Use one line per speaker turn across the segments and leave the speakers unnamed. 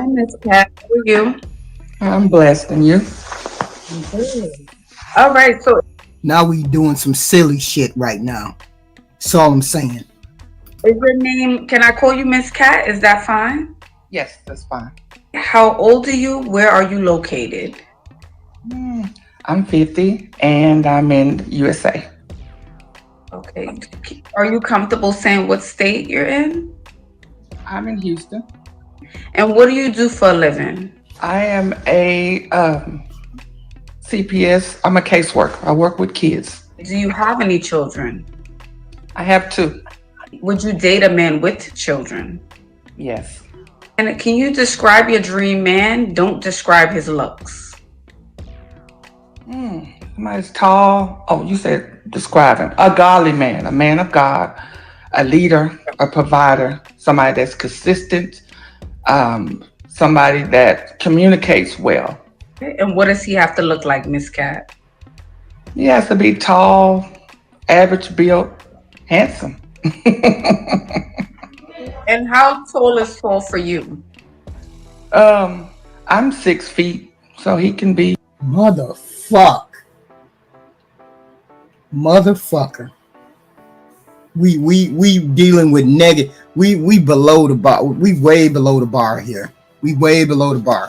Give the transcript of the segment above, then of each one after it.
Hi, Miss Cat. How are you?
I'm blessed, and you?
Good. All right. So,
Now we doing some silly shit right now. That's all I'm saying.
is your name? Can I call you Miss Cat? Is that fine?
Yes, that's fine.
How old are you? Where are you located?
Hmm, I'm 50 and I'm in USA.
Okay. Are you comfortable saying what state you're in?
I'm in Houston.
And what do you do for a living?
I am a CPS. I'm a caseworker. I work with kids.
Do you have any children?
I have two.
Would you date a man with children?
Yes.
And can you describe your dream man? Don't describe his looks.
Somebody's tall. Oh, you said describe him. A godly man, a man of God, a leader, a provider, somebody that's consistent, somebody that communicates well.
Okay. And what does he have to look like, Miss Cat?
He has to be tall, average built, handsome.
And how tall is tall for you?
um, I'm 6 feet, so he can be.
Motherfucker. We dealing with negative. We below the bar. We way below the bar here. We way below the bar.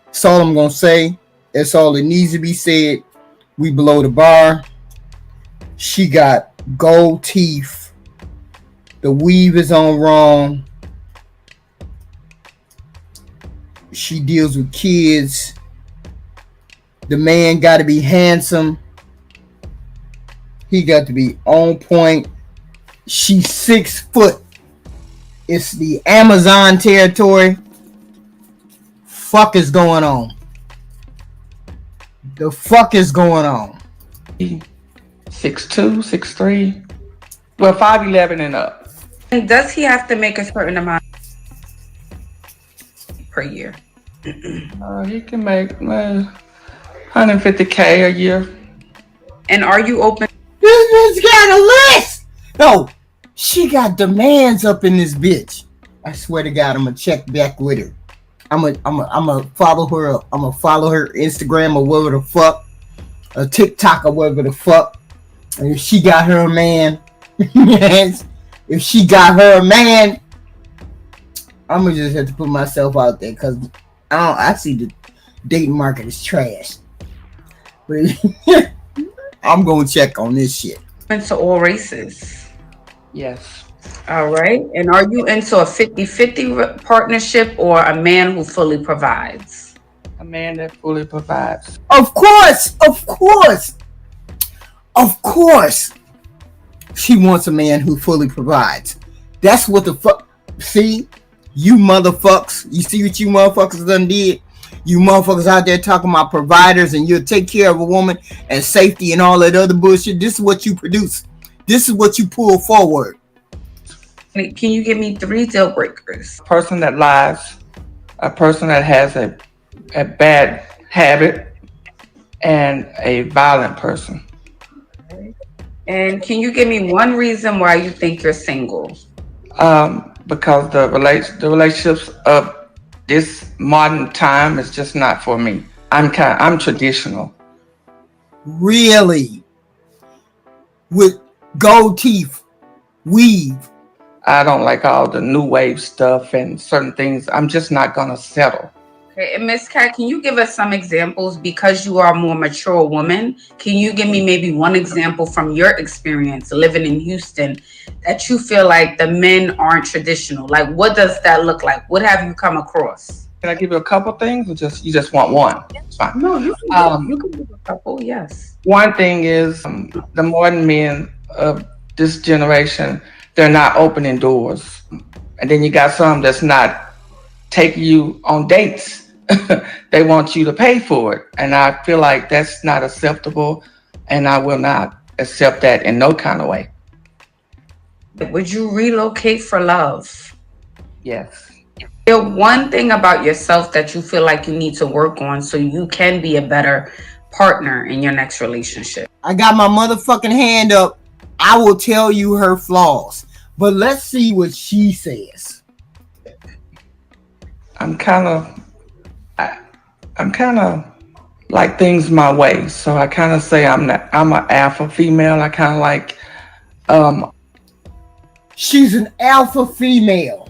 That's all I'm gonna say. That's all that needs to be said. We below the bar. She got gold teeth. The weave is on wrong. She deals with kids. The man got to be handsome. He got to be on point. She's 6 foot. It's the Amazon territory. Fuck is going on? The fuck is going on?
6'2", 6'3", well, 5'11" and up.
And does he have to make a certain amount per year?
He can make 150K a year.
And are you open?
This bitch got a list. No, she got demands up in this bitch. I swear to God, I'm gonna check back with her. I'm gonna follow her. I'm gonna follow her Instagram or whatever the fuck, a TikTok or whatever the fuck. And if she got her a man, yes, if she got her a man, I'm gonna just have to put myself out there because I see the dating market is trash. But I'm gonna check on this shit.
Into all races?
Yes.
All right. And are you into a 50-50 partnership or a man who fully provides?
A man that fully provides.
Of course, of course, of course. She wants a man who fully provides. That's what the fuck. See, you motherfuckers. You see what you motherfuckers done did? You motherfuckers out there talking about providers and you'll take care of a woman and safety and all that other bullshit. This is what you produce. This is what you pull forward.
Can you give me 3 deal breakers?
A person that lies, a person that has a bad habit, and a violent person.
And can you give me 1 reason why you think you're single?
Because the relationships of this modern time is just not for me. I'm traditional.
Really? With gold teeth, weave.
I don't like all the new wave stuff and certain things. I'm just not gonna settle.
Okay. And Miss Cat, can you give us some examples because you are a more mature woman? Can you give me maybe 1 example from your experience living in Houston that you feel like the men aren't traditional? Like, what does that look like? What have you come across?
Can I give you a couple things, or you just want one? It's fine.
No, you can give a couple. Yes.
One thing is the modern men of this generation, they're not opening doors, and then you got some that's not taking you on dates. They want you to pay for it, and I feel like that's not acceptable, and I will not accept that in no kind of way.
Would you relocate for love?
Yes.
There one thing about yourself that you feel like you need to work on so you can be a better partner in your next relationship?
I got my motherfucking hand up. I will tell you her flaws. But let's see what she says.
I'm kind of, I, I'm kind of like things my way. So I kind of say I'm an alpha female. I kind of like, um,
She's an alpha female.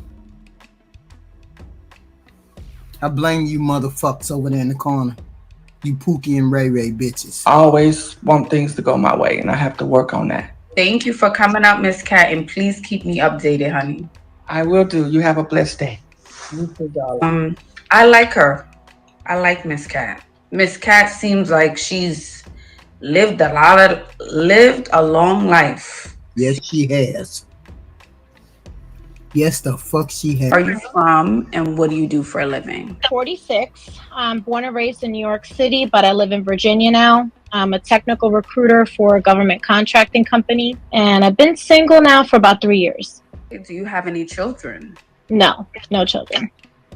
I blame you motherfuckers over there in the corner. You Pookie and Ray Ray bitches.
I always want things to go my way, and I have to work on that.
Thank you for coming up, Miss Cat, and please keep me updated, honey.
I will do. You have a blessed day.
You too, darling.
I like her. I like Miss Cat. Miss Cat seems like she's lived a long life.
Yes, she has. Yes, the fuck she has.
Are you from and what do you do for a living?
46. I'm born and raised in New York City, but I live in Virginia now. I'm a technical recruiter for a government contracting company, and I've been single now for about 3 years.
Do you have any children?
No, no children.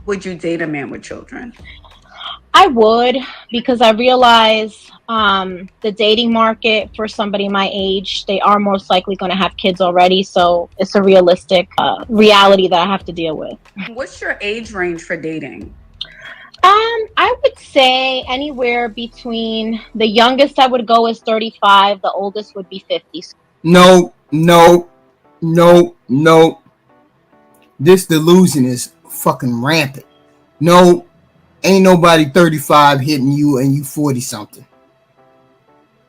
Would you date a man with children?
I would, because I realize the dating market for somebody my age, they are most likely going to have kids already. So it's a realistic reality that I have to deal with.
What's your age range for dating?
I would say anywhere between, the youngest I would go is 35, the oldest would be 50.
No, no, no, no. This delusion is fucking rampant. No, ain't nobody 35 hitting you and you 40 something.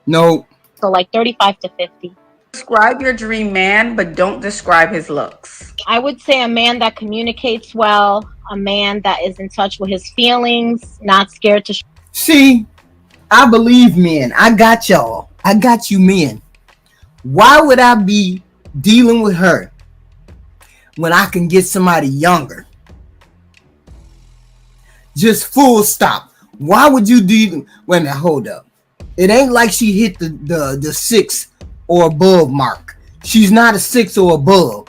No.
So like 35 to 50.
Describe your dream man, but don't describe his looks.
I would say a man that communicates well, a man that is in touch with his feelings, not scared to.
See, I believe men. I got y'all. I got you men. Why would I be dealing with her when I can get somebody younger? Just full stop. Why would you do? Wait a minute, hold up. It ain't like she hit the 6 or above mark. She's not a 6 or above.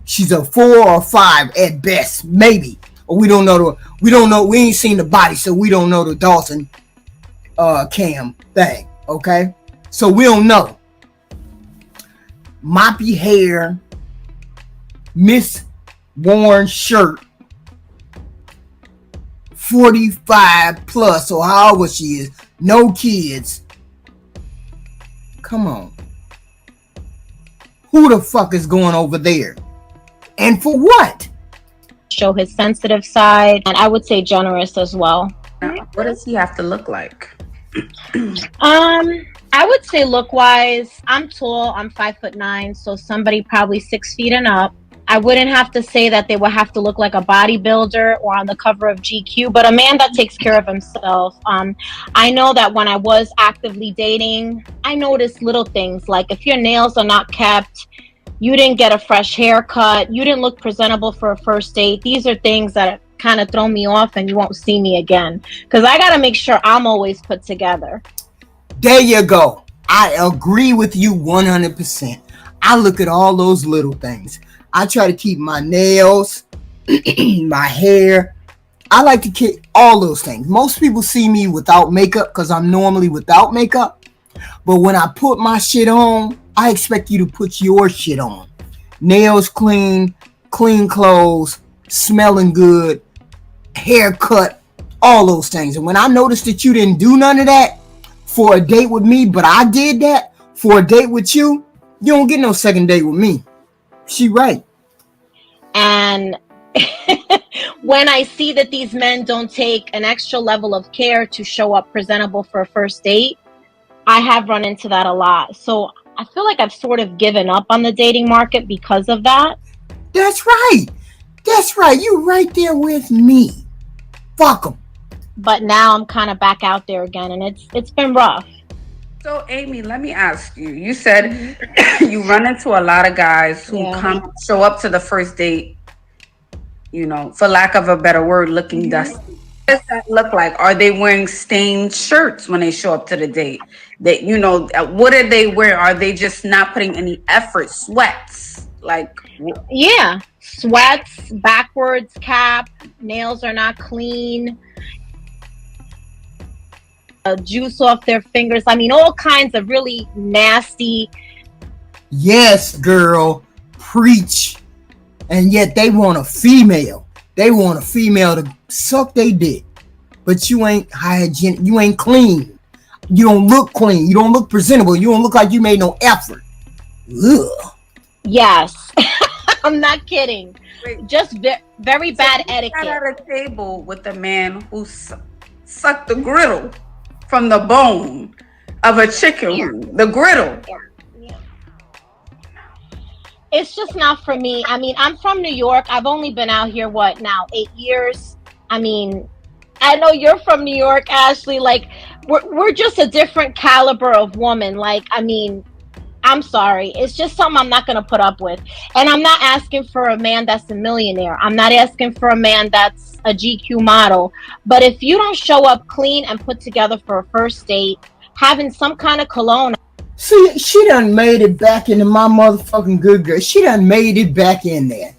She's a 4 or 5 at best, maybe. Or we don't know. We ain't seen the body, so we don't know the Dawson cam thing. Okay, so we don't know. Moppy hair, misworn shirt, 45 plus, or however she is, no kids. Come on. Who the fuck is going over there? And for what?
Show his sensitive side, and I would say generous as well.
What does he have to look like?
I would say look wise, I'm tall, I'm 5'9", so somebody probably 6 feet and up. I wouldn't have to say that they would have to look like a bodybuilder or on the cover of GQ, but a man that takes care of himself. I know that when I was actively dating, I noticed little things like if your nails are not kept, you didn't get a fresh haircut, you didn't look presentable for a first date. These are things that kind of throw me off and you won't see me again. Because I got to make sure I'm always put together.
There you go. I agree with you 100%. I look at all those little things. I try to keep my nails, my hair. I like to keep all those things. Most people see me without makeup because I'm normally without makeup. But when I put my shit on, I expect you to put your shit on. Nails clean, clean clothes, smelling good, haircut, all those things. And when I noticed that you didn't do none of that for a date with me, but I did that for a date with you, you don't get no second date with me. She right.
And when I see that these men don't take an extra level of care to show up presentable for a first date, I have run into that a lot. So I feel like I've sort of given up on the dating market because of that.
That's right. That's right. You right there with me. Fuck them.
But now I'm kind of back out there again, and it's been rough.
So, Amy, let me ask you. You said you run into a lot of guys who show up to the first date, for lack of a better word, looking dusty. What does that look like? Are they wearing stained shirts when they show up to the date? What are they wearing? Are they just not putting any effort? Sweats?
Yeah. Sweats, backwards cap, nails are not clean. Juice off their fingers. I mean, all kinds of really nasty.
Yes, girl. Preach. And yet they want a female. They want a female to suck their dick, but you ain't hygienic. You ain't clean. You don't look clean. You don't look presentable. You don't look like you made no effort. Ugh.
Yes. I'm not kidding.
Wait,
Just very
so
bad
you sat
etiquette.
at a table with a man who sucked the griddle from the bone of a chicken wing, the griddle.
Yeah. It's just not for me. I mean, I'm from New York. I've only been out here, what now, 8 years? I mean, I know you're from New York, Ashley. Like, we're just a different caliber of woman. Like, I mean, I'm sorry. It's just something I'm not going to put up with. And I'm not asking for a man that's a millionaire. I'm not asking for a man that's a GQ model. But if you don't show up clean and put together for a first date, having some kind of cologne.
See, she done made it back into my motherfucking good girl. She done made it back in there.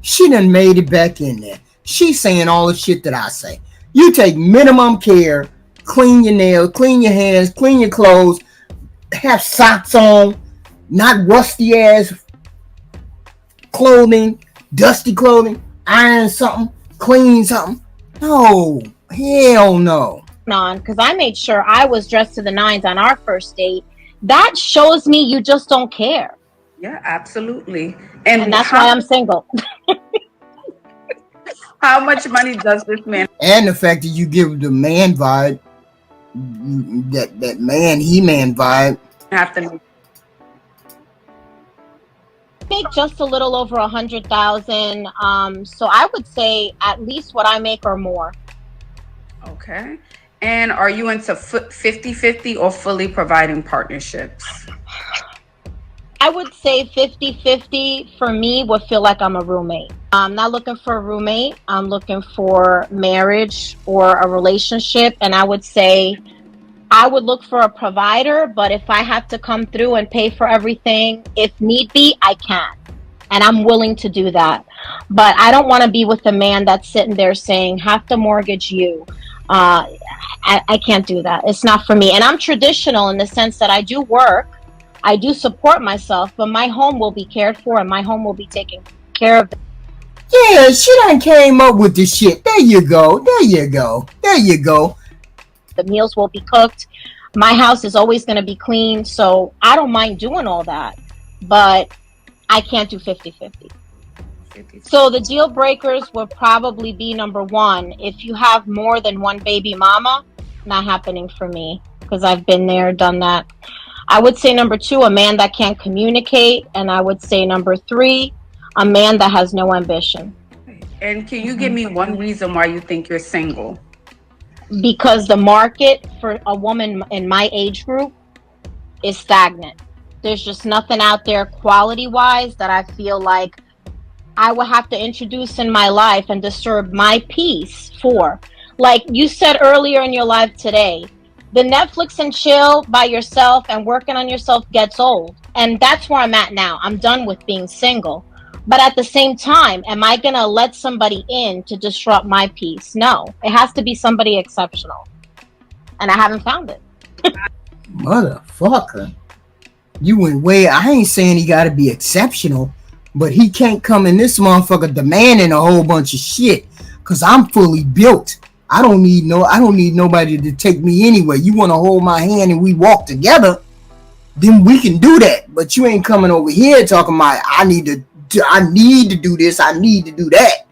She done made it back in there. She's saying all the shit that I say. You take minimum care, clean your nails, clean your hands, clean your clothes, have socks on, not rusty ass clothing, dusty clothing, iron something, clean something. No, hell no.
On because I made sure I was dressed to the nines on our first date. That shows me you just don't care.
Yeah, absolutely.
And
And
that's why I'm single.
how much money does this man
And the fact that you give the man vibe, that man, he-man vibe.
have to make?
Make just a little over 100,000. So I would say at least what I make or more.
Okay. And are you into 50-50 or fully providing partnerships?
I would say 50-50 for me would feel like I'm a roommate. I'm not looking for a roommate. I'm looking for marriage or a relationship. And I would say I would look for a provider, but if I have to come through and pay for everything, if need be, I can. And I'm willing to do that. But I don't want to be with a man that's sitting there saying, have to mortgage you. I can't do that. It's not for me. And I'm traditional in the sense that I do work. I do support myself, but my home will be cared for and my home will be taken care of.
Yeah, she done came up with this shit. There you go. There you go. There you go.
The meals will be cooked. My house is always going to be clean. So I don't mind doing all that, but I can't do 50-50. So the deal breakers would probably be number one. If you have more than one baby mama, not happening for me because I've been there, done that. I would say number two, a man that can't communicate. And I would say number three, a man that has no ambition.
And can you give me one reason why you think you're single?
Because the market for a woman in my age group is stagnant. There's just nothing out there quality wise that I feel like I would have to introduce in my life and disturb my peace for. Like you said earlier in your life today, the Netflix and chill by yourself and working on yourself gets old. And that's where I'm at now. I'm done with being single. But at the same time, am I going to let somebody in to disrupt my peace? No. It has to be somebody exceptional. And I haven't found it.
Motherfucker. You went way. I ain't saying he got to be exceptional, but he can't come in this motherfucker demanding a whole bunch of shit. Cause I'm fully built. I don't need nobody to take me anywhere. You want to hold my hand and we walk together, then we can do that. But you ain't coming over here talking about I need to do this. I need to do that.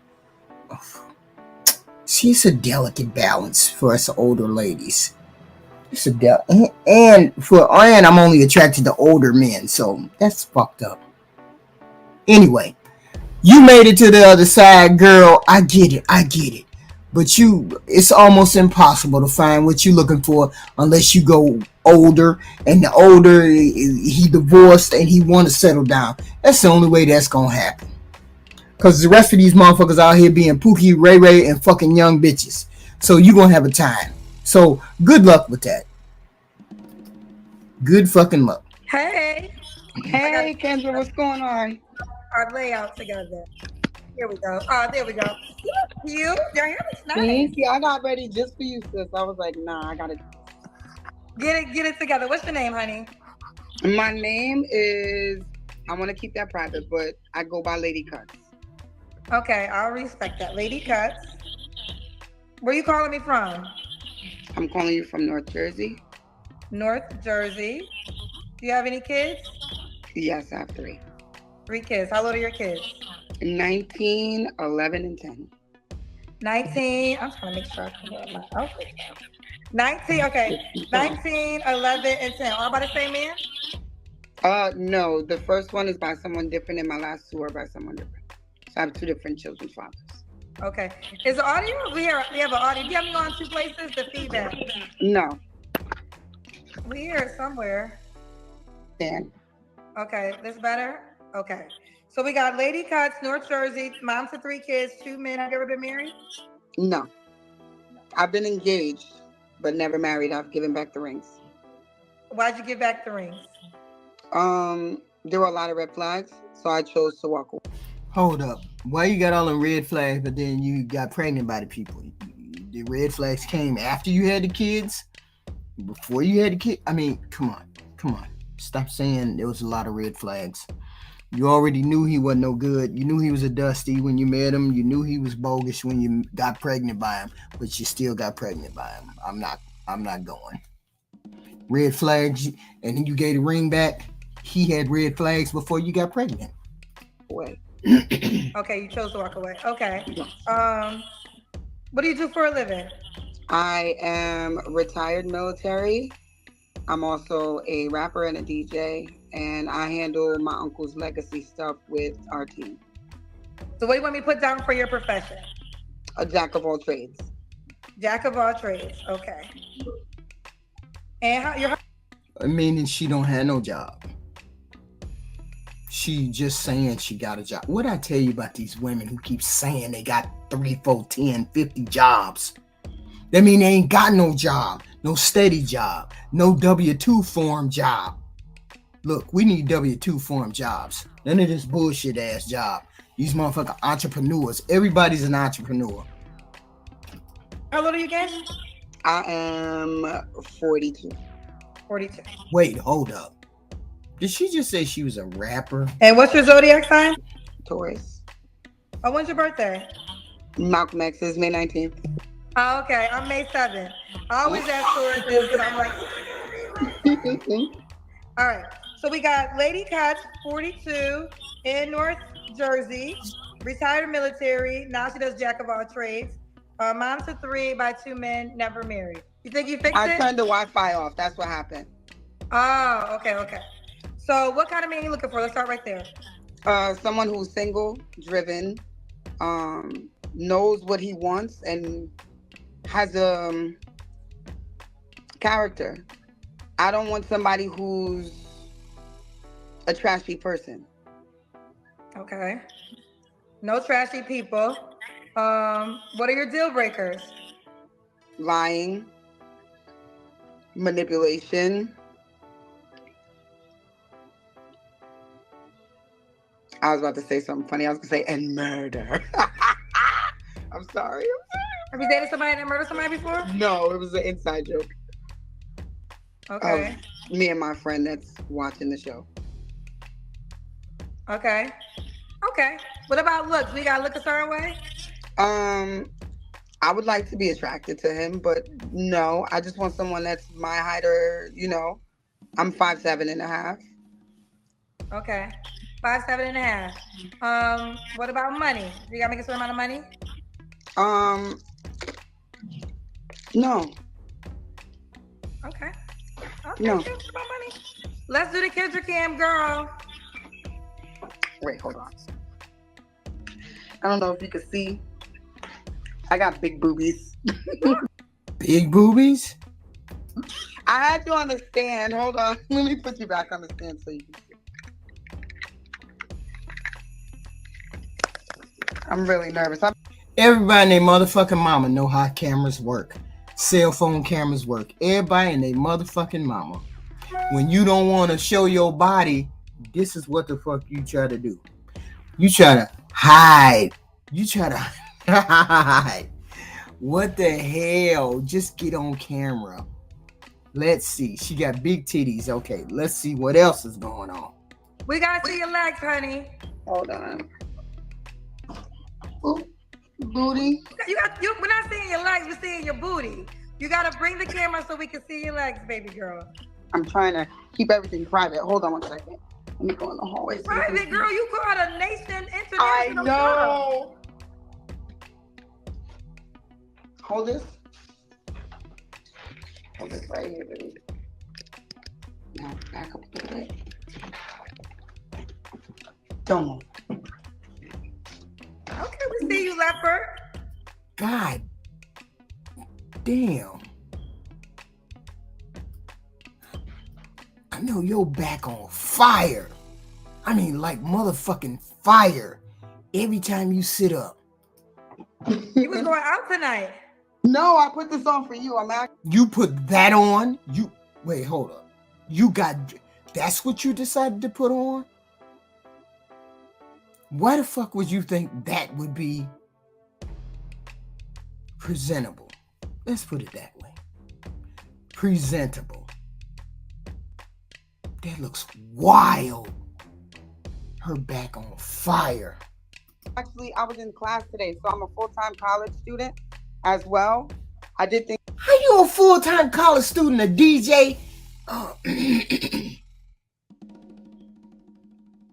See, it's a delicate balance for us older ladies. It's a and I'm only attracted to older men, so that's fucked up. Anyway, you made it to the other side, girl. I get it. But it's almost impossible to find what you're looking for unless you go older, and the older he divorced and he want to settle down. That's the only way that's gonna happen. Cause the rest of these motherfuckers out here being Pookie, Ray Ray, and fucking young bitches. So you gonna have a time. So good luck with that. Good fucking luck.
Hey,
Hey, Kendra, what's going on?
our layout together. Here we go. There we go. You, your hair looks nice.
Thank you. I got ready just for you, sis. I was like, nah, I gotta.
Get it together. What's your name, honey?
My name is. I want to keep that private, but I go by Lady Cuts.
Okay, I'll respect that. Lady Cuts. Where you calling me from?
I'm calling you from North Jersey.
North Jersey. Do you have any kids?
Yes, I have three.
3 kids. How old are your kids?
19, 11, and 10.
19. I'm trying to make sure I can wear my outfit. 19. Okay. 19, 11, and 10. All by the same man?
No, the first one is by someone different, and my last two are by someone different. So I have two different children's fathers.
Okay. Is the audio? We have an audio. Do you have me on 2 places? The feedback.
No,
We hear it somewhere.
Dan.
Okay. This better? Okay. So we got Lady Cuts, North Jersey, mom to 3 kids, 2 men. Have you ever been married?
No, I've been engaged, but never married. I've given back the rings.
Why'd you give back the rings?
There were a lot of red flags, so I chose to walk away.
Hold up. Why you got all the red flags, but then you got pregnant by the people? The red flags came after you had the kids? Before you had the kid? I mean, come on. Come on. Stop saying there was a lot of red flags. You already knew he wasn't no good. You knew he was a dusty when you met him. You knew he was bogus when you got pregnant by him, but you still got pregnant by him. I'm not going. Red flags, and then you gave the ring back. He had red flags before you got pregnant.
Away.
Okay, you chose to walk away. Okay. What do you do for a living?
I am retired military. I'm also a rapper and a DJ, and I handle my uncle's legacy stuff with our team.
So what do you want me to put down for your profession?
A jack of all trades.
Jack of all trades. Okay. And how you're
Meaning she don't have no job. She just saying she got a job. What I tell you about these women who keep saying they got 3, 4, 10, 50 jobs? That mean they ain't got no job, no steady job, no W-2 form job. Look, we need W-2 form jobs. None of this bullshit ass job. These motherfucking entrepreneurs. Everybody's an entrepreneur.
how old are you again?
I am 42.
42.
Wait, hold up. Did she just say she was a rapper?
And what's your zodiac sign?
Taurus.
Oh, when's your birthday?
Malcolm X is May 19th.
Oh, okay. I'm May 7th. I always ask Taurus because I'm like, all right. So we got Lady Cuts, 42, in North Jersey, retired military. Now she does jack of all trades. Mom to 3 by 2 men, never married. You think you fixed
I
it?
turned the Wi-Fi off. That's what happened.
Oh, okay. So what kind of man are you looking for? Let's start right there.
Someone who's single, driven, knows what he wants, and has a character. I don't want somebody who's a trashy person.
Okay. No trashy people. What are your deal breakers?
Lying, manipulation. I was about to say something funny. I was going to say, and murder. I'm sorry.
Have you dated somebody that murdered somebody before?
No, it was an inside joke.
Okay.
Me and my friend that's watching the show.
Okay. What about looks? We gotta look a certain way?
I would like to be attracted to him, but no, I just want someone that's my height or, I'm 5'7.5".
Okay. 5'7.5". What about money? You gotta make a certain amount of money?
No.
Okay.
No.
What about money? Let's do the Kendra Cam, girl.
Wait, hold on. I don't know if you can see. I got big boobies.
Big boobies?
I had you on the stand. Hold on. Let me put you back on the stand so you can see. I'm really nervous.
Everybody and their motherfucking mama know how cameras work. Cell phone cameras work. Everybody and their motherfucking mama. When you don't want to show your body, this is what the fuck you try to do. You try to hide. Hide. What the hell? Just get on camera. Let's see. She got big titties. Okay, let's see what else is going on.
We gotta see your legs, honey.
Hold on. Ooh, booty.
We're not seeing your legs. We're seeing your booty. You gotta bring the camera so we can see your legs, baby girl.
I'm trying to keep everything private. Hold on one second. Let me go in the hallway.
Private girl, you caught a nation
I
international.
know. Hold this. Hold this right here, baby. Now back up a little bit. Don't move.
Okay, we see you, leopard.
God damn. I know your back on fire. I mean, like motherfucking fire. Every time you sit up.
You was going out tonight.
No, I put this on for you.
You put that on? Wait, hold up. That's what you decided to put on? Why the fuck would you think that would be presentable? Let's put it that way. Presentable. That looks wild. Her back on fire.
Actually, I was in class today, so I'm a full-time college student as well. I did think.
How you a full-time college student, a DJ?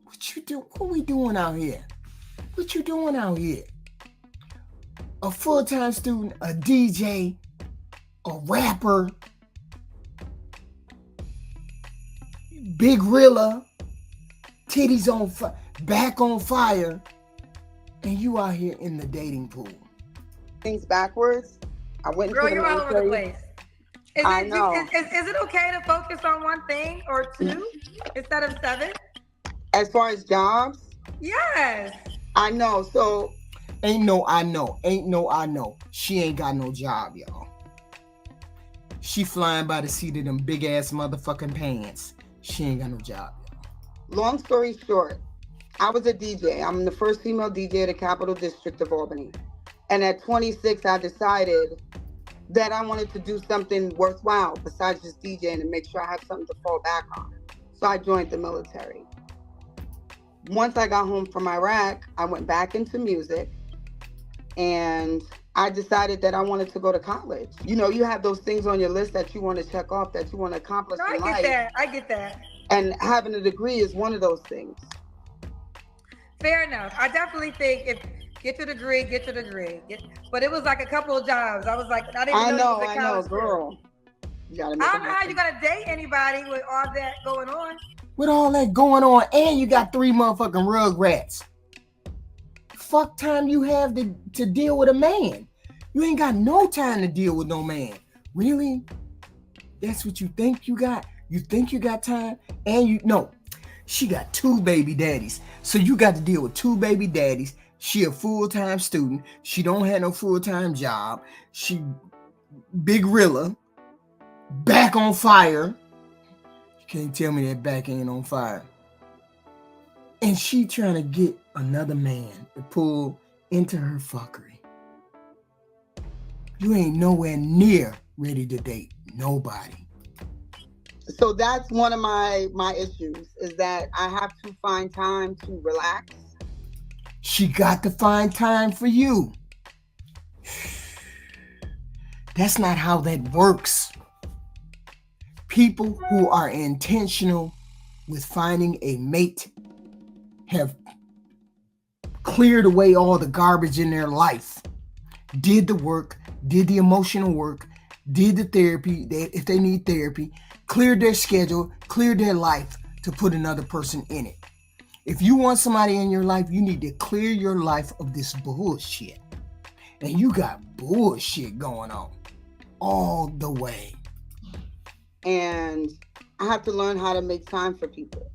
What you do? What we doing out here? What you doing out here? A full-time student, a DJ, a rapper, Big Rilla, titties on fire, back on fire, and you out here in the dating pool.
Things backwards. I went
Girl,
into the
you're all over the place.
I know.
Is it okay to focus on one thing or two instead of 7?
As far as jobs?
Yes.
I know. So
Ain't no I know. She ain't got no job, y'all. She flying by the seat of them big ass motherfucking pants. She ain't got no job, y'all.
Long story short, I was a DJ. I'm the first female DJ of the Capital District of Albany. And at 26, I decided that I wanted to do something worthwhile besides just DJing and make sure I had something to fall back on. So I joined the military. Once I got home from Iraq, I went back into music and I decided that I wanted to go to college. You know, you have those things on your list that you want to check off, that you want to accomplish in life.
I get that.
And having a degree is one of those things.
Fair enough. I definitely think if get your degree. But it was like a couple of jobs. I was like, I didn't know.
I know, girl. You gotta make
I don't know how you gotta date anybody with all that going on.
With all that going on, and you got 3 motherfucking rugrats. Fuck time you have to deal with a man. You ain't got no time to deal with no man. Really? That's what you think you got? You think you got time? And she got 2 baby daddies. So you got to deal with 2 baby daddies. She a full-time student. She don't have no full-time job. She Big Rilla. Back on fire. You can't tell me that back ain't on fire. And she trying to get another man to pull into her fuckery. You ain't nowhere near ready to date nobody.
So that's one of my issues, is that I have to find time to relax.
She got to find time for you. That's not how that works. People who are intentional with finding a mate have cleared away all the garbage in their life, did the work, did the emotional work, did the therapy, if they need therapy, cleared their schedule, cleared their life to put another person in it. If you want somebody in your life, you need to clear your life of this bullshit. And you got bullshit going on all the way.
And I have to learn how to make time for people,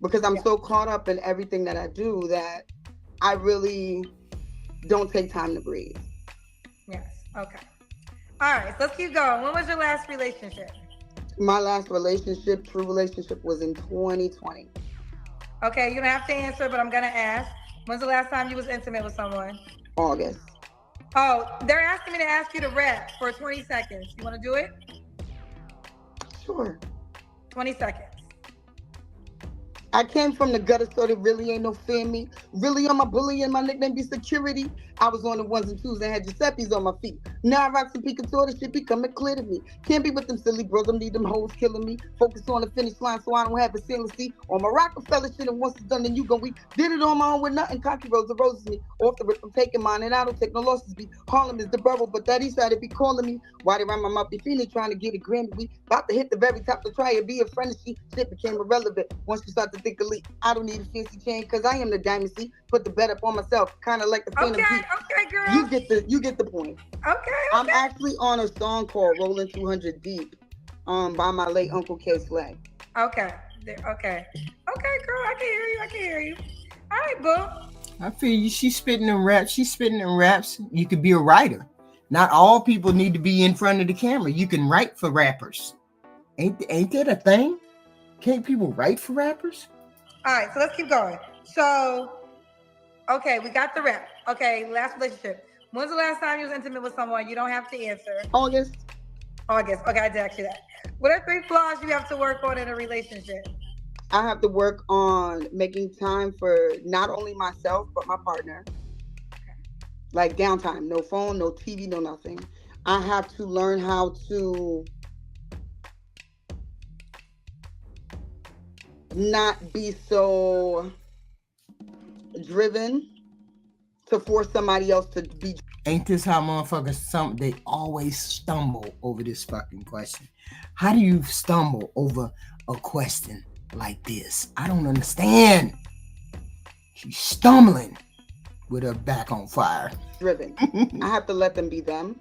because I'm so caught up in everything that I do that I really don't take time to breathe.
Yes. Okay. All right. So let's keep going. When was your last relationship?
My last relationship, true relationship, was in 2020.
Okay. You don't have to answer, but I'm going to ask. When's the last time you was intimate with someone?
August.
Oh, they're asking me to ask you to rap for 20 seconds. You want to do it?
Sure.
20 seconds.
I came from the gutter, so there really ain't no fear in me. Really on my bully and my nickname be security. I was on the ones and twos and had Giuseppe's on my feet. Now I rock some Picator, this shit becoming clear to me. Can't be with them silly bros, them need them hoes killing me. Focus on the finish line so I don't have a ceiling seat. On my Rockefeller shit, and once it's done, then you gon' weep. Did it on my own with nothing. Cocky Rosa roses me. Off the rip, I'm taking mine, and I don't take no losses. Be Harlem is the borough, but that east side it be calling me. Why they rhyme my mouth be feeling trying to get a Grammy? We about to hit the very top to try to be a friend. She shit became irrelevant once you start to think elite. I don't need a fancy chain because I am the diamond. See, put the bet up on myself, kind of like the Phantom
Okay,
P.
okay, girl.
You get the point.
Okay.
I'm actually on a song called "Rolling 200 Deep," by my late Uncle K Slay.
Okay. Okay, girl. I can hear you. I can hear you. All right, boo.
I feel you. She's spitting in raps. She's spitting in raps. You could be a writer. Not all people need to be in front of the camera. You can write for rappers. Ain't that a thing? Can't people write for rappers?
All right, so let's keep going. So, okay, we got the rap. Okay, last relationship. When's the last time you was intimate with someone? You don't have to answer.
August.
Okay, I did ask you that. What are 3 flaws you have to work on in a relationship?
I have to work on making time for not only myself but my partner. Like downtime, no phone, no TV, no nothing. I have to learn how to not be so driven to force somebody else to be.
Ain't this how motherfuckers they always stumble over this fucking question? How do you stumble over a question like this? I don't understand. She's stumbling with her back on fire.
Driven. I have to let them be them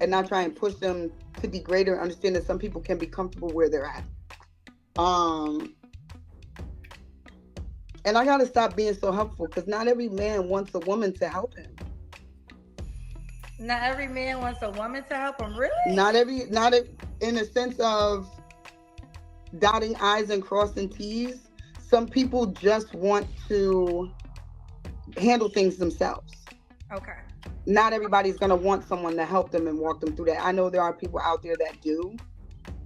and not try and push them to be greater and understand that some people can be comfortable where they're at. And I gotta stop being so helpful because not every man wants a woman to help him.
Not every man wants a woman to help him, really?
Not in a sense of dotting I's and crossing T's. Some people just want to handle things themselves.
Okay.
Not everybody's gonna want someone to help them and walk them through that. I know there are people out there that do,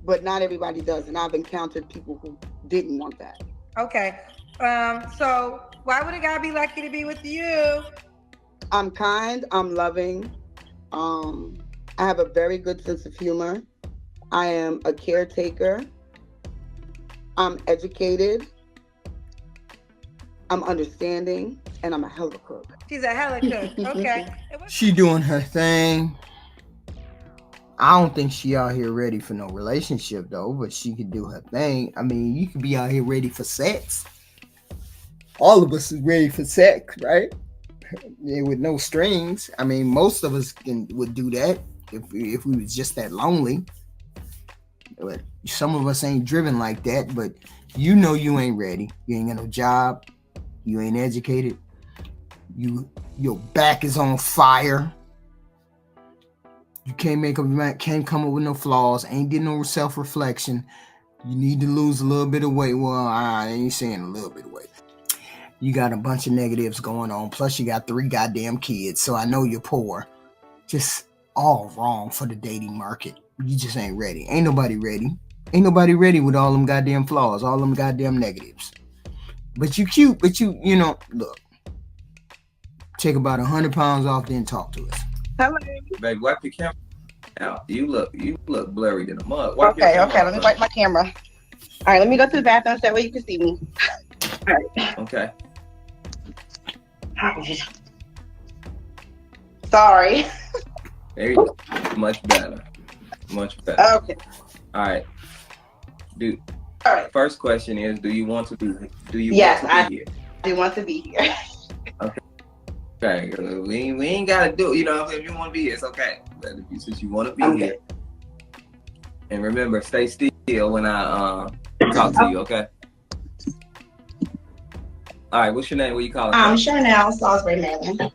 but not everybody does. And I've encountered people who didn't want that.
Okay. So why would a guy be lucky to be with you?
I'm kind, I'm loving. I have a very good sense of humor. I am a caretaker. I'm educated. I'm understanding, and I'm a hell of a cook.
She's a hella cook. Okay.
She doing her thing. I don't think she out here ready for no relationship though, but she could do her thing. I mean, you could be out here ready for sex. All of us is ready for sex, right? Yeah, with no strings. I mean, most of us would do that if we was just that lonely. But some of us ain't driven like that. But you know you ain't ready. You ain't got no job. You ain't educated. Your back is on fire. You can't come up with no flaws. Ain't did no self-reflection. You need to lose a little bit of weight. Well, I ain't saying a little bit of weight. You got a bunch of negatives going on. Plus, you got 3 goddamn kids. So I know you're poor. Just all wrong for the dating market. You just ain't ready. Ain't nobody ready. Ain't nobody ready with all them goddamn flaws, all them goddamn negatives. But you cute. But you know, look. Take about 100 pounds off, then talk to us.
Hello.
Baby, wipe your camera out. You look blurry in the mud.
Okay, let me wipe my camera. All right, let me go to the bathroom so that way you can see me. All right.
Okay.
Sorry.
There you go. Much better.
Okay.
All right. Dude.
All right.
First question is, do you want to be here?
Yes, I do want to be here.
Okay. We ain't gotta do it. You know, if you want to be here, it's okay. But since you want to be here. And remember, stay still when I talk to you, okay? All right, what's your name? Where you calling from?
Charnel, Salisbury, Maryland.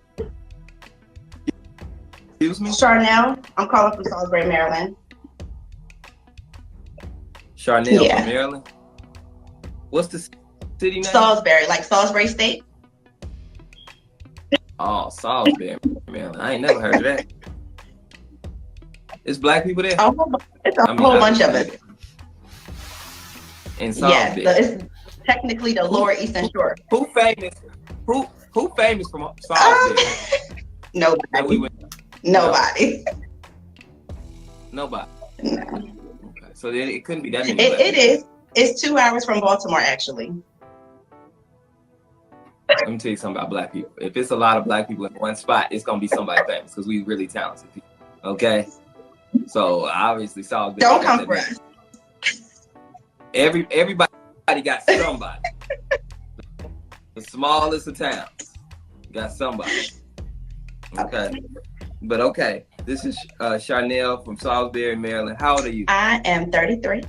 Excuse me?
Charnel, I'm calling from Salisbury, Maryland.
Charnel from Maryland? What's the city name?
Salisbury, like Salisbury State.
Oh, Salisbury, Maryland. I ain't never heard of that. It's black people there?
It's a whole bunch of it.
In Salisbury?
Yes, technically the Lower Eastern Shore.
Who famous? Who famous from Salisbury?
Nobody. Nobody.
Nobody.
No.
Okay. So then it couldn't be that many.
It is. It's 2 hours from Baltimore, actually.
Let me tell you something about black people. If it's a lot of black people in one spot, it's gonna be somebody famous because we really talented people. Okay. So obviously Salisbury.
Don't come for us.
Everybody got somebody. The smallest of towns got somebody. Okay. But okay. This is Charnel from Salisbury, Maryland. How old are you?
I am 33.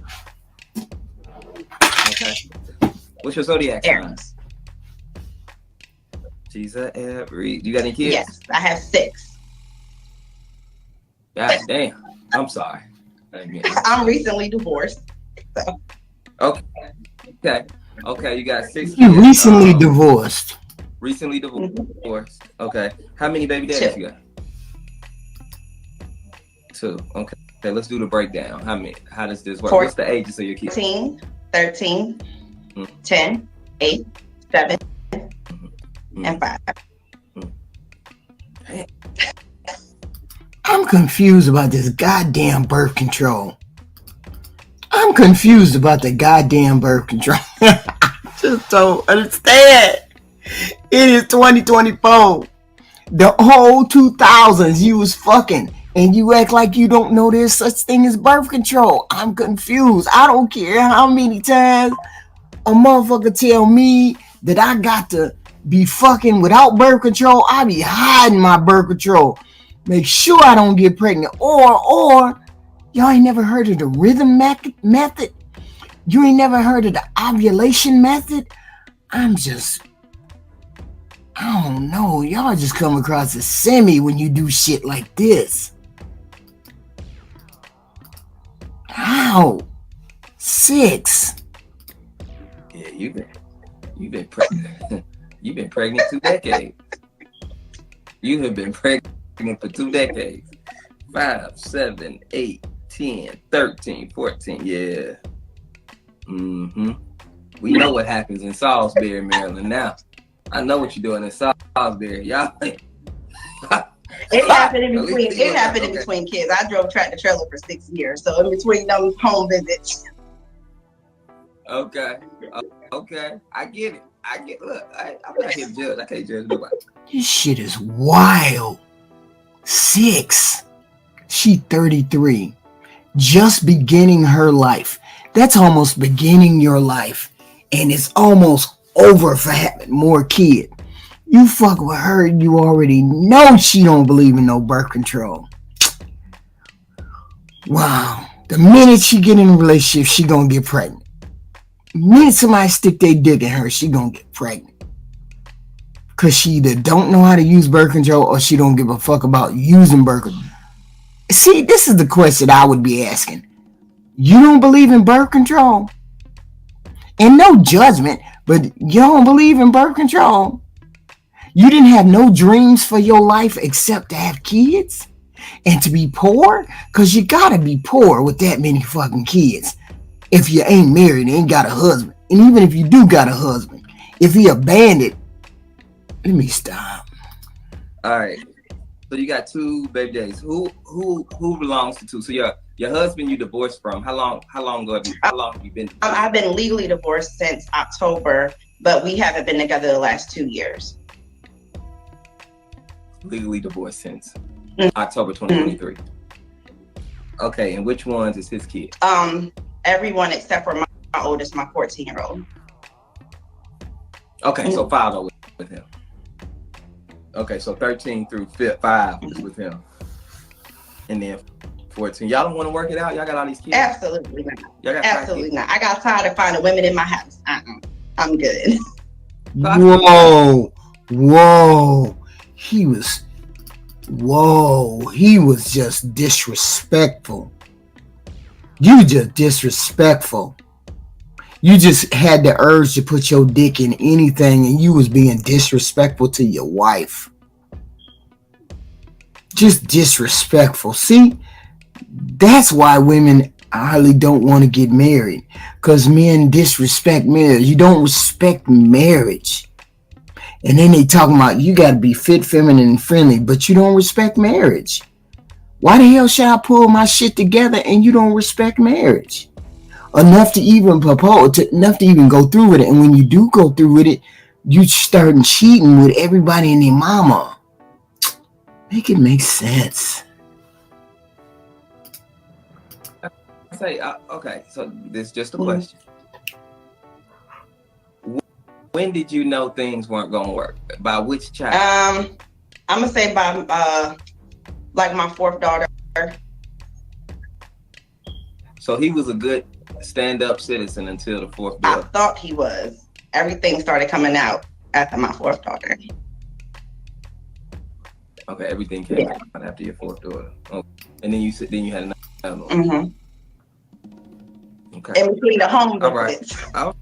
Okay. What's your zodiac sign?
Aries.
She's a Aries. You got any kids?
Yes, I have 6.
God damn. I'm sorry.
I'm recently divorced. So.
Okay. You got 6 kids.
You recently divorced.
Recently divorced. Mm-hmm. Okay. How many baby daddies 2. You got? 2. Okay. Let's do the breakdown. How does this work? What's the ages of your kids?
14, 13, 10, 8, 7, and 5.
I'm confused about this goddamn birth control. I'm confused about the goddamn birth control. I just don't understand. It is 2024. The whole 2000s you was fucking and you act like you don't know there's such thing as birth control. I'm confused. I don't care how many times a motherfucker tell me that I got to be fucking without birth control. I be hiding my birth control. Make sure I don't get pregnant. Or y'all ain't never heard of the rhythm method? You ain't never heard of the ovulation method? I don't know. Y'all just come across as semi when you do shit like this. How? 6.
Yeah, you've been pregnant. You've been pregnant 2 decades. You have been pregnant for 2 decades. 5, 7, 8, 10, 13, 14. Yeah. Mm-hmm. We know what happens in Salisbury, Maryland now. I know what you're doing in Salisbury. Y'all.
It happened in between. It happened in between kids. I drove tractor trailer for 6 years, so in between those home visits.
Okay. I get it. Look, I'm not here to judge. I can't judge nobody.
This shit is wild. 6. She 33. Just beginning her life. That's almost beginning your life. And it's almost over for having more kids. You fuck with her, you already know she don't believe in no birth control. Wow. The minute she get in a relationship, she gonna get pregnant. The minute somebody stick their dick in her, she gonna get pregnant. Cause she either don't know how to use birth control or she don't give a fuck about using birth control. See, this is the question I would be asking. You don't believe in birth control? And no judgment, but you don't believe in birth control? You didn't have no dreams for your life except to have kids and to be poor? Because you got to be poor with that many fucking kids. If you ain't married and ain't got a husband. And even if you do got a husband, if he abandoned, let me stop.
All right. So you got 2 baby daddies. Who belongs to 2? So your husband you divorced from. How long ago have you been divorced?
I've been legally divorced since October, but we haven't been together the last 2 years.
Legally divorced since October 2023. Okay, and which ones is his kid?
Everyone except for my oldest, my 14-year-old.
Okay, so 5 are with him. Okay, so 13 through 5 is with him. And then 14. Y'all don't want to work it out? Y'all got all these kids?
Absolutely not. Absolutely not. I got tired of finding women in my house. I'm good.
Whoa. He was just disrespectful. You just disrespectful. You just had the urge to put your dick in anything and you was being disrespectful to your wife. Just disrespectful. See, that's why women I hardly don't want to get married because men disrespect marriage. You don't respect marriage. And then they talking about you got to be fit, feminine, and friendly, but you don't respect marriage. Why the hell should I pull my shit together and you don't respect marriage? Enough to even propose, enough to even go through with it. And when you do go through with it, you starting cheating with everybody and their mama. Make it make sense.
Say, okay, so this is just a question. When did you know things weren't gonna work? By which child?
I'm gonna say by like my fourth daughter.
So he was a good stand-up citizen until the fourth
I
daughter.
thought he was. Everything started coming out after my fourth daughter.
Okay, everything came out after your fourth daughter. Oh, and then you had another one.
Mm-hmm.
Okay.
In between the home
visits. All right.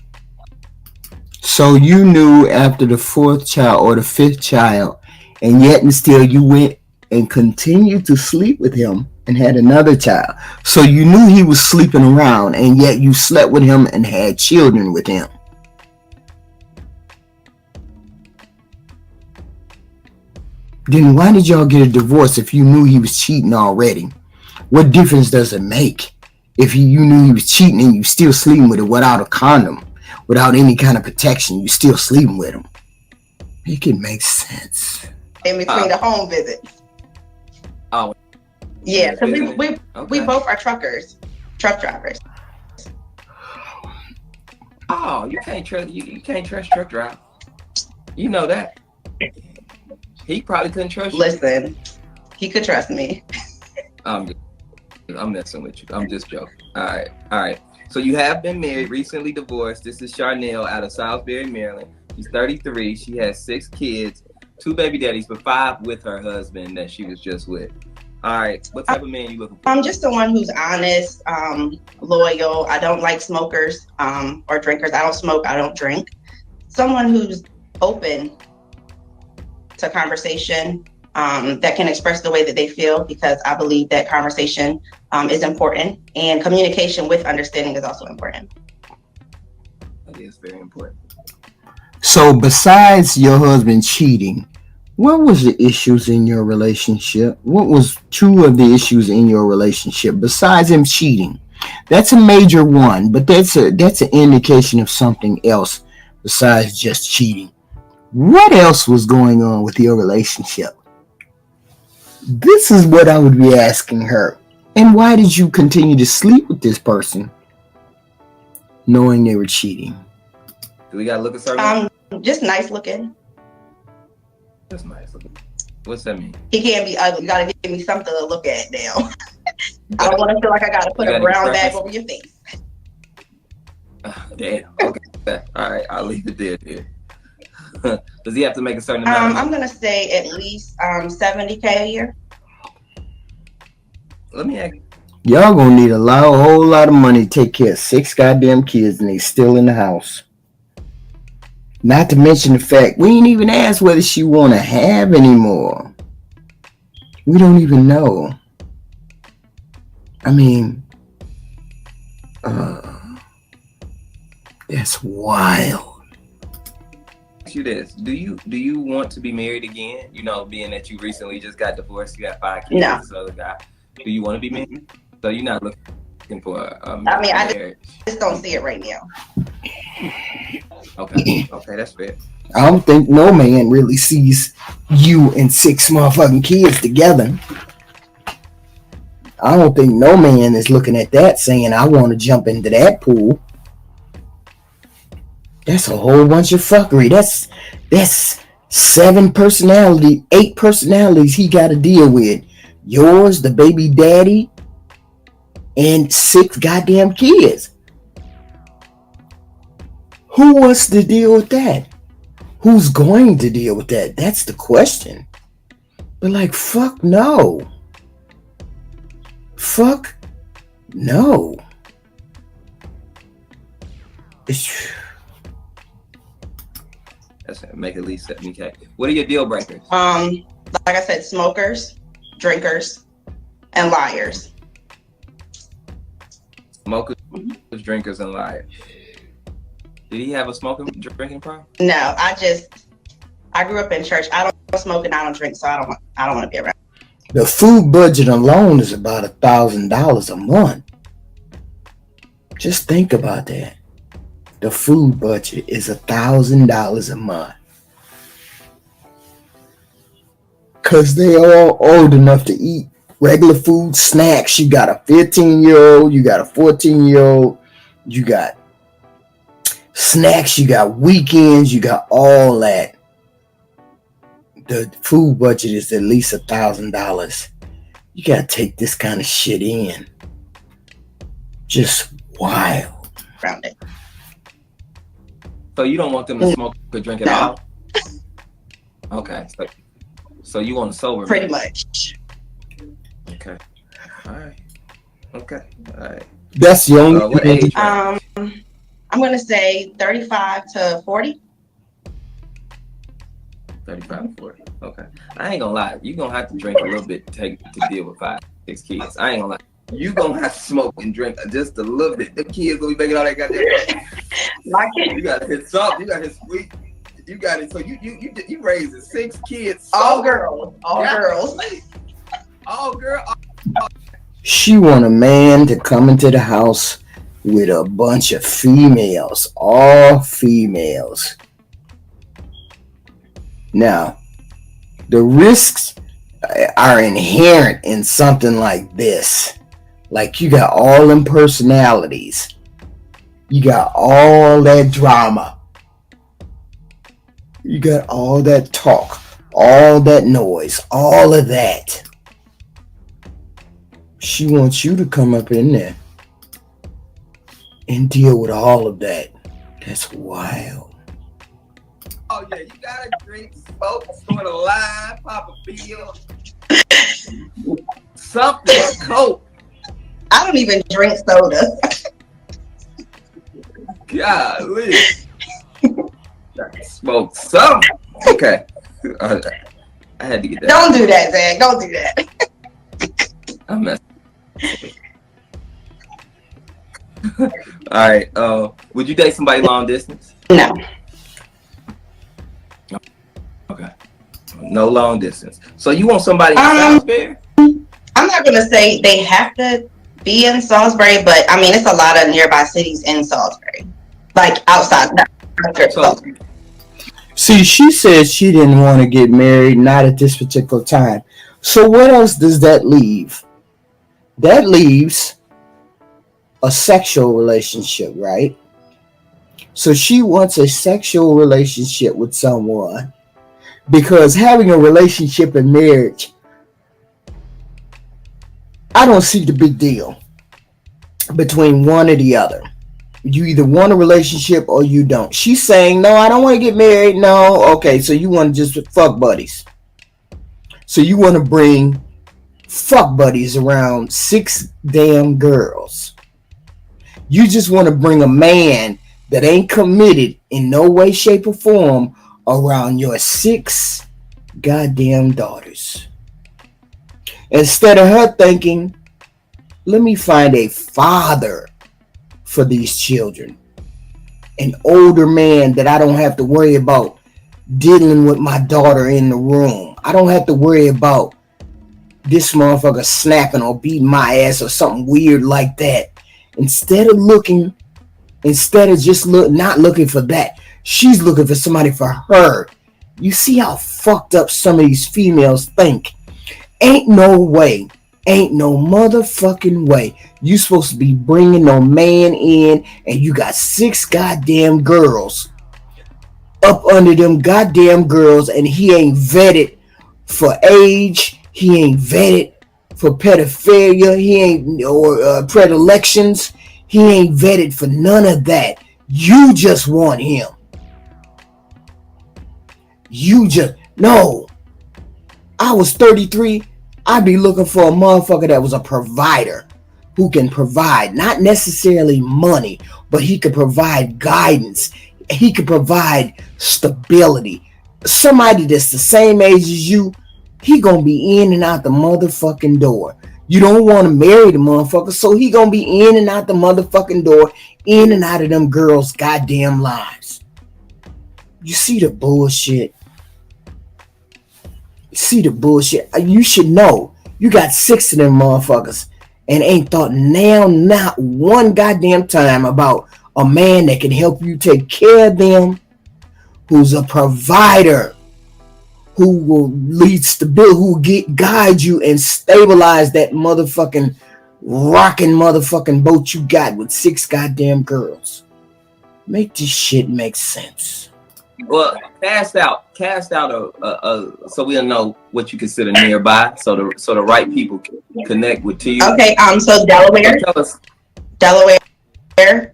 So you knew after the fourth child or the fifth child, and yet and still you went and continued to sleep with him and had another child. So you knew he was sleeping around, and yet you slept with him and had children with him. Then why did y'all get a divorce if you knew he was cheating already? What difference does it make if you knew he was cheating and you still sleeping with him without a condom, without any kind of protection? You still sleeping with him. Make it make sense.
In between the home visits.
Oh.
Yeah, because we both are truckers, truck drivers.
Oh, you can't trust truck drivers. You know that. He probably couldn't trust you.
Listen, he could trust me.
I'm messing with you. I'm just joking. All right. So you have been married, recently divorced. This is Charnel out of Salisbury, Maryland. She's 33. She has 6 kids, 2 baby daddies, but 5 with her husband that she was just with. All right. What type of man you looking for?
I'm just the one who's honest, loyal. I don't like smokers or drinkers. I don't smoke. I don't drink. Someone who's open to conversation, that can express the way that they feel, because I believe that conversation is important, and communication with understanding is also important.
That is very important.
So besides your husband cheating, what was the issues in your relationship? What was 2 of the issues in your relationship besides him cheating? That's a major one, but that's an indication of something else besides just cheating. What else was going on with your relationship? This is what I would be asking her. And why did you continue to sleep with this person knowing they were cheating?
Do we gotta look at certain?
Just nice looking.
Just nice looking. What's that mean?
He can't be ugly. You gotta give me something to look at now. I don't want to feel like I gotta put a brown bag over your face.
Damn. Okay. All right. I'll leave it there. Does he have to make a certain amount?
I'm gonna say at least $70K a year.
Let me ask.
Y'all gonna need a whole lot of money to take care of 6 goddamn kids, and they still in the house. Not to mention the fact we ain't even asked whether she wanna have any more. We don't even know. I mean, that's wild.
You this. Do you want to be married again? You know, being that you recently just got divorced, you got 5 kids.
No.
So the guy. Do you want to be married? So you're not looking for a
marriage? I just don't see it right now.
Okay, that's fair.
I don't think no man really sees you and 6 motherfucking kids together. I don't think no man is looking at that saying, I want to jump into that pool. That's a whole bunch of fuckery. That's 8 personalities he got to deal with. Yours, the baby daddy, and 6 goddamn kids. Who wants to deal with that? Who's going to deal with that? That's the question. But like, fuck no. Fuck no.
That's make at least $70K. What are your deal breakers?
Like I said, smokers, drinkers, and liars.
Smokers, drinkers, and liars. Did he have a smoking, drinking problem?
No, I grew up in church. I don't smoke and I don't drink, so I don't want to be around.
The food budget alone is about $1,000 a month. Just think about that. The food budget is $1,000 a month. Cause they all old enough to eat regular food, snacks. You got a 15-year-old, you got a 14-year-old, you got snacks, you got weekends, you got all that. The food budget is at least $1,000. You gotta take this kind of shit in. Just wild.
Around it.
So you don't want them to smoke or drink at all? Okay. So you want a sober?
Pretty much.
Okay. All right. Okay. All right.
That's the only
what age?
I'm gonna say 35 to 40.
35 to 40. Okay. I ain't gonna lie. You gonna have to drink a little bit to deal with 5, 6 kids. I ain't gonna lie. You gonna have to smoke and drink just a little bit. The kids gonna be making all that goddamn
My kids.
You gotta hit salt. You gotta hit sweet. You got it. So you raising 6 kids.
All girls. All girls.
All girl.
She want a man to come into the house with a bunch of females, all females. Now, the risks are inherent in something like this. Like you got all them personalities. You got all that drama. You got all that talk, all that noise, all of that. She wants you to come up in there and deal with all of that. That's wild.
Oh yeah, you gotta drink, smoke, sort of lie, pop a pill, something, coke.
I don't even drink soda.
Golly. Smoke some. Okay. I had to get that.
Don't do that, Zach. Don't do that.
I'm messing. All right. Would you date somebody long distance?
No.
Okay. No long distance. So you want somebody in Salisbury?
I'm not gonna say they have to be in Salisbury, but I mean it's a lot of nearby cities in Salisbury, like outside.
See, she said she didn't want to get married, not at this particular time. So what else does that leave? That leaves a sexual relationship, right? So she wants a sexual relationship with someone because having a relationship and marriage, I don't see the big deal between one or the other. You either want a relationship or you don't. She's saying, no, I don't want to get married. No. Okay, so you want to just fuck buddies. So you want to bring fuck buddies around 6 damn girls. You just want to bring a man that ain't committed in no way, shape, or form around your 6 goddamn daughters. Instead of her thinking, let me find a father for these children. An older man that I don't have to worry about dealing with my daughter in the room. I don't have to worry about this motherfucker snapping or beating my ass or something weird like that. Instead of just not looking for that, she's looking for somebody for her. You see how fucked up some of these females think. Ain't no way. Ain't no motherfucking way you supposed to be bringing no man in and you got 6 goddamn girls up under them goddamn girls and he ain't vetted for age, he ain't vetted for pedophilia, he ain't or predilections, he ain't vetted for none of that. You just want him. No. I was 33. I'd be looking for a motherfucker that was a provider who can provide, not necessarily money, but he could provide guidance. He could provide stability. Somebody that's the same age as you, he gonna be in and out the motherfucking door. You don't want to marry the motherfucker, so he gonna be in and out the motherfucking door, in and out of them girls' goddamn lives. You see the bullshit? You see the bullshit? You should know. You got 6 of them motherfuckers and ain't thought now not one goddamn time about a man that can help you take care of them, who's a provider, who will lead stability, who will guide you and stabilize that motherfucking rocking motherfucking boat you got with 6 goddamn girls. Make this shit make sense.
Well, cast out a so we'll know what you consider nearby, so the right people can connect with you.
Okay, so Delaware,
so tell us.
Delaware,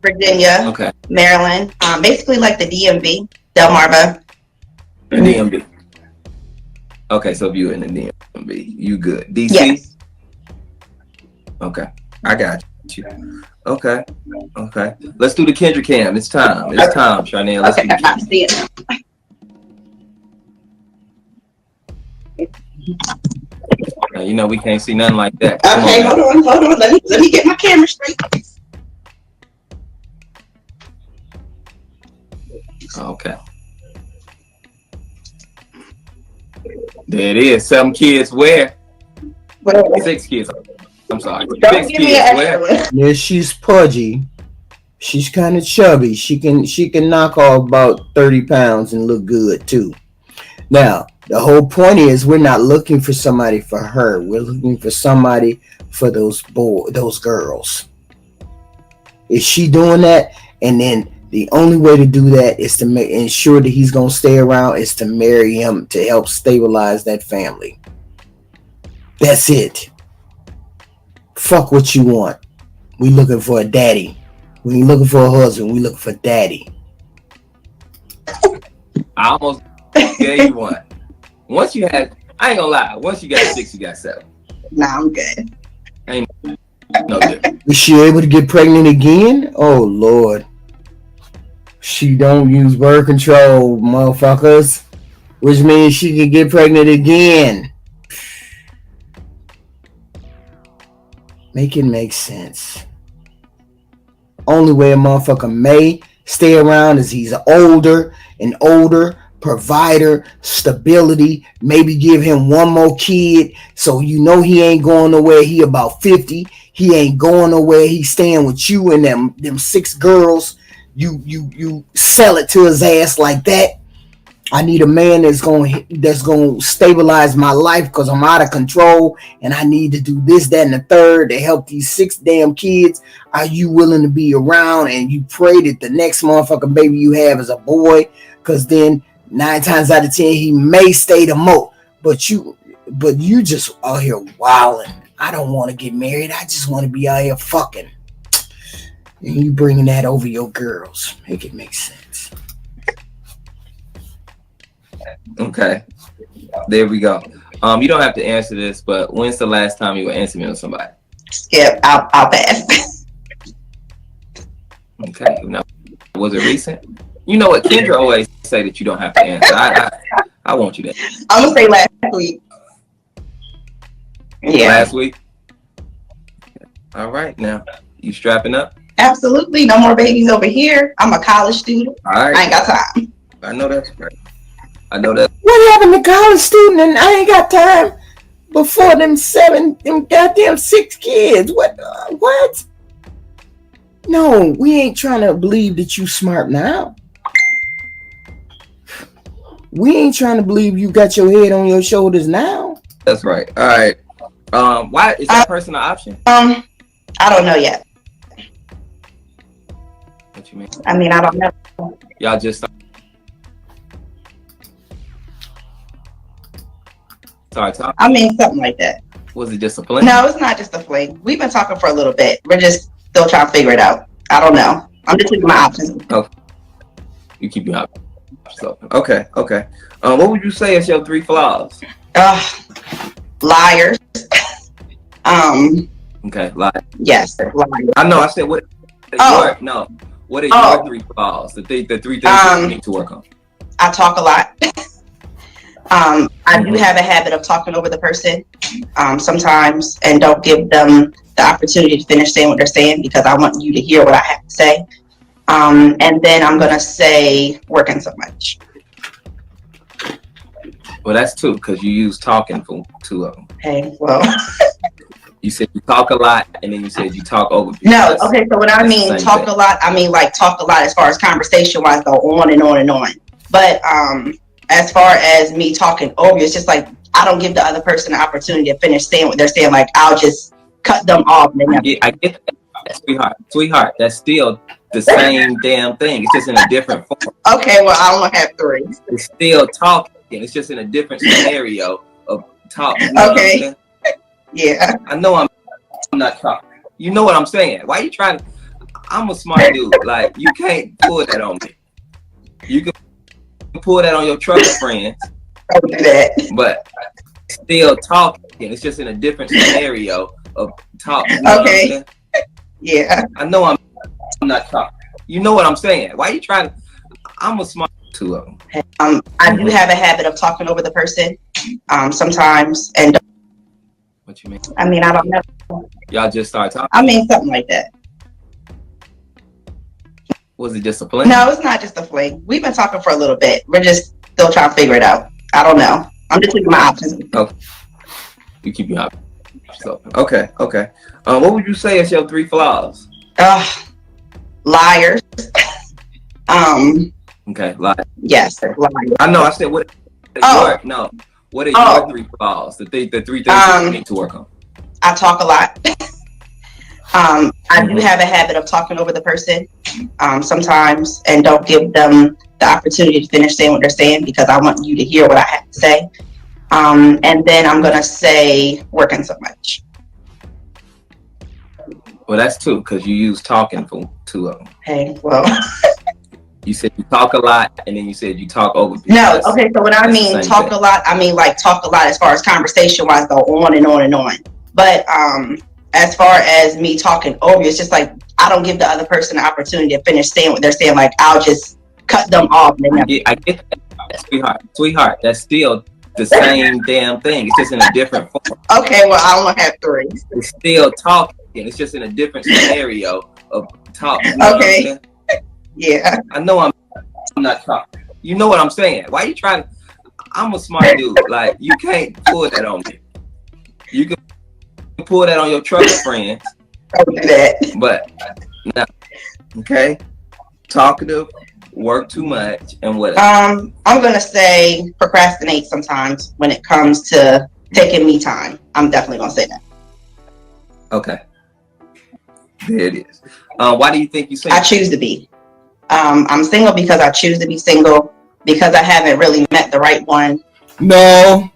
Virginia,
okay,
Maryland, basically like the DMV, Delmarva.
The DMV. Okay, so if you're in the DMV, you good. DC?
Yes.
Okay, I got you. Okay. Let's do the Kendra Cam. It's time. It's time, Charnel. Let's do the
I see it.
Now, you know we can't see nothing like that.
Okay, hold on. Let me get my camera straight.
Okay. There it is. 7 kids where? 6 kids. I'm sorry.
Don't
6
give me
kids
an
where?
extra one.
Yeah, she's pudgy. She's kind of chubby. She can knock off about 30 pounds and look good too. Now, the whole point is we're not looking for somebody for her. We're looking for somebody for those girls. Is she doing that? And then the only way to do that is to ensure that he's going to stay around is to marry him to help stabilize that family. That's it. Fuck what you want. We looking for a daddy. We ain't looking for a husband. We looking for daddy.
I almost gave you one. Once you had, I ain't gonna lie. Once you got 6, you got 7.
Nah, I'm good.
Ain't no different.
Is she able to get pregnant again? Oh Lord. She don't use birth control, motherfuckers. Which means she can get pregnant again. Make it make sense. Only way a motherfucker may stay around is he's older provider, stability, maybe give him one more kid so you know he ain't going nowhere. He about 50. He ain't going nowhere. He's staying with you and them 6 girls. You sell it to his ass like that. I need a man that's going to stabilize my life because I'm out of control and I need to do this, that, and the third to help these 6 damn kids. Are you willing to be around? And you pray that the next motherfucking baby you have is a boy, because then 9 times out of 10 he may stay the mo. But you just out here wilding. I don't want to get married. I just want to be out here fucking. And you bringing that over your girls. Make it make sense.
Okay. There we go. You don't have to answer this, but when's the last time you were intimate with somebody?
Skip, I'll pass.
Okay. Now, was it recent? You know what? Kendra always say that you don't have to answer. I want you to.
I'm gonna say last week. Yeah.
Last week? All right. Now, you strapping up?
Absolutely. No more babies over here. I'm a college student.
All right.
I ain't got time.
I know that's right. I know that.
What happened to college student and I ain't got time before them goddamn 6 kids? What? No, we ain't trying to believe that you smart now. We ain't trying to believe you got your head on your shoulders now.
That's right. All right. Why is that person an option?
I don't know yet.
What you mean?
I mean, I don't know.
Y'all just started talking?
I mean, something like that.
Was it just a fling?
No, it's not just a fling. We've been talking for a little bit. We're just still trying to figure it out. I don't know. I'm just keeping my options.
Okay. You keep your options open. Okay. What would you say is your 3 flaws?
Liars.
Okay, liars.
Yes, liars.
I know. I said what? What are your 3 flaws? The 3 things you need to work on.
I talk a lot. I do have a habit of talking over the person sometimes and don't give them the opportunity to finish saying what they're saying because I want you to hear what I have to say. And then I'm going to say working so much.
Well, that's two because you use talking for two of them.
Hey, well.
You said you talk a lot, and then you said you talk over people.
No, okay, so when I mean talk a lot, I mean like talk a lot as far as conversation-wise, go on and on and on. But as far as me talking over, it's just like I don't give the other person the opportunity to finish saying what they're saying. Like I'll just cut them off.
I get that, sweetheart. That's still the same damn thing. It's just in a different form.
Okay, well I only have three.
It's still talking. It's just in a different scenario of talking.
Okay. Yeah.
I know I'm not talking. You know what I'm saying? Why are you trying to? I'm a smart dude. Like you can't pull that on me. You can pull that on your trucker friends.
Don't do that.
But still talking. It's just in a different scenario of talking.
Okay. Yeah.
I know I'm not talking. You know what I'm saying? Why are you trying to? I'm a smart two of them.
I do have a habit of talking over the person sometimes and.
What you mean?
I mean, I don't know.
Y'all just start talking?
I mean, something like that.
Was it just a fling?
No, it's not just a fling. We've been talking for a little bit. We're just still trying to figure it out. I don't know. I'm just keeping my options.
Okay. You keep your options open. Okay. What would you say is your three flaws?
Liars.
Okay, liars.
Yes, liars.
I know. I said what? No. What are your three flaws? The three things that you need to work on.
I talk a lot. I do have a habit of talking over the person sometimes and don't give them the opportunity to finish saying what they're saying because I want you to hear what I have to say. And then I'm going to say working so much.
Well, that's two because you use talking for two of them.
Hey, well.
You said you talk a lot, and then you said you talk over people.
No, okay, so when I mean talk a lot, I mean like talk a lot as far as conversation-wise, go on and on and on. But as far as me talking over, it's just like I don't give the other person the opportunity to finish saying what they're saying. Like I'll just cut them off.
I get that, sweetheart. That's still the same damn thing. It's just in a different form.
Okay, well I only have three.
It's still talking. It's just in a different scenario of talking.
Okay. Yeah.
I know I'm not talking. You know what I'm saying? Why are you trying to? I'm a smart dude. Like you can't pull that on me. You can pull that on your trucker friends.
Don't do that.
But no. Okay. Talkative, work too much, and what?
I'm gonna say procrastinate sometimes when it comes to taking me time. I'm definitely gonna say that.
Okay. There it is. Why do you think you single?
I choose to be. I'm single because I choose to be single because I haven't really met the right one.
No,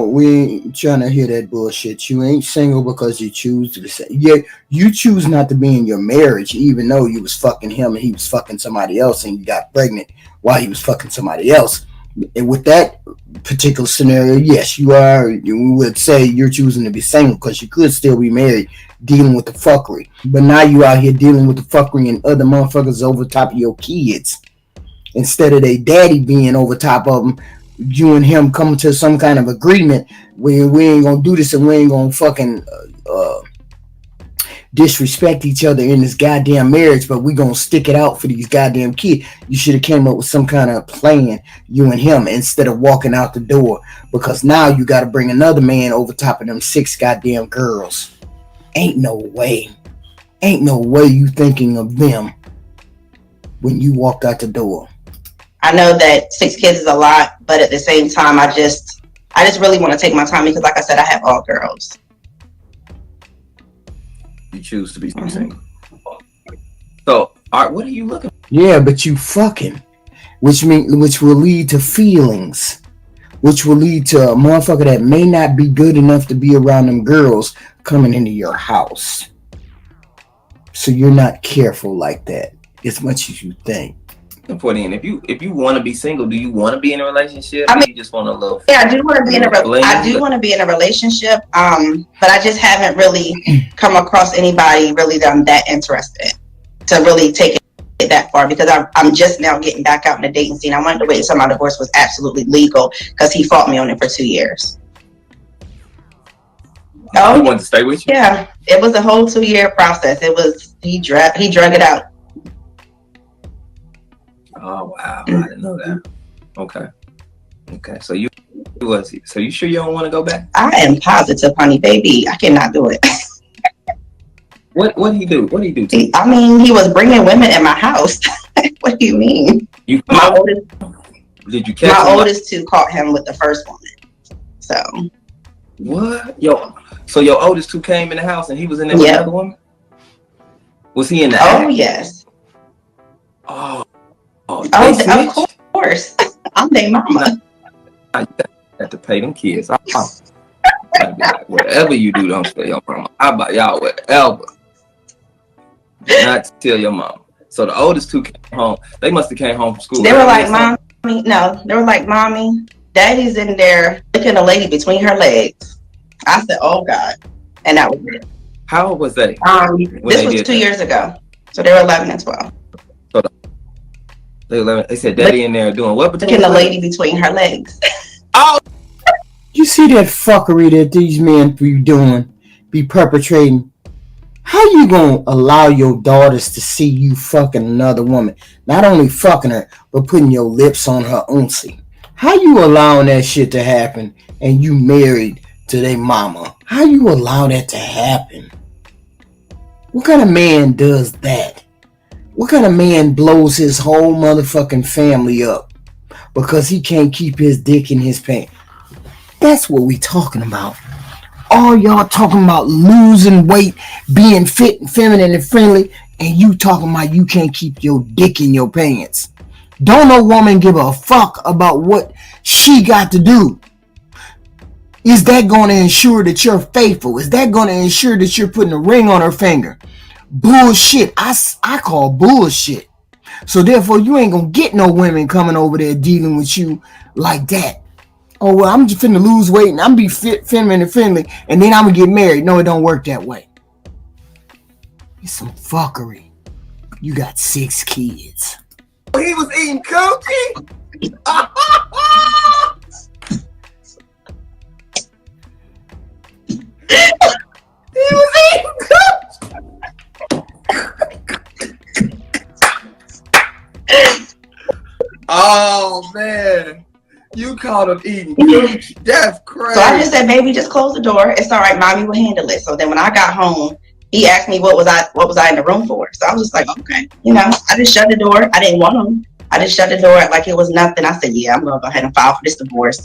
we ain't trying to hear that bullshit. You ain't single because you choose to say. Yeah, you choose not to be in your marriage, even though you was fucking him and he was fucking somebody else, and you got pregnant while he was fucking somebody else. And with that particular scenario, yes, you are. You would say you're choosing to be single because you could still be married, dealing with the fuckery. But now you out here dealing with the fuckery and other motherfuckers over top of your kids. Instead of their daddy being over top of them, you and him come to some kind of agreement where we ain't gonna do this and we ain't gonna fucking disrespect each other in this goddamn marriage, but we gonna stick it out for these goddamn kids. You should have came up with some kind of plan, you and him, instead of walking out the door, because now you gotta bring another man over top of them 6 goddamn girls. Ain't no way you thinking of them when you walked out the door.
I know that 6 kids is a lot, but at the same time, I just really want to take my time because, like I said, I have all girls.
You choose to be single. So, Art, what are you looking for?
Yeah, but you fucking, which will lead to feelings, which will lead to a motherfucker that may not be good enough to be around them girls coming into your house. So you're not careful like that as much as you think.
Important. If you want to be single, do you want to be in a relationship?
I mean,
you just want a little.
Yeah, I do want to be in a relationship. But I just haven't really come across anybody really that I'm that interested in to really take that far because I'm just now getting back out in the dating scene. I wanted to wait until my divorce was absolutely legal because he fought me on it for 2 years.
Oh, he wanted to stay with you?
Yeah, it was a whole 2-year process. It was he drug it out.
Oh wow, I didn't know that. Okay. So you sure you don't want to go back?
I am positive, honey, baby. I cannot do it.
What did he do? What did he do?
He was bringing women in my house. What do you mean?
Did you catch
my
him?
oldest two caught him with the first woman. So
what? So your oldest two came in the house and he was in there with another woman? Was he in the act?
Oh yes.
Oh,
of course. I'm their mama.
I have to pay them kids. I'd be like, whatever you do, don't tell your mama. How about y'all, whatever? Not tell your mama. So the oldest two came home. They must have came home from school.
They were like, Mommy. No, they were like, Mommy, Daddy's in there looking a lady between her legs. I said, oh God. And that was it.
How old was they?
This was 2 years ago. So they were 11 and 12.
So they said Daddy in there doing what?
Looking a lady between her legs.
Oh!
You see that fuckery that these men be perpetrating? How you gonna allow your daughters to see you fucking another woman? Not only fucking her, but putting your lips on her uncy. How you allowing that shit to happen and you married to their mama? How you allow that to happen? What kind of man does that? What kind of man blows his whole motherfucking family up because he can't keep his dick in his pants? That's what we talking about. All y'all talking about losing weight, being fit and feminine and friendly, and you talking about you can't keep your dick in your pants. Don't no woman give a fuck about what she got to do. Is that going to ensure that you're faithful? Is that going to ensure that you're putting a ring on her finger? Bullshit. I call bullshit. So therefore, you ain't going to get no women coming over there dealing with you like that. Oh, well, I'm just finna lose weight and I'm be fit, feminine and friendly, and then I'm gonna get married. No, it don't work that way. It's some fuckery. You got 6 kids.
He was eating cookie? He was eating cookie. Oh, man. You caught him eating cookie. That's crazy.
So I just said, baby, just close the door. It's all right. Mommy will handle it. So then when I got home, he asked me what was I in the room for. So I was just like, okay. I just shut the door. I didn't want him. I just shut the door like it was nothing. I said, yeah, I'm going to go ahead and file for this divorce.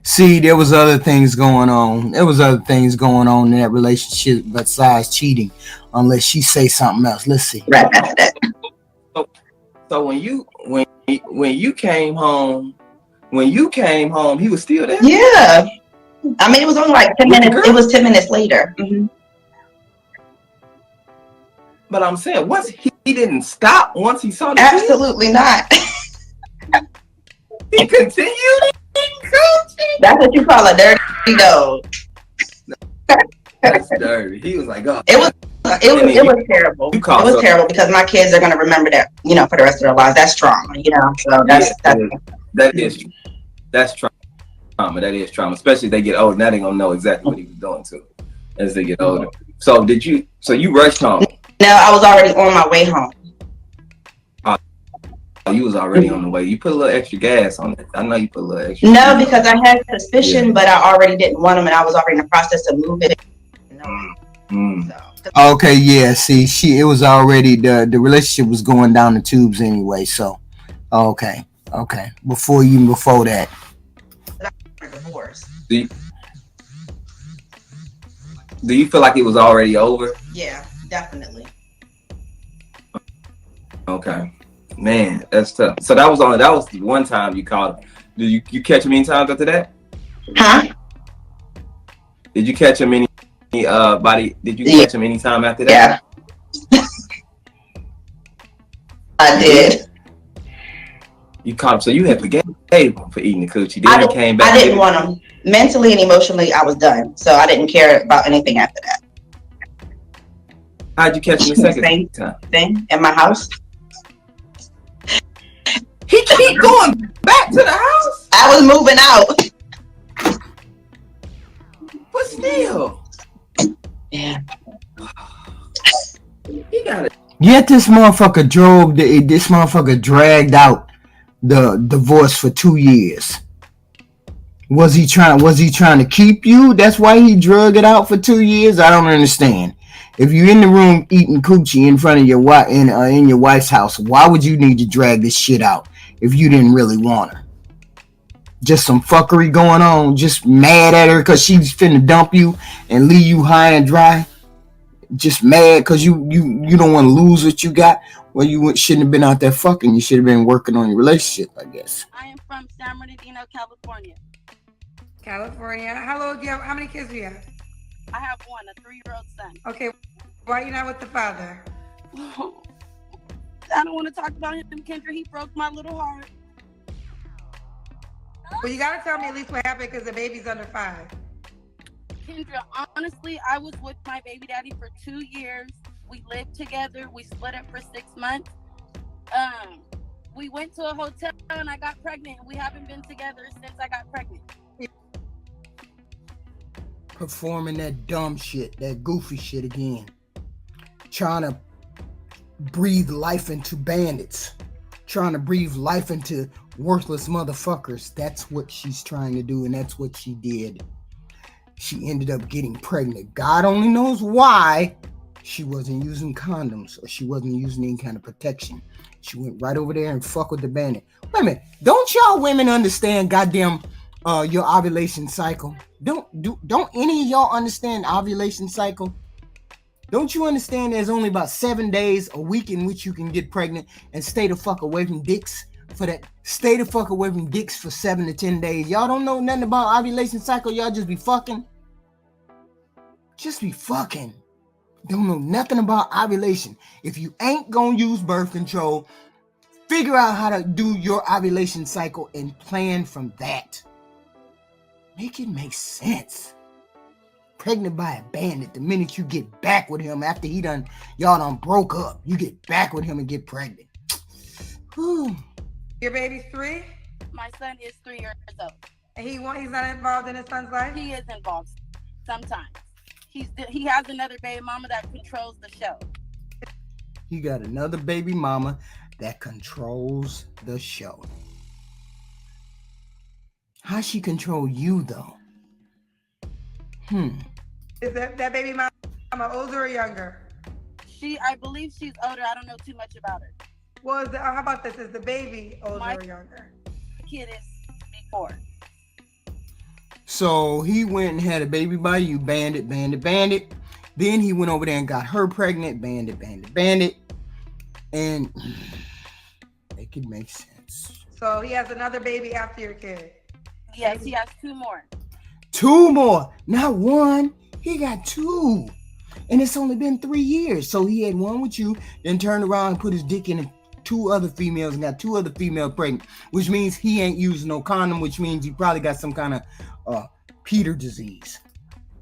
See, there was other things going on. There was other things going on in that relationship besides cheating, unless she say something else. Let's see.
Right after that.
So when you came home, he was still there?
Yeah. I mean, it was only like 10 minutes. It was 10 minutes later. Mm-hmm.
But I'm saying, once he didn't stop once he saw the
Absolutely
kids?
Not.
He continued eating coochie?
That's what you call a dirty dog.
That's dirty. He was like, oh.
It was terrible. It was terrible because my kids are going to remember that, for the rest of their lives. That's trauma, So
that's trauma. That is trauma. Especially if they get older. Now they're going to know exactly what he was doing to as they get older. So you rushed home?
No, I was already on my way home.
Oh, you was already on the way. You put a little extra gas on it. I know you put a little extra.
No, because I had suspicion, but I already didn't want them, and I was already in the process of moving.
Okay, yeah. See, it was already the relationship was going down the tubes anyway. So, okay. Before that.
Do you feel like it was already over?
Yeah, definitely.
Okay, man, that's tough. So that was the one time you caught him. Did you catch him any times after that?
Huh?
Did you catch him any Did you catch him any time after that?
Yeah. I did.
You caught him, so you had forgave him for eating the coochie. Then he came back.
I didn't want him. Mentally and emotionally, I was done. So I didn't care about anything after that.
How'd you catch him the second time?
Thing in my house.
He keep going back to the house.
I was moving out.
But still.
Yeah.
He got it.
Yet this motherfucker dragged out the divorce for 2 years. Was he trying to keep you? That's why he drug it out for 2 years? I don't understand. If you're in the room eating coochie in front of your wife in your wife's house, why would you need to drag this shit out if you didn't really want her? Just some fuckery going on, just mad at her because she's finna dump you and leave you high and dry. Just mad because you don't want to lose what you got. Well, you shouldn't have been out there fucking. You should have been working on your relationship, I guess.
I am from San Bernardino, California.
California. How many kids do you have?
I have one, a 3-year-old son.
Okay, why are you not with the father?
I don't want to talk about him, Kendra. He broke my little heart.
Well, you gotta tell me at least what happened because the baby's under 5.
Kendra, honestly, I was with my baby daddy for 2 years. We lived together. We split up for 6 months. We went to a hotel and I got pregnant. We haven't been together since I got pregnant.
Performing that dumb shit, that goofy shit again. Trying to breathe life into bandits. Trying to breathe life into worthless motherfuckers. That's what she's trying to do, and that's what she did. She ended up getting pregnant. God only knows why she wasn't using condoms or she wasn't using any kind of protection. She went right over there and fuck with the bandit. Wait a minute. Don't y'all women understand goddamn your ovulation cycle? Don't any of y'all understand ovulation cycle? Don't you understand there's only about 7 days a week in which you can get pregnant and stay the fuck away from dicks for that? Stay the fuck away from dicks for 7 to 10 days. Y'all don't know nothing about ovulation cycle. Y'all just be fucking. Just be fucking. Don't know nothing about ovulation. If you ain't gonna use birth control, figure out how to do your ovulation cycle and plan from that. Make it make sense. Pregnant by a bandit, the minute you get back with him after y'all done broke up, you get back with him and get pregnant. Whew.
Your baby's 3?
My son is 3 years old.
And he's not involved in his son's life?
He is involved sometimes. He has another baby mama that controls the show.
He got another baby mama that controls the show. How she control you though?
Is that baby mama older or younger?
I believe she's older. I don't know too much about her.
Well, how about this? Is the baby older or younger?
The kid is before.
So he went and had a baby by you, bandit. Then he went over there and got her pregnant, bandit. And it could make sense.
So he has another baby after your kid?
Yes, he has 2 more.
2 more, not 1. He got 2. And it's only been 3 years. So he had 1 with you, then turned around and put his dick in 2 other females and got 2 other females pregnant, which means he ain't using no condom, which means he probably got some kind of Peter disease.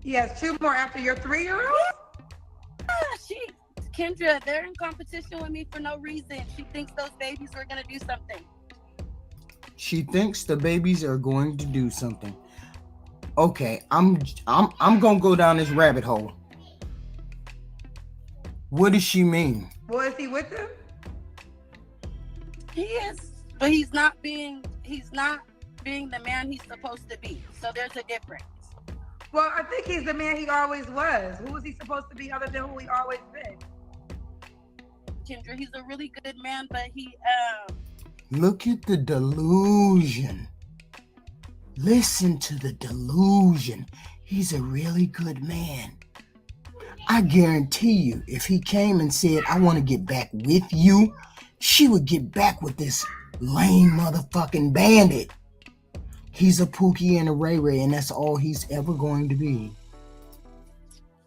He has 2 more after your 3-year-old?
Kendra, they're in competition with me for no reason. She thinks those babies are going to do something.
She thinks the babies are going to do something. Okay, I'm gonna go down this rabbit hole. What does she mean?
Well, is he with them?
He is, but he's not being the man he's supposed to be. So there's a difference.
Well, I think he's the man he always was. Who was he supposed to be other than who he always been?
Kendra, he's a really good man, but he
Look at the delusion. Listen to the delusion. He's a really good man. I guarantee you, if he came and said, I want to get back with you, she would get back with this lame motherfucking bandit. He's a Pookie and a Ray Ray, and that's all he's ever going to be.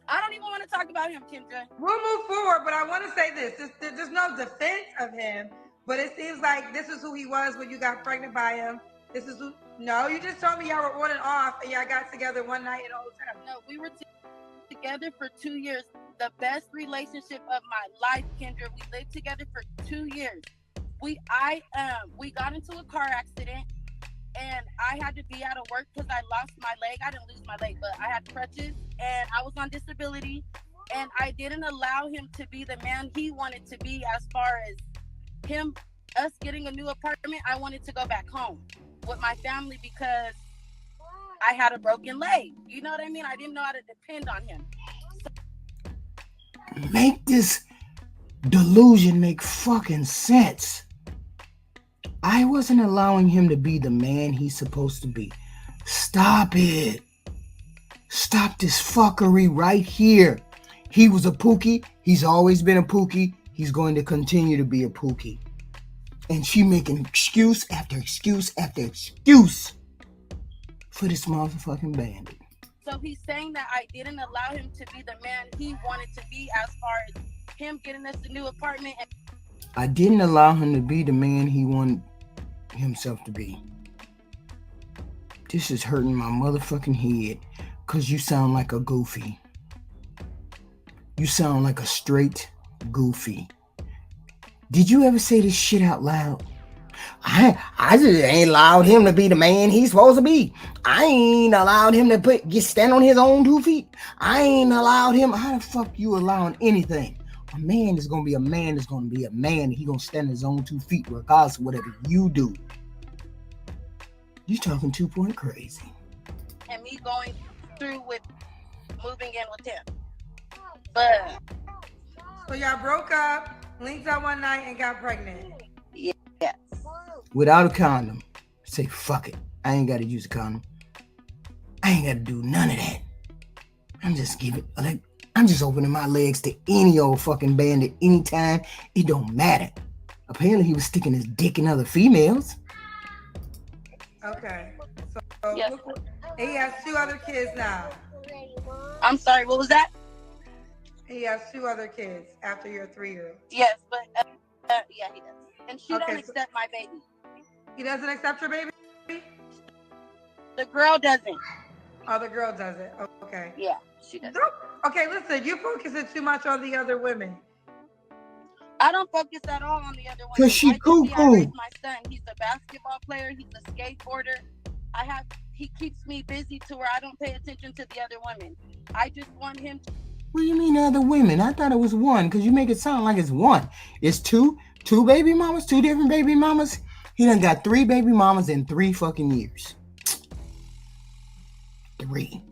I don't even want to talk about him, Kendra.
We'll move forward, but I want to say this. There's no defense of him, but it seems like this is who he was when you got pregnant by him. This is who... No, you just told me y'all were on and off, and y'all got together one night in a hotel.
No, we were together for 2 years. The best relationship of my life, Kendra. We lived together for 2 years. we got into a car accident, and I had to be out of work because I lost my leg. I didn't lose my leg, but I had crutches, and I was on disability, and I didn't allow him to be the man he wanted to be. As far as us getting a new apartment, I wanted to go back home with my family because I had a broken leg. You know what I mean? I didn't know how to depend on him.
Make this delusion make fucking sense. I wasn't allowing him to be the man he's supposed to be. Stop it. Stop this fuckery right here. He was a pookie. He's always been a pookie. He's going to continue to be a pookie. And she making excuse after excuse after excuse for this motherfucking bandit.
So he's saying that I didn't allow him to be the man he wanted to be as far as him getting us a new apartment.
I didn't allow him to be the man he wanted himself to be. This is hurting my motherfucking head because you sound like a goofy. You sound like a straight goofy. Did you ever say this shit out loud? I just ain't allowed him to be the man he's supposed to be. I ain't allowed him to stand on his own 2 feet. I ain't allowed him. How the fuck you allowing anything? A man is gonna be a man. Is gonna be a man. He gonna stand on his own 2 feet regardless of whatever you do. You talking 2-point crazy.
And me going through with moving in with him. But
So y'all broke up, linked up one night, and got pregnant.
yes.
Without a condom. Say fuck it. I ain't gotta use a condom. I ain't gotta do none of that. I'm just opening my legs to any old fucking bandit anytime. It don't matter. Apparently he was sticking his dick in other females.
Okay. So
Yes.
he has 2 other kids now.
I'm sorry, what was that?
He has 2 other kids after your 3-year-old.
Yes, but yeah, he does. And she
Okay,
don't accept my baby.
He doesn't accept your baby?
The girl doesn't.
Oh, the girl does it. Okay.
Yeah, she does.
Okay, listen, you're focusing too much on the other women.
I don't focus at all on the other one.
Cause she
I
cuckoo.
raised my son. He's a basketball player. He's a skateboarder. He keeps me busy to where I don't pay attention to the other women. I just want him to.
What do you mean other women? I thought it was one because you make it sound like it's one. It's two baby mamas, 2 different baby mamas. He done got 3 baby mamas in 3 fucking years. 3.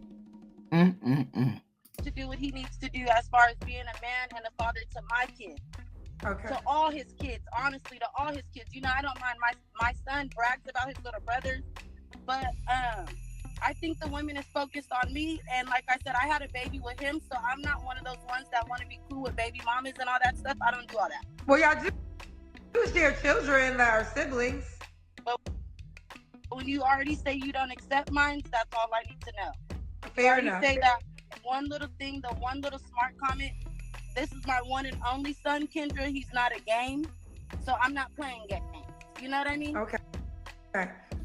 To do what he needs to do as far as being a man and a father to my kids.
Okay.
To all his kids, honestly, to all his kids. You know, I don't mind my son brags about his little brothers, but I think the women is focused on me, and like I said, I had a baby with him, so I'm not one of those ones that want to be cool with baby mamas and all that stuff. I don't do all that.
Well, y'all do share children that are siblings.
But when you already say you don't accept mine, that's all I need to know.
Fair
you
enough.
Say that one little thing, the one little smart comment. This is my one and only son, Kendra. He's not a game, so I'm not playing games. You know what I mean?
Okay.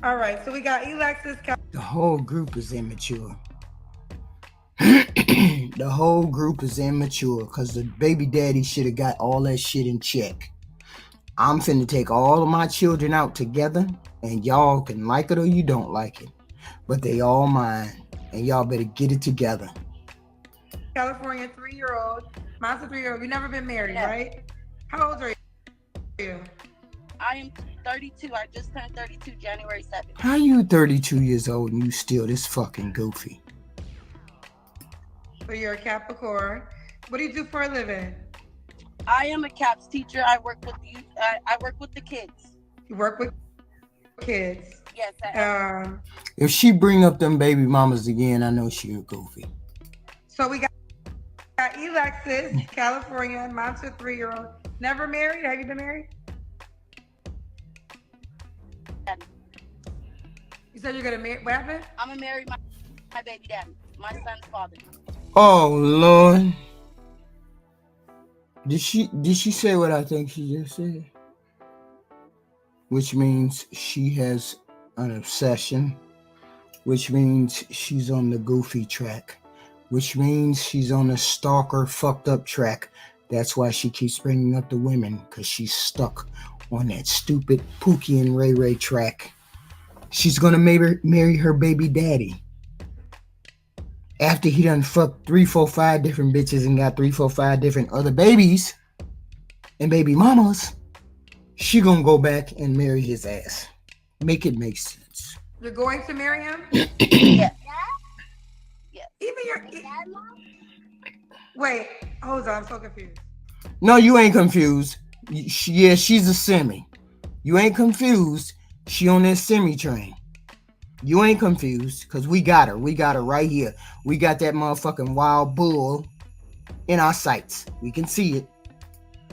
All right. So we got Alexis.
The whole group is immature. The whole group is immature because the baby daddy should have got all that shit in check. I'm finna take all of my children out together, and y'all can like it or you don't like it, but they all mine, and y'all better get it together.
California 3-year-old. Mine's a 3-year-old. You've never been married, right? How old are you?
I am 32. I just turned 32 January 7th.
How you 32 years old and you still this fucking goofy?
So you're a Capricorn. What do you do for a living?
I am a CAPS teacher. I work with youth. I work with the kids.
You work with kids.
Yes.
If she bring up them baby mamas again, I know she a goofy.
So we got Alexis, California, mom's a 3-year-old. Never married? Have you been married? You said you're gonna marry. What happened?
I'm gonna marry my baby daddy, my son's father.
Oh Lord. Did she say what I think she just said? Which means she has an obsession, which means she's on the goofy track, which means she's on the stalker fucked up track. That's why she keeps bringing up the women, because she's stuck on that stupid Pookie and Ray Ray track. She's gonna marry her baby daddy. After he done fucked 3, 4, 5 different bitches and got 3, 4, 5 different other babies and baby mamas, she gonna go back and marry his ass. Make it make sense.
You're going to marry him?
Yes. Yes.
Even your. Wait, hold on. I'm so confused.
No, you ain't confused. Yeah, she's a semi. You ain't confused. She on that semi train. You ain't confused because we got her. We got her right here. We got that motherfucking wild bull in our sights. We can see it.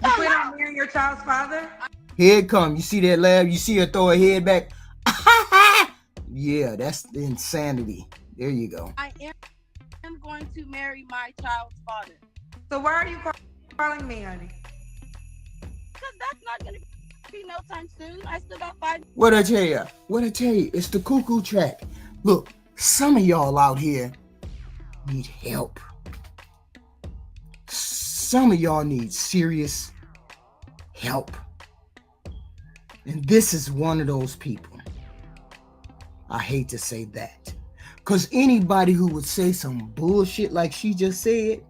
You plan on marrying your child's father?
Here it come. You see that lab? You see her throw her head back? Yeah, that's the insanity. There you go.
I am going to marry my child's father.
So why are you calling me, honey?
Because that's not going to be no time soon. I still got 5.
What I tell you? What I tell you? It's the cuckoo track. Look, some of y'all out here need help. Some of y'all need serious help. And this is one of those people. I hate to say that. Because anybody who would say some bullshit like she just said,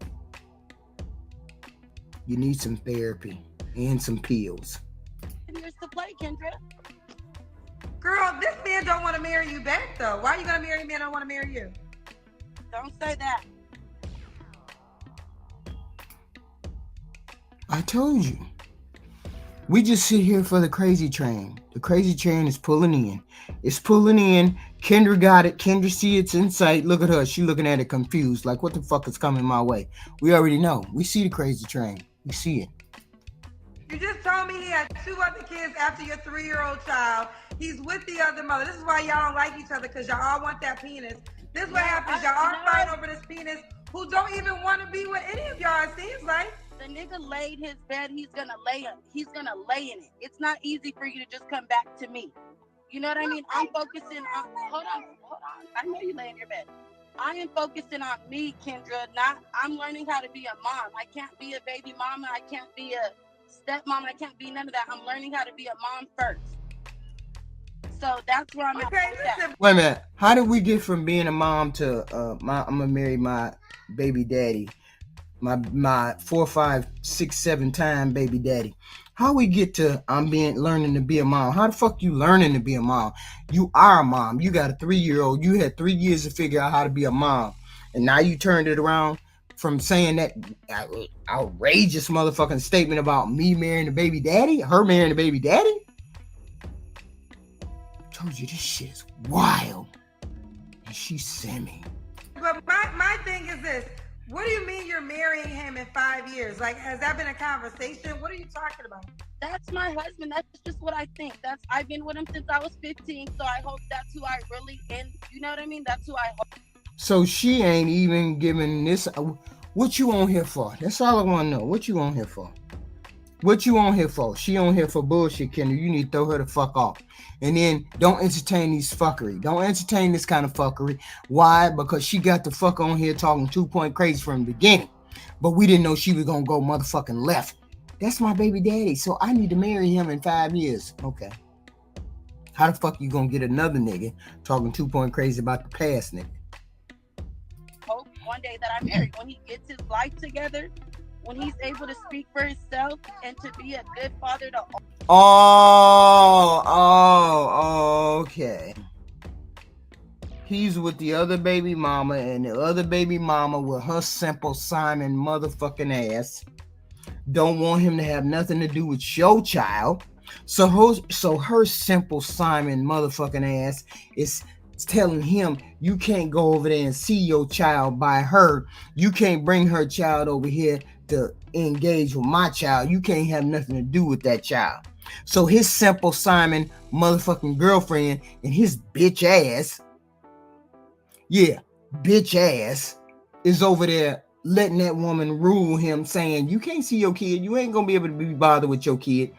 you need some therapy and some pills.
Years to play, Kendra.
Girl, this man don't want to marry you back, though. Why are you going to marry a man that don't want to marry you?
Don't say that.
I told you. We just sit here for the crazy train. The crazy train is pulling in. It's pulling in. Kendra got it. Kendra see it's in sight. Look at her. She looking at it confused. Like, what the fuck is coming my way? We already know. We see the crazy train. We see it.
You just told me he had 2 other kids after your 3-year-old child. He's with the other mother. This is why y'all don't like each other, because y'all all want that penis. This is what happens. Y'all all fight over this penis who don't even want to be with any of y'all, it seems like.
The nigga laid his bed, he's gonna lay in it. It's not easy for you to just come back to me. You know what I mean? I'm focusing on, hold on. I know you lay in your bed. I am focusing on me, Kendra. I'm learning how to be a mom. I can't be a baby mama. I can't be a stepmom. I can't be none of that. I'm learning how to be a mom first. So that's where I'm at.
Wait a minute. How did we get from being a mom to I'm gonna marry my baby daddy? My 4, 5, 6, 7 time baby daddy. How we get to learning to be a mom? How the fuck you learning to be a mom? You are a mom. You got a 3-year-old. You had 3 years to figure out how to be a mom, and now you turned it around from saying that outrageous motherfucking statement about me marrying the baby daddy, her marrying the baby daddy. I told you this shit is wild, and she's semi.
But my thing is this. What do you mean you're marrying him in 5 years? Like, has that been a conversation? What are you talking about?
That's my husband. That's just what I think. I've been with him since I was 15, so I hope that's who I really am. You know what I mean? That's who I hope.
So she ain't even giving this. What you on here for? That's all I want to know. What you on here for? What you on here for? She on here for bullshit, Kendra. You need to throw her the fuck off. And then don't entertain these fuckery. Don't entertain this kind of fuckery. Why? Because she got the fuck on here talking 2-point crazy from the beginning. But we didn't know she was going to go motherfucking left. That's my baby daddy. So I need to marry him in 5 years. Okay. How the fuck you going to get another nigga talking 2-point crazy about the past nigga?
Hope one day that I'm married, when he gets his life together, when he's able to speak for himself and to be a good father to
okay. He's with the other baby mama, and the other baby mama with her simple Simon motherfucking ass don't want him to have nothing to do with your child. So her simple Simon motherfucking ass is telling him you can't go over there and see your child by her. You can't bring her child over here to engage with my child. You can't have nothing to do with that child. So his simple Simon motherfucking girlfriend and his bitch ass, is over there letting that woman rule him, saying you can't see your kid. You ain't gonna be able to be bothered with your kid.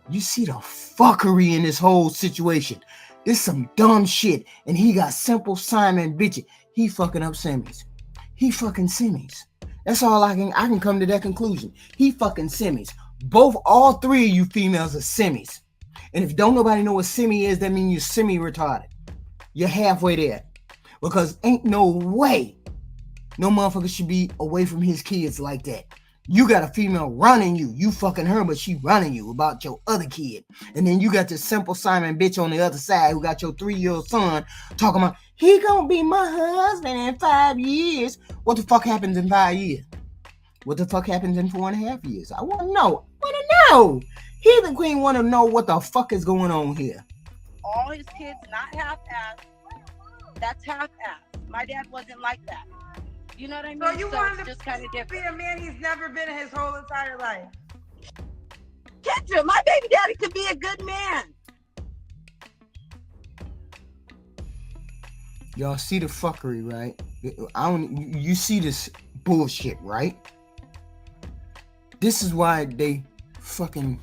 You see the fuckery in this whole situation. This some dumb shit. And he got simple Simon bitch. He fucking up semis. He fucking semis. That's all I can come to that conclusion. He fucking semis. all three of you females are semis. And if don't nobody know what semi is, that means you're semi-retarded. You're halfway there. Because ain't no way no motherfucker should be away from his kids like that. You got a female running you. You fucking her, but she running you about your other kid. And then you got this Simple Simon bitch on the other side who got your 3-year-old son talking about, he gonna be my husband in 5 years. What the fuck happens in 5 years? What the fuck happens in 4.5 years? I want to know. He the queen want to know what the fuck is going on here.
All his kids, not half-ass. That's half-ass. My dad wasn't like that. You know what I mean?
So you want
just kind of different.
Be a man he's never been in his whole entire life.
Kendra, my baby daddy could be a good man.
Y'all see the fuckery, right? You see this bullshit, right? This is why they fucking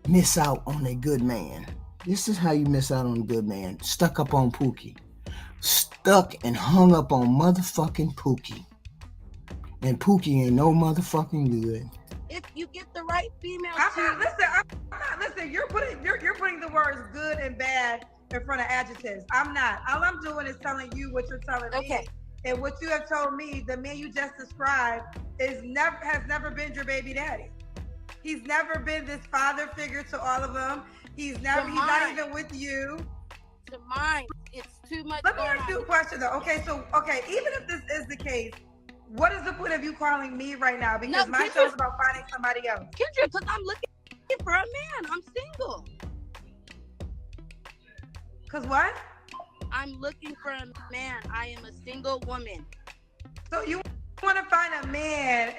miss out on a good man. This is how you miss out on a good man. Stuck up on Pookie. Stuck and hung up on motherfucking Pookie. And Pookie ain't no motherfucking good.
If you get the right female,
Listen. You're putting the words good and bad in front of adjectives. I'm not. All I'm doing is telling you what you're telling me. And what you have told me, the man you just described has never been your baby daddy. He's never been this father figure to all of them. He's not even with you.
To mine, it's too much.
Let me ask you a question though. Okay, even if this is the case, what is the point of you calling me right now? Because my show's about finding somebody else.
Kendra, because I'm looking for a man. I'm single.
Because what?
I'm looking for a man. I am a single woman.
So you want to find a man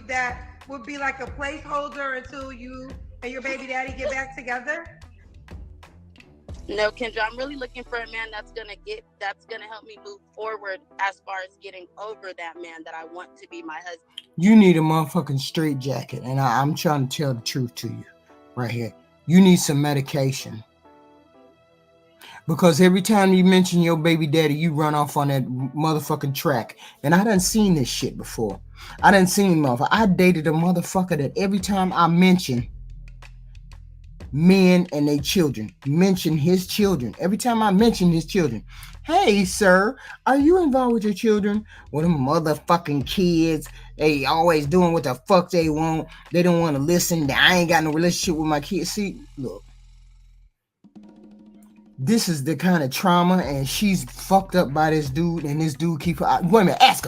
that would be like a placeholder until you and your baby daddy get back together?
No, Kendra, I'm really looking for a man that's gonna help me move forward as far as getting over that man that I want to be my husband.
You need a motherfucking straight jacket, and I'm trying to tell the truth to you right here. You need some medication. Because every time you mention your baby daddy, you run off on that motherfucking track. And I done seen this shit before. I dated a motherfucker that every time I mention men and their children, mention his children. Every time I mention his children, hey, sir, are you involved with your children? Well, them motherfucking kids, they always doing what the fuck they want. They don't want to listen. I ain't got no relationship with my kids. See, look. This is the kind of trauma, and she's fucked up by this dude, and this dude keep her. Wait a minute, ask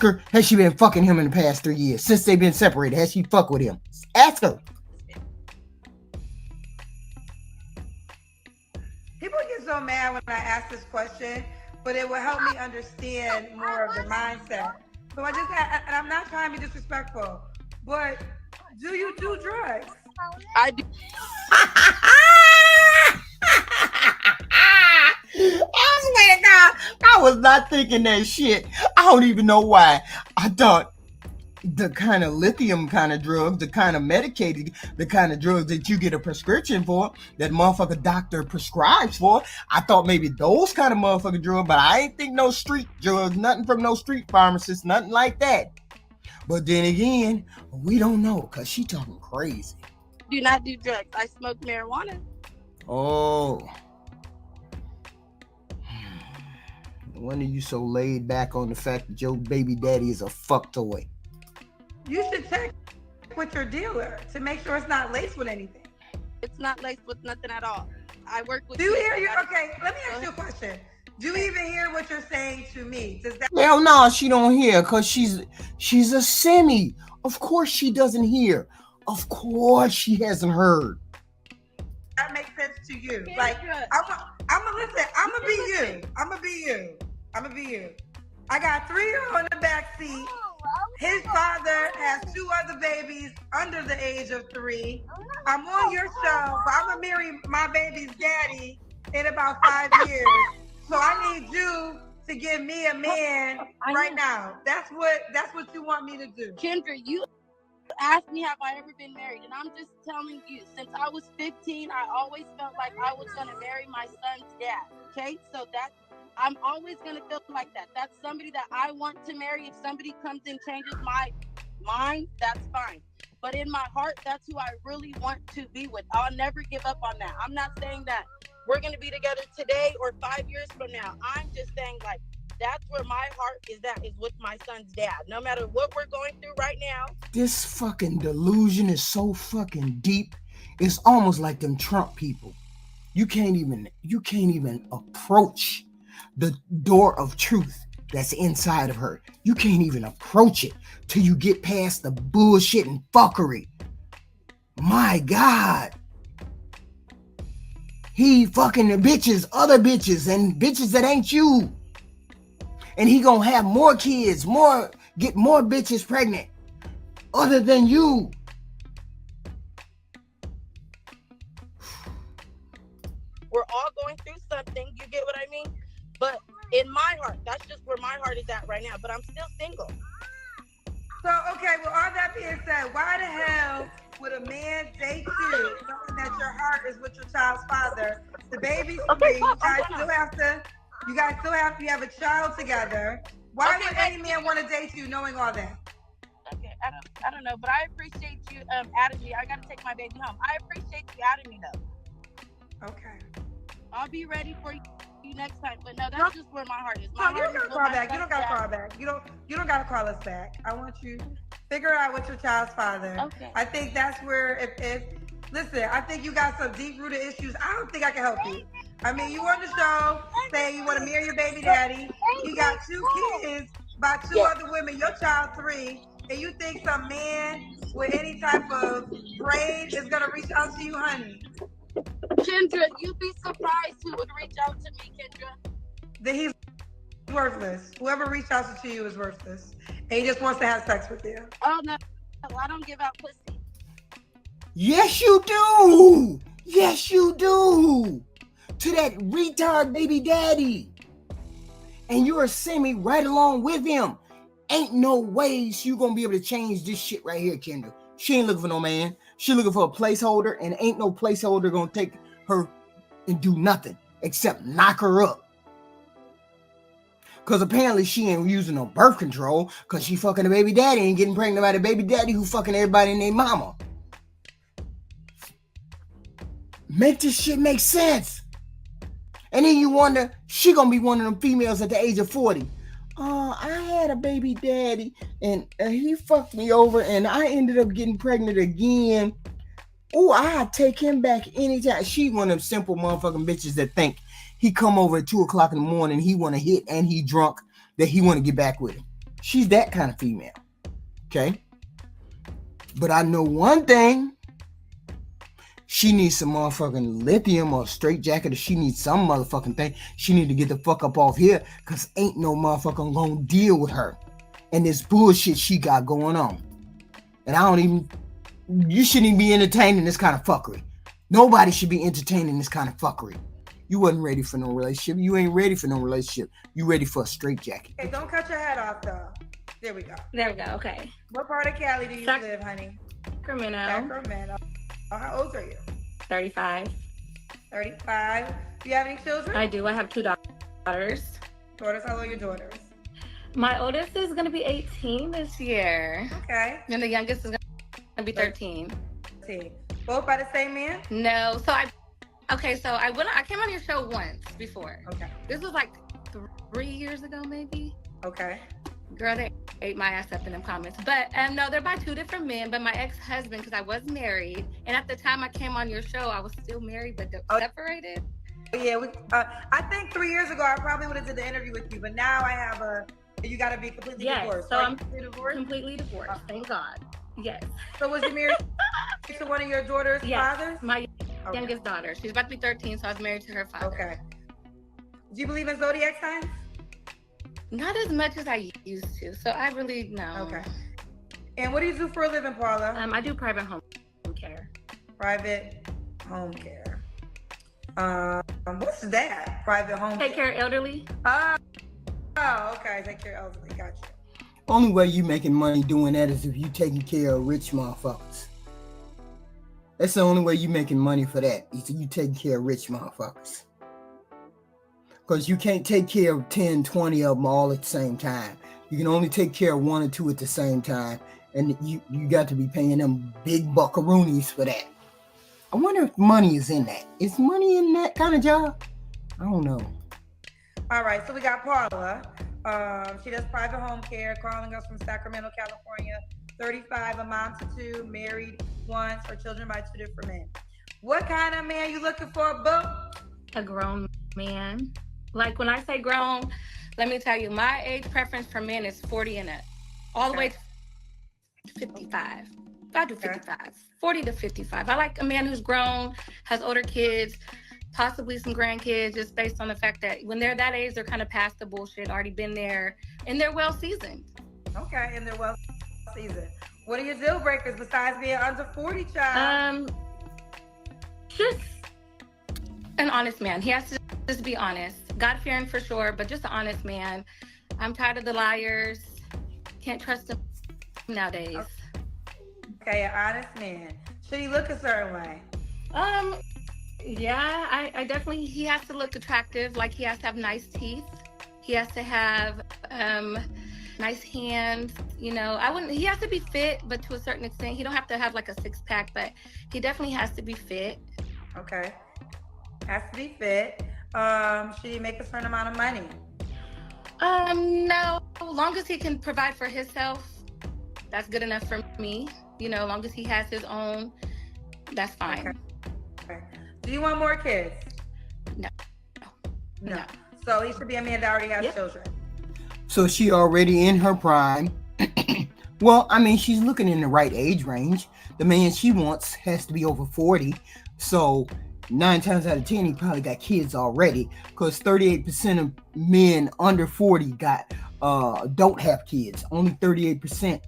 her, has she been fucking him in the past 3 years? Since they've been separated, has she fucked with him? Ask her.
People get so mad when I ask this question, but it will help me understand more of the mindset. So and I'm not trying to be disrespectful, but do you do drugs?
I do.
I swear to God, I was not thinking that shit. I don't even know why. I thought the kind of lithium kind of drugs, the kind of medicated, the kind of drugs that you get a prescription for, that motherfucker doctor prescribes for, I thought maybe those kind of motherfucking drugs, but I ain't think no street drugs, nothing from no street pharmacist, nothing like that. But then again, we don't know, because she talking crazy.
Do not do drugs. I smoke marijuana.
Oh. When are you so laid back on the fact that your baby daddy is a fuck toy?
You should check with your dealer to make sure it's not laced with anything.
It's not laced with nothing at all. I work with.
Do you hear you? Okay, let me ask you a question. Do you even hear what you're saying to me? Does that?
Hell no, she don't hear, because she's a semi. Of course she doesn't hear. Of course she hasn't heard.
That makes sense to you. Like, I'm gonna listen. I'm gonna be you. I'm gonna be you. I got 3-year-old in the back seat. His father has 2 other babies under the age of 3. I'm on your show, but I'm gonna marry my baby's daddy in about 5 years. So I need you to give me a man right now. That's what you want me to do.
Kendra, you asked me have I ever been married, and I'm just telling you, since I was 15, I always felt like I was gonna marry my son's dad. Okay, so that I'm always gonna feel like that. That's somebody that I want to marry. If somebody comes and changes my mind, that's fine. But in my heart, that's who I really want to be with. I'll never give up on that. I'm not saying that we're going to be together today or 5 years from now. I'm just saying, like, that's where my heart is with my son's dad. No matter what we're going through right now.
This fucking delusion is so fucking deep. It's almost like them Trump people. You can't even approach the door of truth that's inside of her. You can't even approach it till you get past the bullshit and fuckery. My God. He fucking the bitches, other bitches, and bitches that ain't you. And he gonna have more kids, get more bitches pregnant other than you.
We're all going through something, you get what I mean? But in my heart, that's just where my heart is at right now. But I'm still single.
So, okay, with all that being said, why the hell would a man date you knowing that your heart is with your child's father? The baby's free. You guys still have a child together. Why would any man want to date you knowing all that?
Okay, I don't know, but I appreciate you adding me. I gotta take my baby home. I appreciate you adding me though.
Okay.
I'll be ready for you next time. But no, that's just where my heart is. My
you don't gotta call back. You don't gotta call back. You don't gotta call us back. I want you to figure out what your child's father.
Okay.
I think that's where if listen, I think you got some deep rooted issues. I don't think I can help you. I mean, you on the show saying you want to marry your baby daddy. You got 2 kids by 2 other women. Your child 3. And you think some man with any type of brain is gonna reach out to you, honey?
Kendra, you'd be surprised who would reach out to me, Kendra.
That he's worthless. Whoever reached out to you is worthless. And he just wants to have sex with you.
Oh, no. I don't give out pussy.
Yes, you do. Yes, you do. To that retard baby daddy. And you're semi right along with him. Ain't no ways you gonna be able to change this shit right here, Kendra. She ain't looking for no man. She looking for a placeholder, and ain't no placeholder gonna take her and do nothing except knock her up. Because apparently she ain't using no birth control because she fucking a baby daddy and getting pregnant by the baby daddy who fucking everybody and their mama. Make this shit make sense. And then you wonder, she gonna be one of them females at the age of 40. I had a baby daddy and he fucked me over and I ended up getting pregnant again. Oh, I'd take him back anytime. She one of them simple motherfucking bitches that think he come over at 2 o'clock in the morning, he want to hit and he drunk, that he want to get back with him. She's that kind of female. Okay? But I know one thing. She needs some motherfucking lithium or straight jacket, or she needs some motherfucking thing. She need to get the fuck up off here, because ain't no motherfucker gonna deal with her and this bullshit she got going on. And you shouldn't even be entertaining this kind of fuckery. Nobody should be entertaining this kind of fuckery. You wasn't ready for no relationship. You ain't ready for no relationship. You ready for a straight jacket.
Hey, don't cut your head off, though. There we go.
There we go, okay.
What part of Cali do you live, honey?
Sacramento.
Oh, how old are you?
35.
35. Do you have any children?
I do. I have 2 daughters.
Daughters? How old are your daughters?
My oldest is going to be 18 this year.
Okay.
And the youngest is going to be 13.
Both by the same man?
No. So I came on your show once before.
Okay.
This was like 3 years ago, maybe.
Okay.
Girl, they ate my ass up in them comments. But no, they're by 2 different men. But my ex-husband, because I was married, and at the time I came on your show, I was still married, but separated.
Yeah, I think 3 years ago I probably would have did the interview with you, but now I have you got to be completely divorced.
So I'm completely divorced. Thank God. Yes.
So was you married to one of your daughter's fathers?
My youngest daughter. She's about to be 13, so I was married to her father.
Okay. Do you believe in zodiac signs?
Not as much as I used to, so I really know.
Okay. And what do you do for a living, Paula?
I do private home care.
Private home care. What's that? Private home
Take care of elderly.
Oh, okay. Take care of elderly. Gotcha.
Only way you making money doing that is if you taking care of rich motherfuckers. That's the only way you making money for that. Is you taking care of rich motherfuckers. Because you can't take care of 10, 20 of them all at the same time. You can only take care of one or two at the same time, and you got to be paying them big buckaroonies for that. I wonder if money is in that. Is money in that kind of job? I don't know.
All right, so we got Paula. She does private home care, calling us from Sacramento, California. 35, a mom to two, married once, her children by two different men. What kind of man you looking for, boo?
A grown man. Like when I say grown, let me tell you, my age preference for men is 40 and up. All the way to 55. I do 55. 40 to 55. I like a man who's grown, has older kids, possibly some grandkids, just based on the fact that when they're that age, they're kind of past the bullshit, already been there, and they're well seasoned.
Okay, and they're well seasoned. What are your deal breakers besides being under 40, child?
Just an honest man. He has to just be honest. God-fearing for sure, but just an honest man. I'm tired of the liars. Can't trust them nowadays.
Okay, an honest man. Should he look a certain way?
Yeah, I definitely, he has to look attractive. Like he has to have nice teeth. He has to have nice hands. You know, he has to be fit, but to a certain extent. He don't have to have like a six pack, but he definitely has to be fit.
Okay. Has to be fit. Should he make a certain amount of money?
No. As long as he can provide for himself, that's good enough for me. You know, as long as he has his own, that's fine.
Okay. Do you want more kids? No. So he should be a man that already has children.
So she already in her prime. Well, I mean, she's looking in the right age range. The man she wants has to be over 40. So 9 times out of 10, he probably got kids already, because 38% of men under 40 don't have kids. Only 38%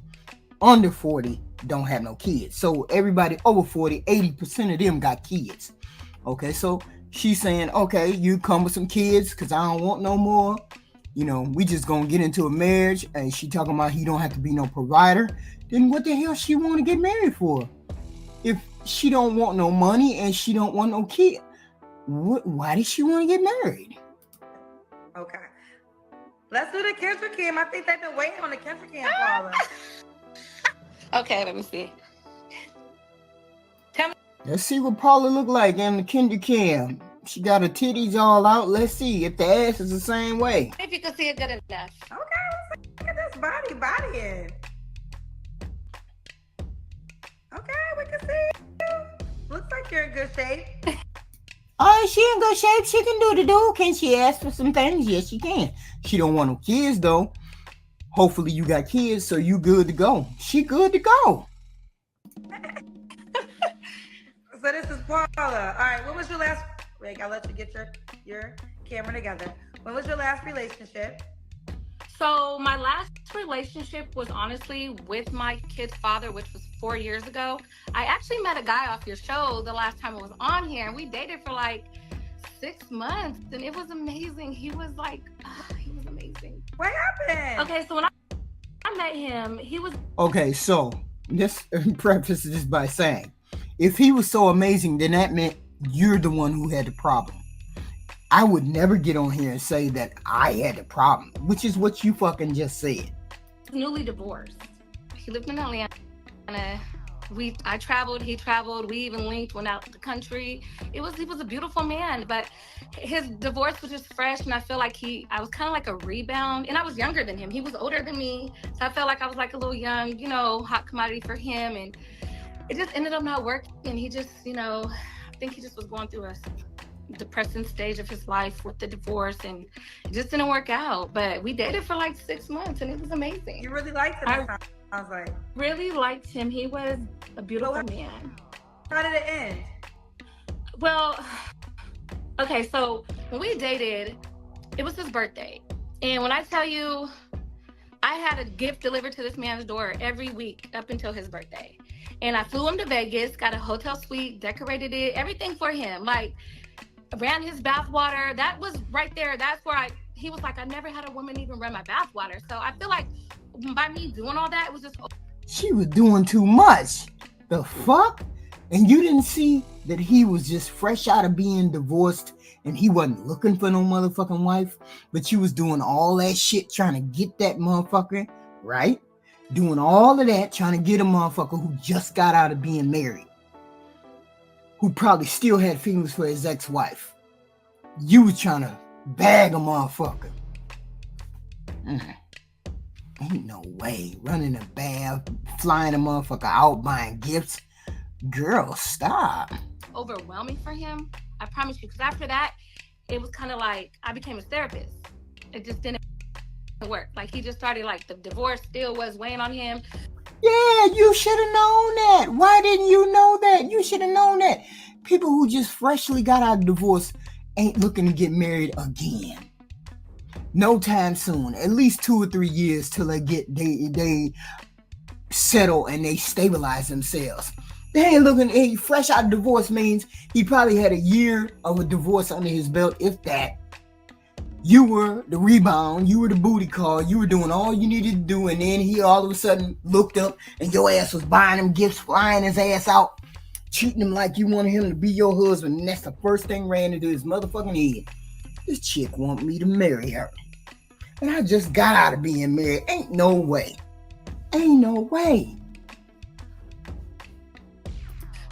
under 40 don't have no kids. So everybody over 40, 80% of them got kids. Okay, so she's saying, okay, you come with some kids because I don't want no more. You know, we just gonna get into a marriage, and she talking about he don't have to be no provider. Then what the hell she want to get married for? If she don't want no money and she don't want no kid, why does she want to get married?
Okay. Let's do the Kendra Kim. I think they've been waiting on the Kendra Kim, Paula.
Okay, let me see. Tell me.
Let's see what Paula look like in the Kendra Kim. She got her titties all out. Let's see if the ass is the same way.
If you can see it good enough.
Okay, let's look at this body in. Okay, we can see you. Looks like you're in good shape.
Oh, she in good shape. She can do the do. Can she ask for some things? Yes, she can. She don't want no kids, though. Hopefully you got kids, so you good to go. She good to go.
So this is Paula. All right, when was your last... Wait, I'll let you get your camera together. When was your last relationship?
So my last relationship was honestly with my kid's father, which was 4 years ago. I actually met a guy off your show the last time it was on here, and we dated for like 6 months, and it was amazing. He was amazing.
What happened?
Okay, so when I met him, he was...
Okay, so let's preface this by saying, if he was so amazing, then that meant you're the one who had the problem. I would never get on here and say that I had the problem, which is what you fucking just said.
Newly divorced. He lived in Atlanta. I traveled, he traveled, we even linked, went out the country. He was a beautiful man, but his divorce was just fresh, and I feel like I was kind of like a rebound, and I was younger than him. He was older than me, so I felt like I was like a little young, hot commodity for him, and it just ended up not working. He just, I think he just was going through a depressing stage of his life with the divorce, and it just didn't work out. But we dated for like 6 months, and it was amazing.
You really liked him. I was like,
really liked him. He was a beautiful man.
How did it end?
Well, okay, so when we dated, it was his birthday, and when I tell you, I had a gift delivered to this man's door every week up until his birthday, and I flew him to Vegas, got a hotel suite, decorated it, everything for him, like ran his bath water. That was right there. That's where he was like, I never had a woman even run my bath water. So I feel like by me doing all that, it was just...
She was doing too much. The fuck? And you didn't see that he was just fresh out of being divorced and he wasn't looking for no motherfucking wife, but you was doing all that shit trying to get that motherfucker, right? Doing all of that trying to get a motherfucker who just got out of being married, who probably still had feelings for his ex-wife. You was trying to bag a motherfucker. Ain't no way. Running a bath, flying a motherfucker out, buying gifts. Girl, stop.
Overwhelming for him. I promise you. Because after that, it was kind of like I became his therapist. It just didn't work. Like he just started like the divorce still was weighing on him.
Yeah, you should have known that. Why didn't you know that? You should have known that. People who just freshly got out of divorce ain't looking to get married again. No time soon. At least 2 or 3 years till they settle and they stabilize themselves. They ain't looking. Fresh out of divorce means he probably had a year of a divorce under his belt, if that. You were the rebound, you were the booty call, you were doing all you needed to do, and then he all of a sudden looked up and your ass was buying him gifts, flying his ass out, treating him like you wanted him to be your husband, and that's the first thing ran into his motherfucking head. This chick want me to marry her. And I just got out of being married. Ain't no way. Ain't no way.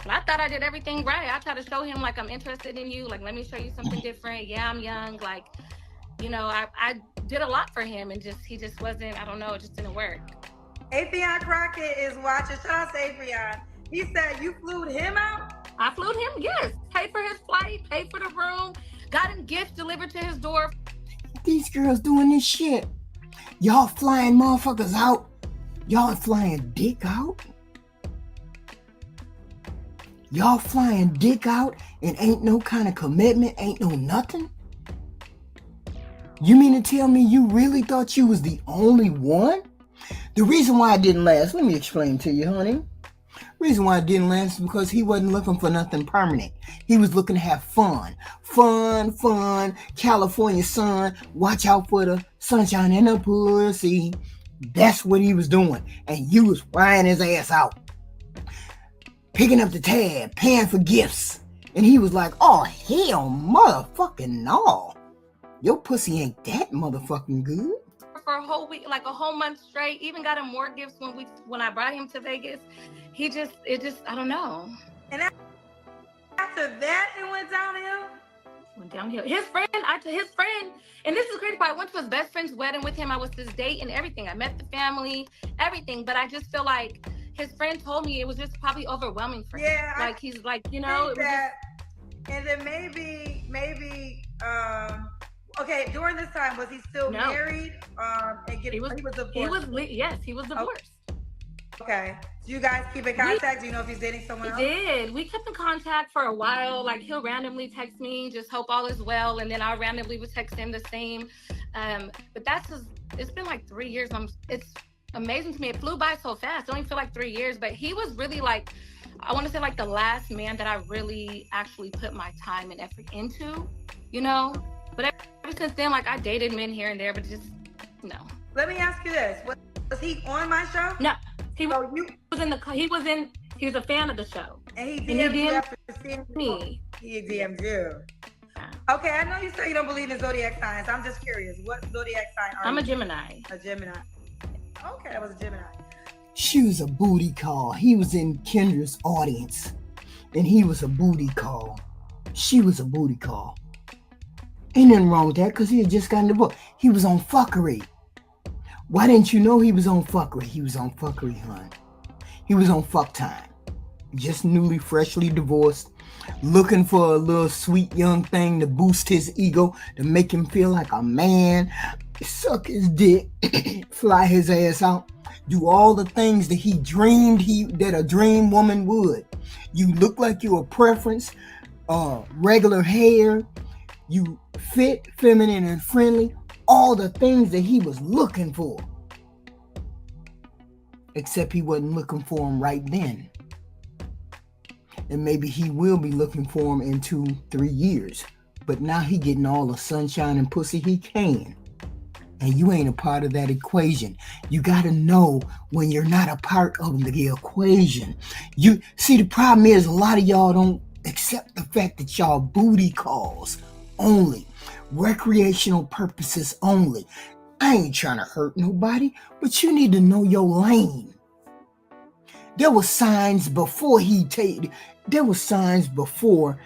Well, I thought I did everything right. I tried to show him like I'm interested in you. Like, let me show you something different. Yeah, I'm young. Like, you know, I did a lot for him, and he just wasn't. I don't know. It just didn't work.
Afion Crockett is watching. Shout out to Afion. He said you flew him out.
I flew him. Yes, paid for his flight, paid for the room, got him gifts delivered to his door.
These girls doing this shit. Y'all flying motherfuckers out. Y'all flying dick out. Y'all flying dick out and ain't no kind of commitment, ain't no nothing? You mean to tell me you really thought you was the only one? The reason why I didn't last, let me explain to you, honey. The reason why I didn't last is because he wasn't looking for nothing permanent. He was looking to have fun. Fun, California sun. Watch out for the sunshine in the pussy. That's what he was doing. And you was flying his ass out. Picking up the tab, paying for gifts. And he was like, oh, hell, motherfucking no. Your pussy ain't that motherfucking good.
For a whole week, like a whole month straight. Even got him more gifts when I brought him to Vegas. I don't know.
And after that, it went downhill?
Went downhill. His friend, and this is crazy part, I went to his best friend's wedding with him. I was his date and everything. I met the family, everything. But I just feel like his friend told me it was just probably overwhelming for him.
Yeah.
Like, he's like, you know. It was
that, and then maybe, okay, during this time, was he still married? He was divorced?
Yes, he was divorced.
Okay. Do you guys keep in contact? Do you know if he's dating someone else?
We did. We kept in contact for a while. Like, he'll randomly text me, just hope all is well. And then I randomly would text him the same. But it's been like 3 years. It's amazing to me. It flew by so fast. It don't even feel like 3 years. But he was really like, I want to say like the last man that I really actually put my time and effort into, you know? But ever since then, like, I dated men here and there, but just, no.
Let me ask you this. Was he on my show?
No. He was a fan of the show.
And he DM'd you after seeing me. He DM'd you. Okay, I know you say you don't believe in zodiac signs. I'm just curious. What zodiac sign are you?
I'm a Gemini.
A Gemini. Okay, that was a Gemini.
She was a booty call. He was in Kendra's audience. And he was a booty call. She was a booty call. Ain't nothing wrong with that because he had just gotten the book. He was on fuckery. Why didn't you know he was on fuckery? He was on fuckery, hon. He was on fuck time. Just newly, freshly divorced. Looking for a little sweet young thing to boost his ego. To make him feel like a man. Suck his dick. Fly his ass out. Do all the things that he dreamed that a dream woman would. You look like you a preference. Regular hair. You fit, feminine, and friendly. All the things that he was looking for. Except he wasn't looking for him right then. And maybe he will be looking for him in 2-3 years. But now he getting all the sunshine and pussy he can. And you ain't a part of that equation. You got to know when you're not a part of the equation. You see, the problem is a lot of y'all don't Accept the fact that y'all booty calls only, recreational purposes only. I ain't trying to hurt nobody, but you need to know your lane. There were signs before there were signs before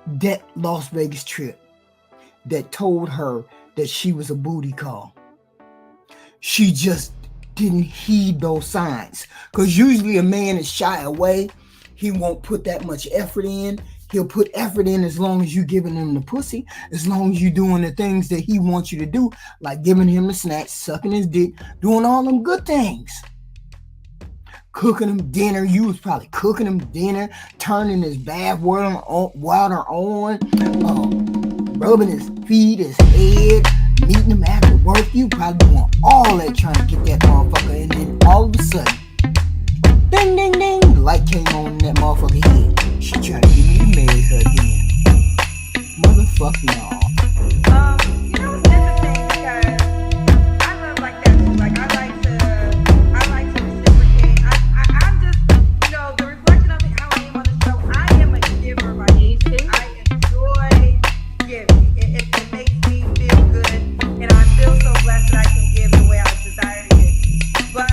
that Las Vegas trip that told her that she was a booty call. She just didn't heed those signs. Because usually a man is shy away. He won't put that much effort in. He'll put effort in as long as you giving him the pussy, as long as you doing the things that he wants you to do, like giving him the snacks, sucking his dick, doing all them good things. Cooking him dinner. You was probably cooking him dinner, turning his bath water on, rubbing his feet, his head, meeting him after work. You probably doing all that trying to get that motherfucker, and then all of a sudden, ding, ding, ding, the light came on in that motherfucker head. She trying to get me to marry her again. Motherfucker, no.
You know what's interesting because I love like that too. Like I like to reciprocate. I'm just, the reflection of how I am on the show. I am a giver by nature. I enjoy giving. It makes me feel good, and I feel so blessed that I can give the way I desire to give. But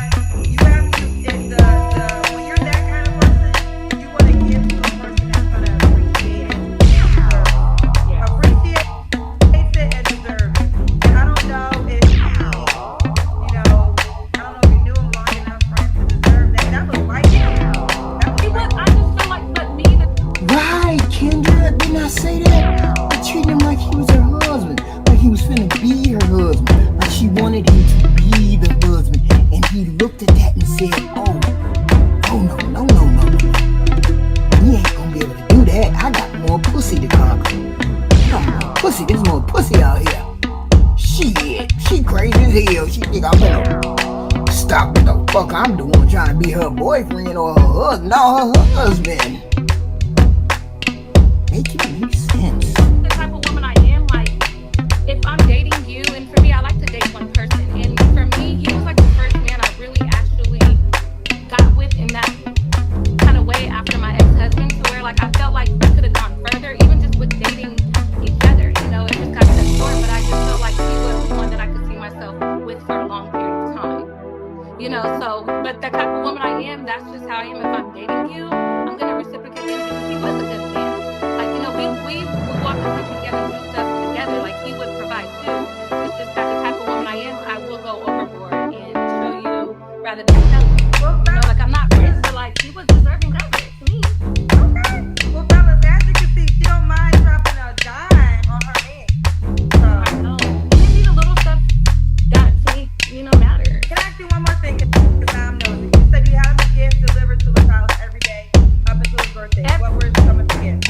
you have to, when you're that kind of person, you want to give to a person that's gonna appreciate it and deserve it. Appreciate it and deserve it. And I don't know if I don't know if you knew him long enough, friends, to deserve that. That was white. That was white.
I just feel like, but me,
Right, Kendra, didn't I say that? I treated him like he was her husband, like he was finna be her husband, like she wanted him to be the husband, and he looked at that and said, oh no, he ain't gonna be able to do that. I got more pussy to conquer. There's more pussy out here. Shit, she crazy as hell. She think I'm gonna stop what the fuck I'm doing, trying to be her boyfriend or her husband. No, her husband. Make it make sense.
the type of woman I am, like, if I'm dating you, and for me, I like to date one person. And for me, he was like the first man I really actually got with in that kind of way after my ex-husband, to where, like, I felt like we could have gone further, even just with dating each other. It just got cut short, but I just felt like he was the one that I could see myself with for a long period of time. So, but the type of woman I am, that's just how I am. If I'm dating you, I'm going to reciprocate him because he was a good man. Like, we would walk the country together and do stuff together. Like, he would provide too. It's just that the type of woman I am, I will go overboard and show you rather than tell you. Like, I'm not rich, but like, he was deserving of it to me.
Okay. Well, fellas, as you can see, she don't mind dropping a dime on her man.
I know. Maybe the little stuff that to me, matter.
Can I ask you one more thing? Because I'm nosy. You said you had him a gift delivered to his house every day up until his birthday. What were some of the gifts?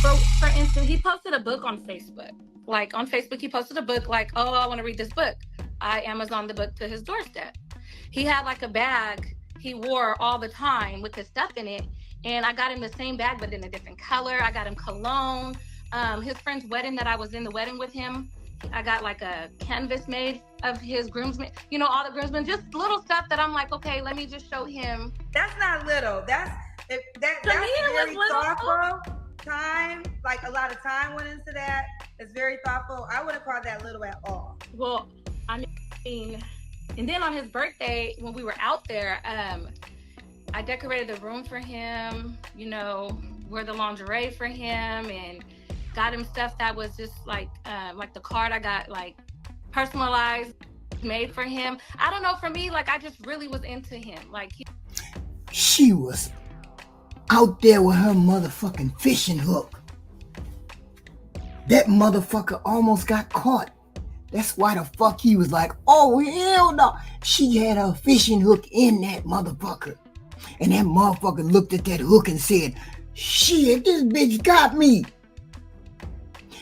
So, for instance, he posted a book on Facebook. Like, on Facebook, he posted a book like, oh, I want to read this book. I Amazoned the book to his doorstep. He had like a bag he wore all the time with his stuff in it. And I got him the same bag, but in a different color. I got him cologne. His friend's wedding that I was in the wedding with him, I got like a canvas made of his groomsmen, all the groomsmen, just little stuff that I'm like, okay, let me just show him.
That's not little. That's very thoughtful. Time, like a lot of time went into that. It's very thoughtful. I wouldn't call that little at all.
Well, I mean, and then on his birthday, when we were out there, I decorated the room for him, wore the lingerie for him, and got him stuff that was just like the card I got, like personalized, made for him. I don't know, for me, like, I just really was into him. Like,
she was out there with her motherfucking fishing hook. That motherfucker almost got caught. That's why the fuck he was like, oh, hell no. She had her fishing hook in that motherfucker. And that motherfucker looked at that hook and said, shit, this bitch got me.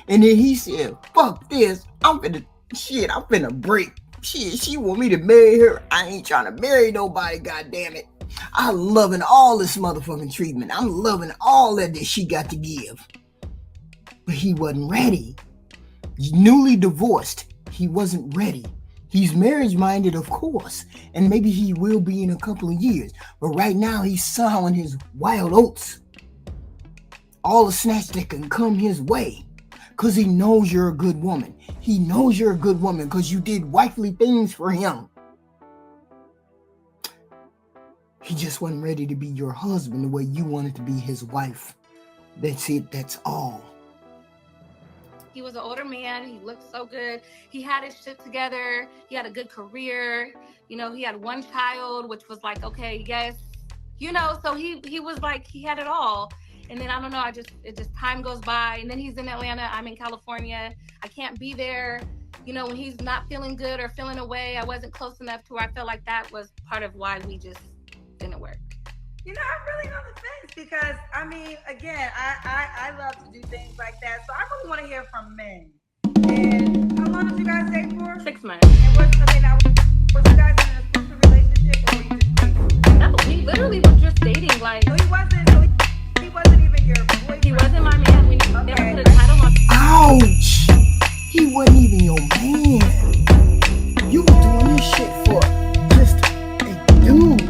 And then he said, fuck this. I'm finna break. Shit, she want me to marry her. I ain't trying to marry nobody, goddammit. I'm loving all this motherfucking treatment. I'm loving all that she got to give. But he wasn't ready. Newly divorced, he wasn't ready. He's marriage-minded, of course, and maybe he will be in a couple of years. But right now, he's sowing his wild oats. all the snatch that can come his way. Because he knows you're a good woman. He knows you're a good woman because you did wifely things for him. He just wasn't ready to be your husband the way you wanted to be his wife. That's it. That's all.
He was an older man. He looked so good. He had his shit together. He had a good career. You know, he had one child, which was like, okay, yes. You know, so he was like, he had it all. And then I don't know, it just time goes by, and then he's in Atlanta, I'm in California. I can't be there. You know, when he's not feeling good or feeling away, I wasn't close enough to where I felt like that was part of why we just didn't work.
You know, I'm really on the fence because I mean, again, I love to do things like that. So I really want to hear from men. And how long did you guys date for?
6 months.
And was you guys in an exclusive relationship or were you just dating?
No, we literally were just dating. Like,
so he wasn't even your boyfriend.
He wasn't my man. We never put a title on.
Ouch! He wasn't even your man. You were doing this shit for just a dude.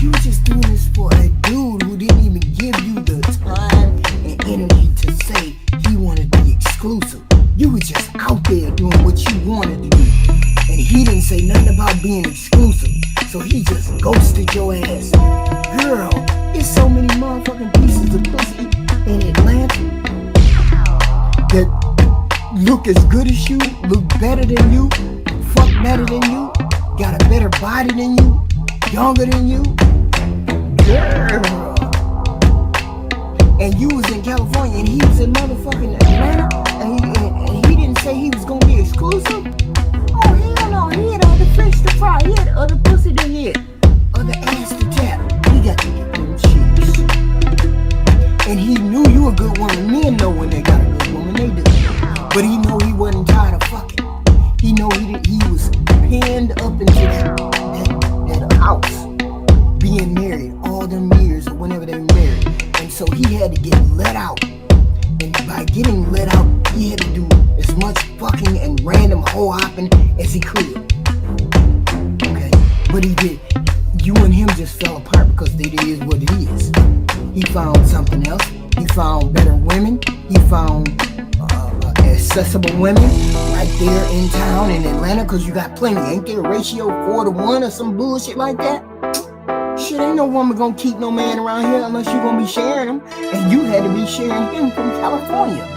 You were just doing this for a dude who didn't even give you the time and energy to say he wanted to be exclusive. You were just out there doing what you wanted to do. And he didn't say nothing about being exclusive. So he just ghosted your ass. Girl, there's so many motherfucking pieces of pussy in Atlanta that look as good as you, look better than you, fuck better than you, got a better body than you, younger than you. Girl. And you was in California and he was in motherfucking Atlanta and he didn't say he was gonna be exclusive? Oh hell no, he had other fish to fry, he had other pussy to hit, other ass to tap. He got to get them cheeks. And he knew you a good woman. Men know when they got a good woman, they do. But he know he wasn't tired of fucking. He know he was pinned up into that house, being married all them years or whenever they were married. And so he had to get let out. And by getting let out, he had to do as much fucking and random hoe hopping as he could. Okay, but he did. You and him just fell apart because it is what it is. He found something else. He found better women. He found accessible women right there in town in Atlanta because you got plenty. Ain't there a ratio 4-to-1 or some bullshit like that? Shit, ain't no woman gonna keep no man around here unless you gonna be sharing him. And you had to be sharing him from California.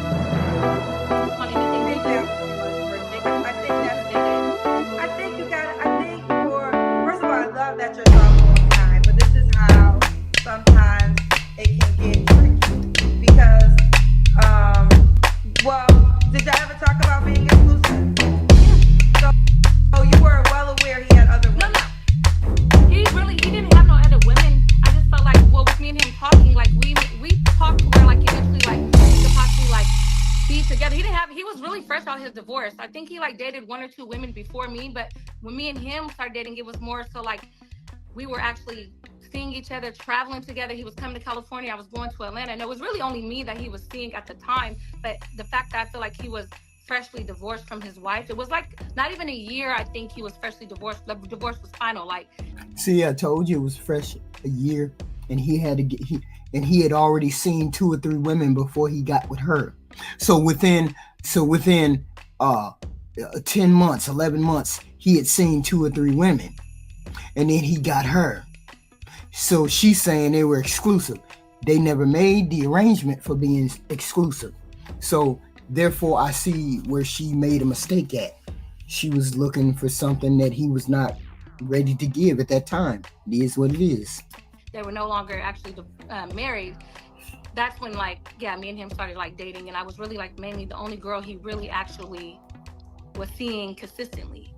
That you're thoughtful and kind, but this is how sometimes it can get tricky because, well, did y'all ever talk about being exclusive? So you were well aware he had other women.
No. He didn't have no other women. I just felt like, well, with me and him talking, like we talked to where like eventually like we could possibly like be together. He was really fresh out his divorce. I think he like dated 1 or 2 women before me, but when me and him started dating, it was more so like we were actually seeing each other, traveling together. He was coming to California. I was going to Atlanta. And it was really only me that he was seeing at the time. But the fact that I feel like he was freshly divorced from his wife, it was like not even a year, I think he was freshly divorced. The divorce was final. Like,
see, I told you it was fresh a year, and he had already seen 2 or 3 women before he got with her. So within 10 months, 11 months, he had seen 2 or 3 women. And then he got her. So she's saying they were exclusive. They never made the arrangement for being exclusive. So therefore, I see where she made a mistake at. She was looking for something that he was not ready to give at that time. It is what it is.
They were no longer actually married. That's when like, yeah, me and him started like dating. And I was really like mainly the only girl he really actually was seeing consistently.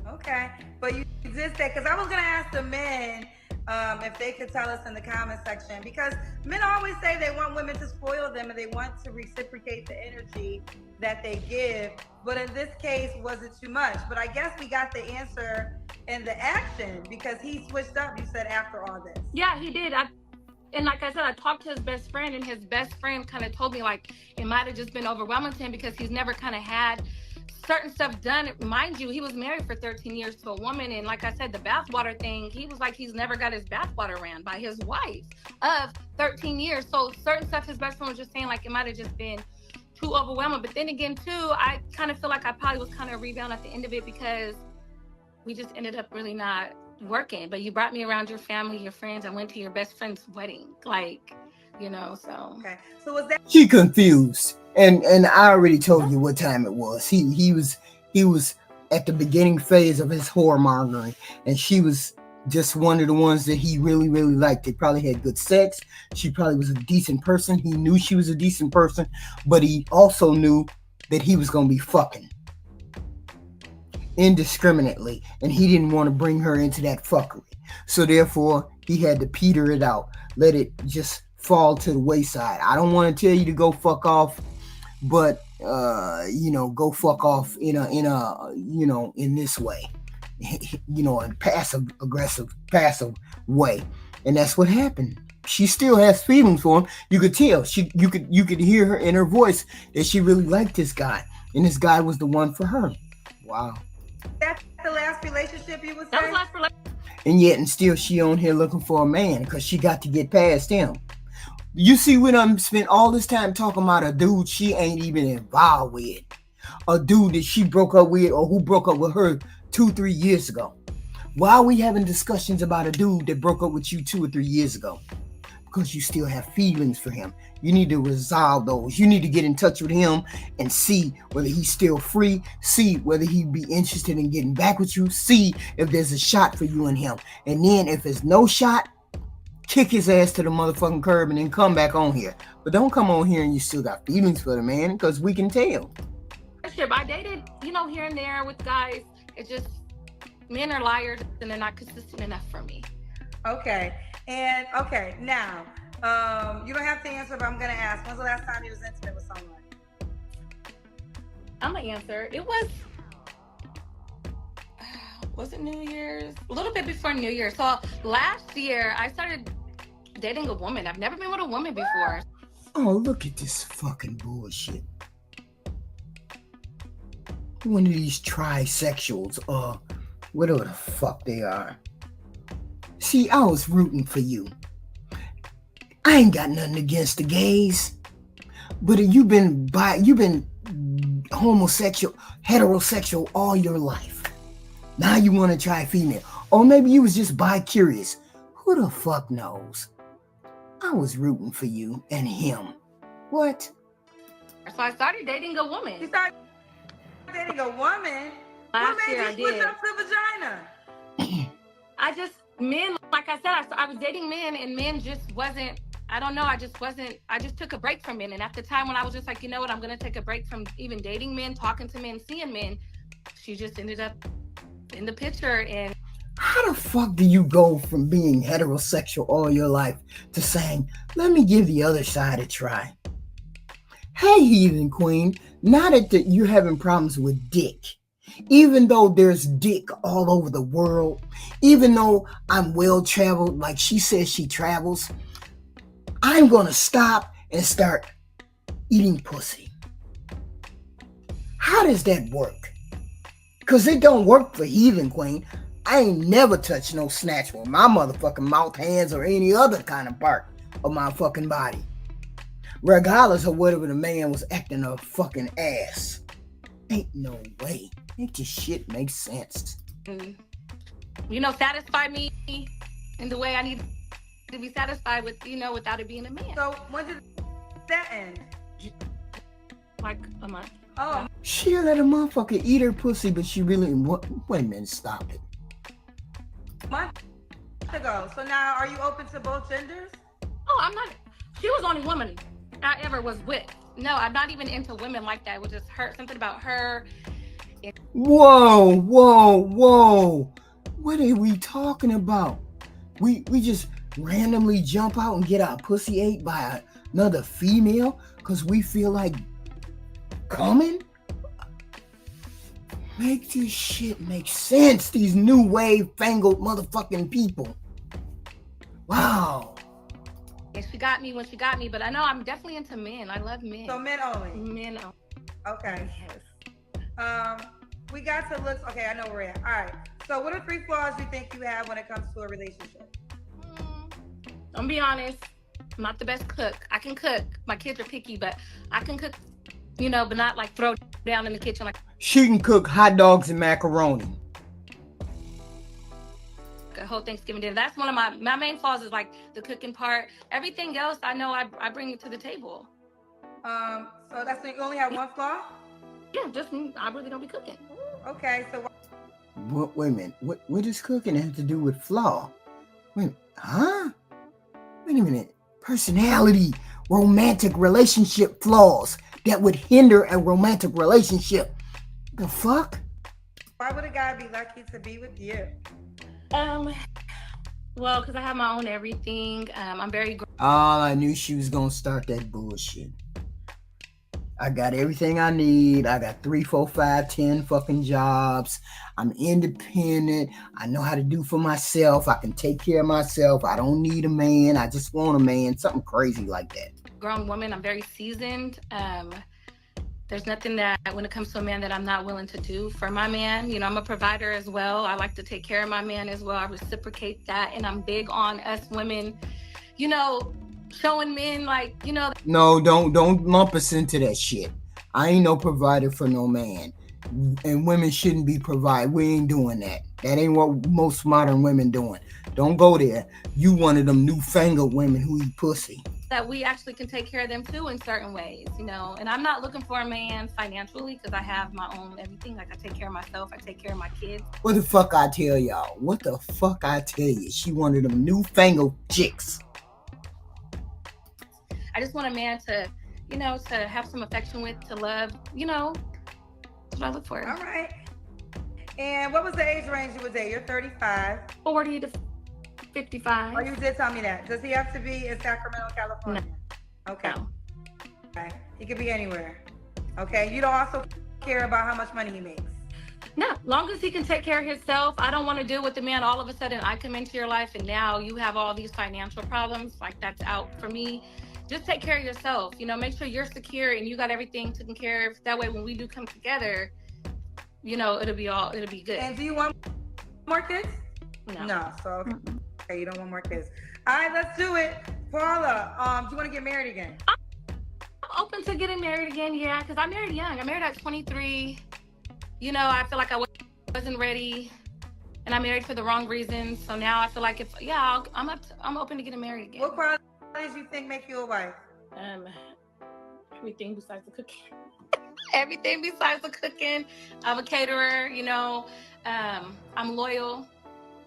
Okay, but you did say, because I was going to ask the men if they could tell us in the comment section, because men always say they want women to spoil them and they want to reciprocate the energy that they give. But in this case, was it too much? But I guess we got the answer in the action because he switched up, you said, after all this.
Yeah, he did. And like I said, I talked to his best friend, and his best friend kind of told me like it might have just been overwhelming to him because he's never kind of had certain stuff done. Mind you, he was married for 13 years to a woman, and like I said, the bathwater thing, he was like, he's never got his bathwater ran by his wife of 13 years. So certain stuff his best friend was just saying, like, it might have just been too overwhelming. But then again, too, I kind of feel like I probably was kind of rebound at the end of it, because we just ended up really not working. But you brought me around your family, your friends. I went to your best friend's wedding, like, you know, so.
Okay. So was that?
She confused, and I already told you what time it was. He was at the beginning phase of his whoremongering, and she was just one of the ones that he really, really liked. They probably had good sex. She probably was a decent person. He knew she was a decent person, but he also knew that he was gonna be fucking indiscriminately, and he didn't want to bring her into that fuckery. So therefore, he had to peter it out, let it just fall to the wayside. I don't want to tell you to go fuck off, but go fuck off in this way, in passive way, and that's what happened. She still has feelings for him. You could tell. You could hear her in her voice that she really liked this guy, and this guy was the one for her. Wow.
That's the last relationship you was
That was
saying?
last relationship.
And yet, and still, she on here looking for a man because she got to get past him. You see, when I'm spent all this time talking about a dude she ain't even involved with, a dude that she broke up with or who broke up with her 2-3 years ago. Why are we having discussions about a dude that broke up with you 2 or 3 years ago? Because you still have feelings for him. You need to resolve those. You need to get in touch with him and see whether he's still free, see whether he'd be interested in getting back with you, see if there's a shot for you and him. And then if there's no shot, kick his ass to the motherfucking curb and then come back on here. But don't come on here and you still got feelings for the man, because we can tell.
I dated, here and there with guys. It's just, men are liars and they're not consistent enough for me.
Okay. And okay, now, you don't have to answer, but I'm gonna ask. When's the last time you was intimate with someone?
I'm gonna answer. It was it New Year's? A little bit before New Year's. So last year I started dating a woman. I've never been with a woman before.
Oh, look at this fucking bullshit. One of these trisexuals, or whatever the fuck they are. See, I was rooting for you. I ain't got nothing against the gays, but you've been homosexual, heterosexual all your life. Now you want to try female, or maybe you was just bi-curious. Who the fuck knows? I was rooting for you and him. What?
So I started dating a woman.
You started dating a woman?
Last year I did.
What's up to vagina?
Men, like I said, I was dating men, and men just wasn't, I don't know, I just took a break from men. And at the time when I was just like, you know what, I'm going to take a break from even dating men, talking to men, seeing men, she just ended up in the picture. And
how the fuck do you go from being heterosexual all your life to saying, let me give the other side a try? Hey, heathen queen, now that you're having problems with dick, even though there's dick all over the world, even though I'm well traveled, like she says she travels, I'm gonna stop and start eating pussy. How does that work? Because it don't work for heathen queen. I ain't never touched no snatch with my motherfucking mouth, hands, or any other kind of part of my fucking body, regardless of whatever the man was acting a fucking ass. Ain't no way. Make this shit make sense.
Satisfy me in the way I need to be satisfied with, without it being a man.
So when did that end?
Like a month.
Oh.
She let a motherfucker eat her pussy, but she really, wait a minute, stop it.
Month ago. So now are you open to both genders?
Oh, I'm not. She was the only woman I ever was with. No, I'm not even into women like that. It was just something about her.
Whoa. What are we talking about? We just randomly jump out and get our pussy ate by another female because we feel like coming? Make this shit make sense, these new wave fangled motherfucking people. Wow.
And she got me when she got me, but I know I'm definitely into men. I love men.
So men only?
Men only.
Okay.
Yes.
We got to look. Okay, I know where we're at. All right. So, what are 3 flaws you think you have when it comes to a relationship?
I'm be honest. I'm not the best cook. I can cook. My kids are picky, but I can cook. But not like throw down in the kitchen like
She can cook hot dogs and macaroni.
a whole Thanksgiving dinner. That's one of my main flaws is like the cooking part. Everything else, I know I bring it to the table.
So that's you only have 1 flaw?
Yeah, just I really don't be cooking.
Okay, so
Wait a minute. What does cooking have to do with flaw? Wait a minute. Personality, romantic relationship flaws that would hinder a romantic relationship. The fuck?
why would a guy be lucky to be with you?
Well, because I have my own everything. I'm very.
I knew she was gonna start that bullshit. I got everything I need. I got 3, 4, 5, 10 fucking jobs. I'm independent. I know how to do for myself. I can take care of myself. I don't need a man. I just want a man. Something crazy like that.
Grown woman. I'm very seasoned. There's nothing that when it comes to a man that I'm not willing to do for my man. I'm a provider as well. I like to take care of my man as well. I reciprocate that. And I'm big on us women, showing men
No, don't lump us into that shit. I ain't no provider for no man. And women shouldn't be provided. We ain't doing that. That ain't what most modern women doing. Don't go there. You one of them newfangled women who eat pussy.
That we actually can take care of them too in certain ways, and I'm not looking for a man financially because I have my own everything. Like I take care of myself, I take care of my kids.
What the fuck I tell y'all? What the fuck I tell you? She one of them newfangled chicks.
I just want a man to, to have some affection with, to love, that's what I look for.
All right. And what was the age range you was at? You're 35.
40 to 55.
Oh, you did tell me that. Does he have to be in Sacramento, California?
No.
Okay.
No.
Okay. He could be anywhere. Okay. You don't also care about how much money he makes.
No, long as he can take care of himself. I don't want to deal with the man. All of a sudden, I come into your life and now you have all these financial problems. Like that's out for me. Just take care of yourself. Make sure you're secure and you got everything taken care of. That way, when we do come together, it'll be good.
And do you want more kids?
No.
No. So okay, you don't want more kids. All right, let's do it. Paula, do you want to get married again?
I'm open to getting married again, yeah, because I married young. I married at 23. I feel like I wasn't ready, and I married for the wrong reasons. So now I feel like I'm open to getting married again.
What qualities you think make you a wife?
Everything besides the cooking. Everything besides the cooking. I'm a caterer. I'm loyal.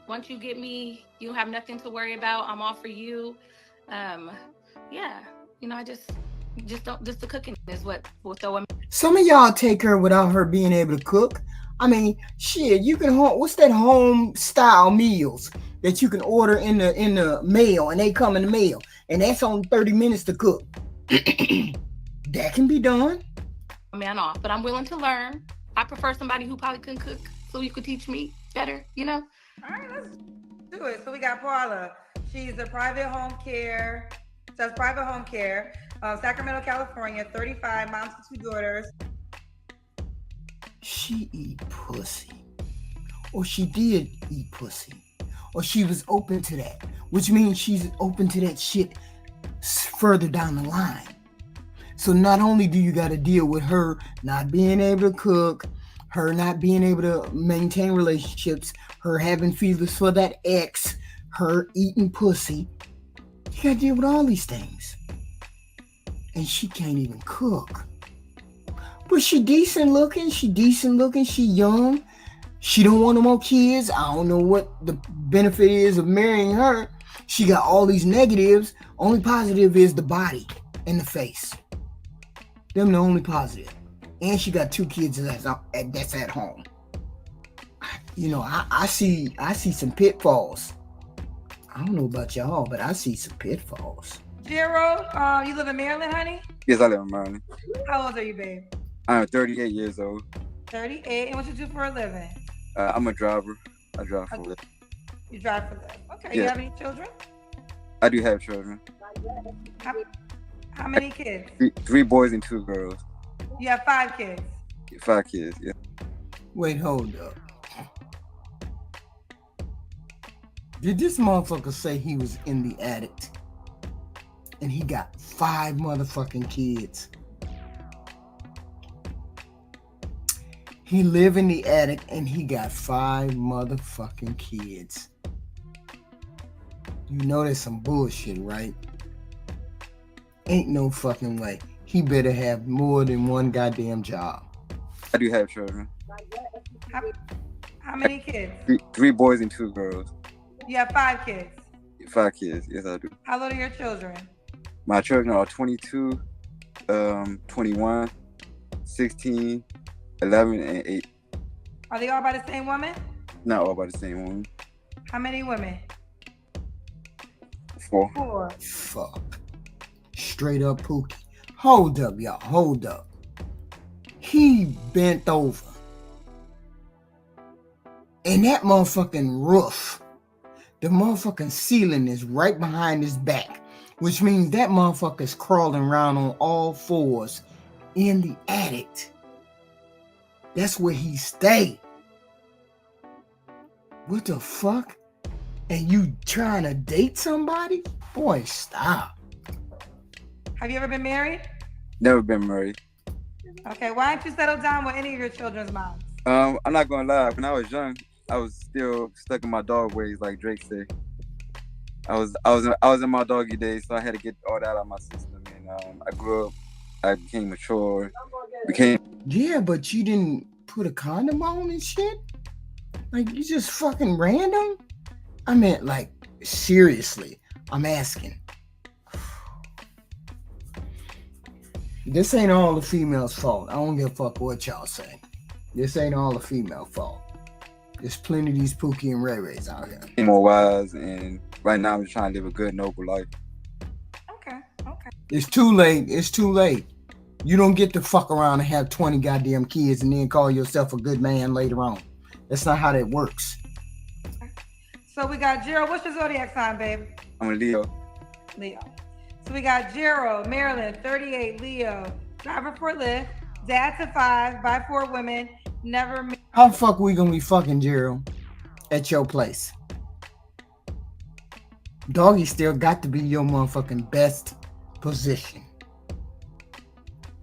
Once you get me, you have nothing to worry about. I'm all for you. I just don't. Just the cooking is what will throw him.
Some of y'all take her without her being able to cook. I mean, shit. You can what's that home style meals that you can order in the mail and they come in the mail and that's only 30 minutes to cook. That can be done.
Man off, but I'm willing to learn. I prefer somebody who probably can cook, so you could teach me better.
All right, let's do it. So we got Paula. She's a private home care. Does private home care. Sacramento, California. 35, mom to 2 daughters.
She eat pussy, or she did eat pussy, or she was open to that, which means she's open to that shit further down the line. So not only do you got to deal with her not being able to cook, her not being able to maintain relationships, her having feelings for that ex, her eating pussy, you got to deal with all these things. And she can't even cook. But she decent looking, she young. She don't want no more kids. I don't know what the benefit is of marrying her. She got all these negatives. Only positive is the body and the face. Them the only positive. And she got 2 kids that's at home. I see some pitfalls. I don't know about y'all, but I see some pitfalls.
Jero, you live in Maryland, honey?
Yes, I live in Maryland.
How old are you, babe?
I'm 38 years old.
38. And what you do for a living?
I'm a driver. I drive for a living.
You drive for a living. Okay.
Yeah.
You have any children?
I do have children.
How many kids?
3 boys and 2 girls.
You have 5 kids.
5 kids, yeah.
Wait, hold up. Did this motherfucker say he was in the attic and he got 5 motherfucking kids? He live in the attic and he got 5 motherfucking kids. You know there's some bullshit, right? Ain't no fucking way. He better have more than one goddamn job.
I do have children.
How many kids?
3 boys and 2 girls.
You have 5 kids.
5 kids, yes I do.
How old are your children?
My children are 22, 21, 16, 11, and 8.
Are they all by the same woman?
Not all by the same woman.
How many women?
4.
4.
Fuck. Straight up Pookie. Hold up, y'all. Hold up. He bent over. And that motherfucking roof, the motherfucking ceiling is right behind his back, which means that motherfucker's crawling around on all 4s in the attic. That's where he stay. What the fuck? And you trying to date somebody? Boy, stop.
Have you ever been married?
Never been married.
Okay, why don't you settle down with any of your children's moms?
I'm not gonna lie. When I was young, I was still stuck in my dog ways, like Drake said. I was in my doggy days, so I had to get all that out of my system. And I grew up. I became mature.
Yeah, but you didn't put a condom on and shit? Like, you just fucking random? I meant, like, seriously, I'm asking. This ain't all the females' fault. I don't give a fuck what y'all say. This ain't all the female fault. There's plenty of these Pookie and Ray Rays out here.
More wise, and right now I'm just trying to live a good, noble life.
Okay.
It's too late. It's too late. You don't get to fuck around and have 20 goddamn kids and then call yourself a good man later on. That's not how that works.
So we got Gerald. What's your zodiac sign, babe?
I'm a Leo.
So we got Gerald, Maryland, 38, Leo, driver for Lyft, dad to 5, by 4 women, never.
How the fuck we gonna be fucking Gerald at your place? Doggy still got to be your motherfucking best position.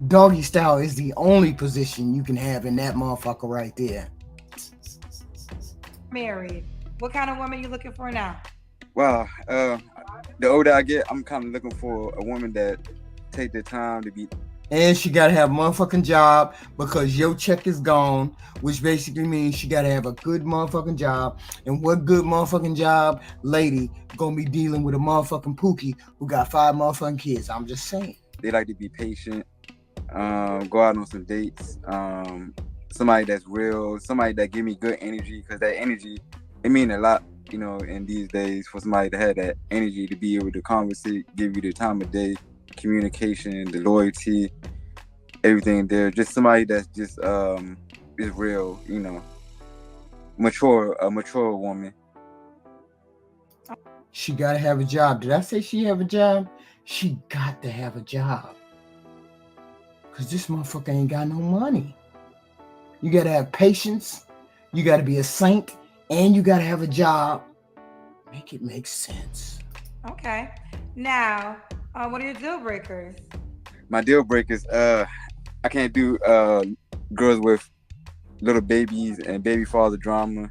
Doggy style is the only position you can have in that motherfucker right there.
Married. What kind of woman you looking for now?
Wow. The older I get, I'm kind of looking for a woman that take the time to be.
And she gotta have a motherfucking job because your check is gone, which basically means she gotta have a good motherfucking job. And what good motherfucking job lady gonna be dealing with a motherfucking Pookie who got 5 motherfucking kids? I'm just saying.
They like to be patient, go out on some dates, somebody that's real, somebody that give me good energy, because that energy, it mean a lot, you know, in these days, for somebody to have that energy to be able to conversate, give you the time of day, communication, the loyalty, everything there. Just somebody that's just is real, you know, a mature woman.
She gotta have a job. Did I say she have a job? She got to have a job. Cause this motherfucker ain't got no money. You gotta have patience, you gotta be a saint, and you gotta have a job. Make it make sense.
Okay. Now, what are your deal breakers?
My deal breakers, I can't do girls with little babies and baby father drama.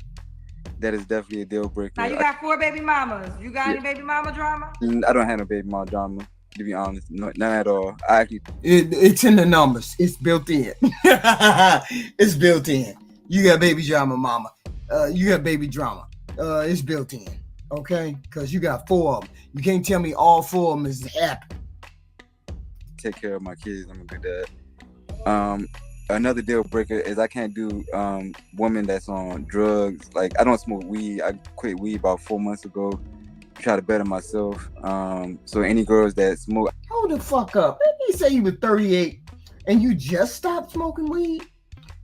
That is definitely a deal breaker.
Now you got 4 baby mamas. You got any baby mama drama?
I don't have no baby mama drama, to be honest. No, none at all.
It's in the numbers. It's built in. It's built in. You got baby drama, mama. You got baby drama. It's built in. Okay? Because you got 4 of them. You can't tell me all 4 of them is happy.
Take care of my kids. I'm a good dad. Another deal breaker is I can't do women that's on drugs. Like, I don't smoke weed. I quit weed about 4 months ago. Try to better myself. So any girls that smoke.
Hold the fuck up. Didn't you say you were 38 and you just stopped smoking weed?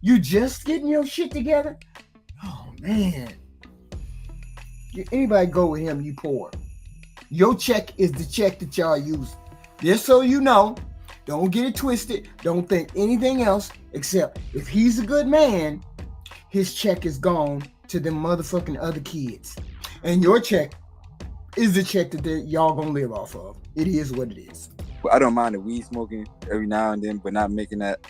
You just getting your shit together? Oh, man. Anybody go with him, you poor. Your check is the check that y'all use. Just so you know, don't get it twisted. Don't think anything else except if he's a good man, his check is gone to them motherfucking other kids. And your check is the check that y'all gonna live off of. It is what it is.
I don't mind the weed smoking every now and then, but not making that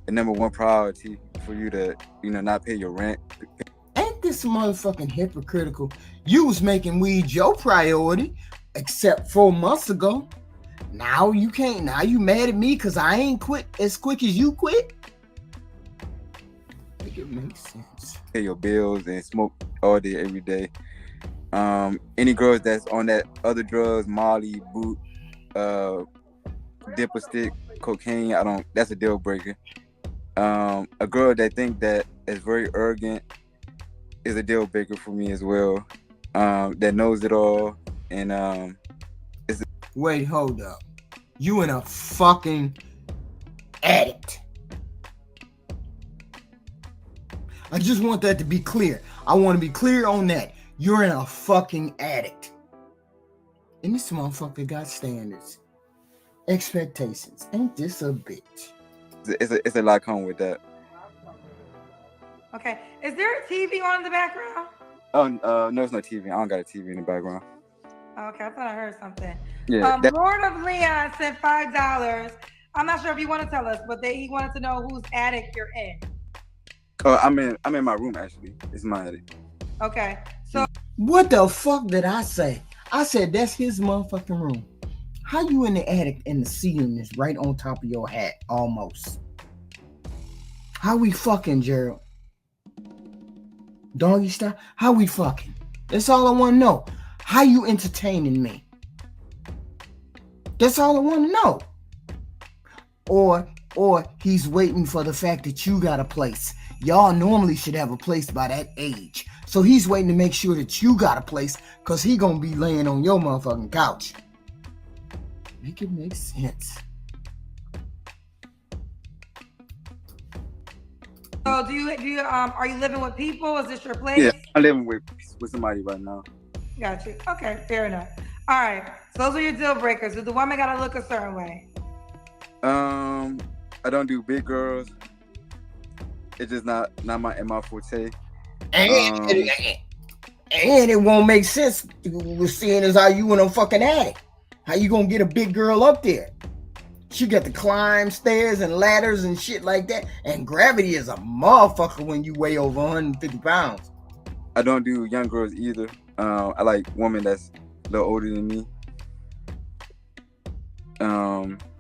the number one priority for you to, not pay your rent.
Ain't this motherfucking hypocritical? You was making weed your priority, except 4 months ago. Now you can't. Now you mad at me because I ain't quit as quick as you quit? Make it make sense.
Pay your bills and smoke all day, every day. Any girls that's on that other drugs, Molly, boot, dipper stick, cocaine, that's a deal breaker. A girl that think that is very arrogant is a deal breaker for me as well. That knows it all and
Wait, hold up. You in a fucking addict. I just want that to be clear. I want to be clear on that. You're in a fucking addict. And this motherfucker got standards. Expectations. Ain't this a bitch?
it's a lot come with that.
Okay. Is there a TV on in the background?
Oh, no, it's no TV. I don't got a TV in the background.
Okay, I thought I heard something.
Yeah.
Lord of Leon sent $5. I'm not sure if you want to tell us, but he wanted to know whose attic you're in.
Oh, I'm in my room actually. It's my attic.
Okay. So
what the fuck did I say? I said that's his motherfucking room. How you in the attic and the ceiling is right on top of your hat, almost? How we fucking, Gerald? Doggy style? How we fucking? That's all I want to know. How you entertaining me? That's all I want to know. Or he's waiting for the fact that you got a place. Y'all normally should have a place by that age. So he's waiting to make sure that you got a place because he gonna be laying on your motherfucking couch. Make it make sense.
So do you are you living with people? Is this your place?
Yeah, I'm living with somebody right now.
Got you. Okay, fair enough. All right. So those are your deal breakers. Do the woman gotta look a certain way?
I don't do big girls. It's just not my forte.
And it won't make sense seeing as how you in a fucking attic. How you gonna get a big girl up there? She got to climb stairs and ladders and shit like that. And gravity is a motherfucker when you weigh over 150 pounds.
I don't do young girls either. I like women that's a little older than me.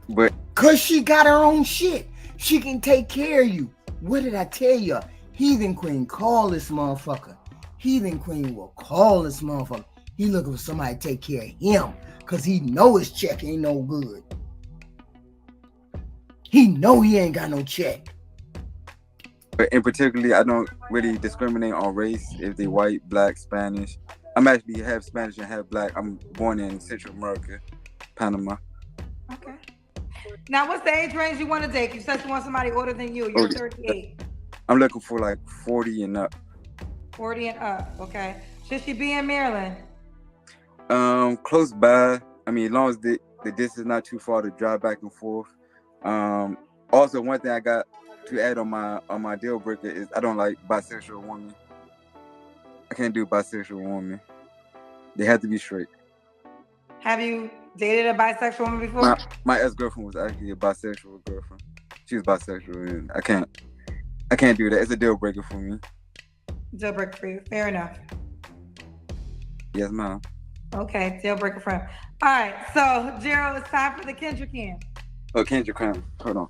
But
cause she got her own shit. She can take care of you. What did I tell you? Heathen Queen, call this motherfucker. Heathen Queen will call this motherfucker. He looking for somebody to take care of him. Cause he know his check ain't no good. He know he ain't got no check.
But in particularly, I don't really discriminate on race. If they white, black, Spanish. I'm actually half Spanish and half black. I'm born in Central America, Panama.
Okay. Now, what's the age range you want to date? You said you want somebody older than you. You're 38.
I'm looking for like 40 and up.
40 and up. Okay. Should she be in Maryland?
Close by. I mean, as long as the distance is not too far to drive back and forth. Also, one thing I got to add on my deal breaker is I don't like bisexual women. I can't do bisexual women. They have to be straight.
Have you dated a bisexual woman before?
My ex-girlfriend was actually a bisexual girlfriend. She was bisexual, and I can't do that. It's a deal breaker for me.
Deal breaker for you. Fair enough.
Yes, ma'am.
Okay, deal breaker for him. All right, so Gerald, it's time for the Kendrick Cam.
Oh, Kendrick Cam. Hold on.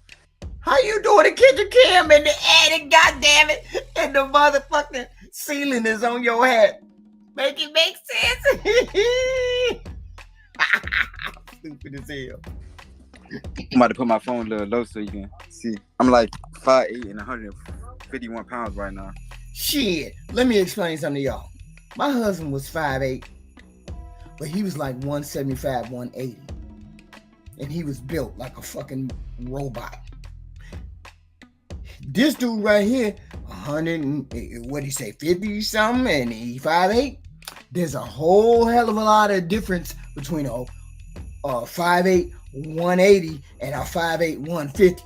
How you doing a Kendrick Cam in the attic, goddammit, and the motherfucking ceiling is on your head? Make it make sense? Stupid as hell.
I'm about to put my phone a little low so you can see. I'm like 5'8" and 151 pounds right now.
Shit, let me explain something to y'all. My husband was 5'8", but he was like 175, 180. And he was built like a fucking robot. This dude right here, 100, what do you say, 50 something, and he 5'8". There's a whole hell of a lot of difference between a 5'8", 180 and a 5'8", 150.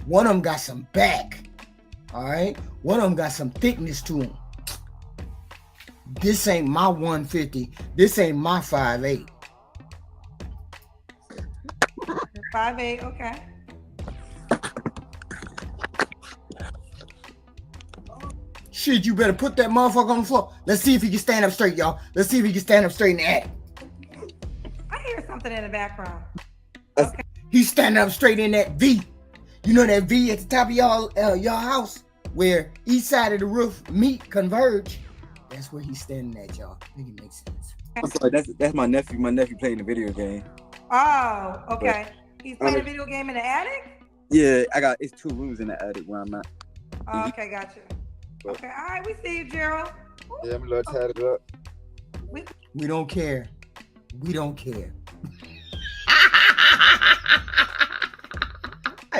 One of them got some back. All right, one of them got some thickness to him. This ain't my 150. This ain't my 5'8".
5'8", okay.
Shit, you better put that motherfucker on the floor. Let's see if he can stand up straight, y'all. Let's see if he can stand up straight in the attic.
I hear something in the background.
Okay. He's standing up straight in that V. You know that V at the top of y'all house where each side of the roof meet converge. That's where he's standing at, y'all. I think it makes sense.
I'm sorry, that's my nephew. My nephew playing the video game.
Oh, okay. He's playing a video game in the attic?
Yeah, it's 2 rooms in the attic where I'm at.
Oh, okay, gotcha. Okay, all right, we see you, Gerald.
Yeah, I'm a little tatted up.
We don't care. We don't care.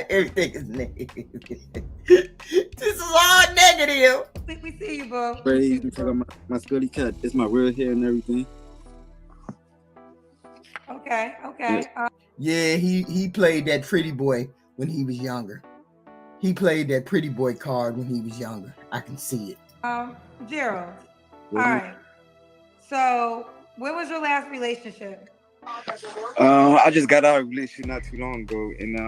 Everything is negative. This is all negative.
We see you, bro.
Praise me for my scully cut. It's my real hair and everything.
Okay.
Yeah, he played that pretty boy when he was younger. He played that pretty boy card when he was younger. I can see it.
Gerald. All right. So, when was your last relationship?
I just got out of a relationship not too long ago, and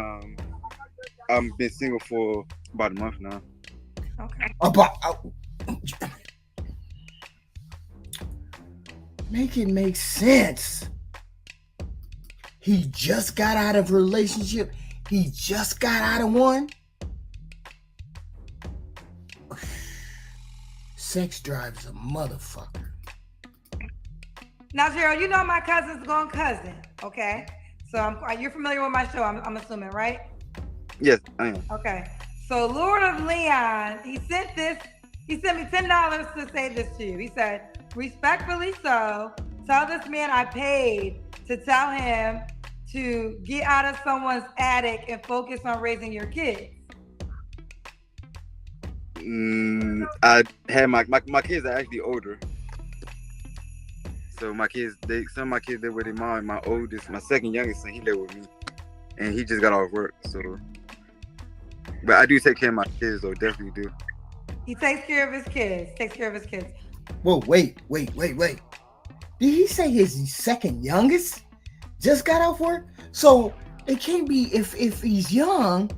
I've been single for about a month now.
Okay.
Make it make sense. He just got out of a relationship. He just got out of one. Sex drives a motherfucker.
Now, Gerald, you know my cousin's gone cousin, okay? So you're familiar with my show, I'm assuming, right?
Yes, I am.
Okay. So Lord of Leon, he sent me $10 to say this to you. He said, respectfully so, tell this man I paid to tell him to get out of someone's attic and focus on raising your kids.
I had my kids are actually older. So some of my kids live with their mom. My second youngest son, he live with me. And he just got off work, so. But I do take care of my kids, though, definitely do.
He takes care of his kids.
Whoa, wait. Did he say his second youngest just got off work? So it can't be, if he's young,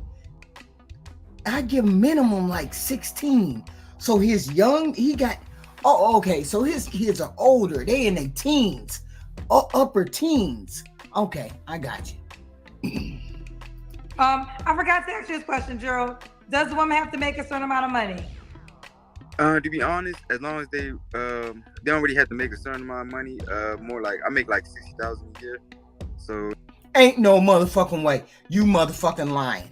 I give him minimum like 16. So okay, so his kids are older. They in their teens, upper teens. Okay, I got you.
I forgot to ask you this question, Gerald. Does the woman have to make a certain amount of money?
To be honest, as long as they don't really have to make a certain amount of money. More like I make like $60,000 a year. So
ain't no motherfucking way. You motherfucking lying.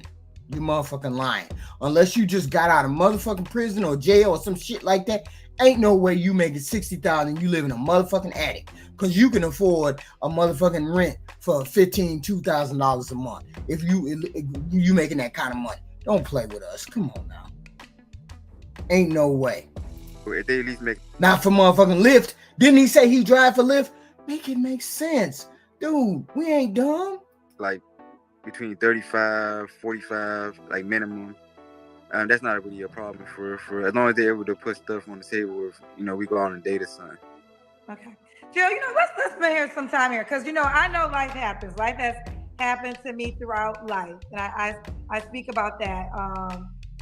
Unless you just got out of motherfucking prison or jail or some shit like that, ain't no way you making $60,000. You live in a motherfucking attic because you can afford a motherfucking rent for $2,000 a month. If you making that kind of money, don't play with us. Come on now. Ain't no way.
If they at least make
not for motherfucking Lyft. Didn't he say he drive for Lyft? Make it make sense, dude. We ain't dumb.
Like between 35, 45, like minimum. That's not really a problem for as long as they're able to put stuff on the table. If we go on a date or something.
Okay, Jill. Let's spend here some time here because I know life happens. Life has happened to me throughout life, and I speak about that.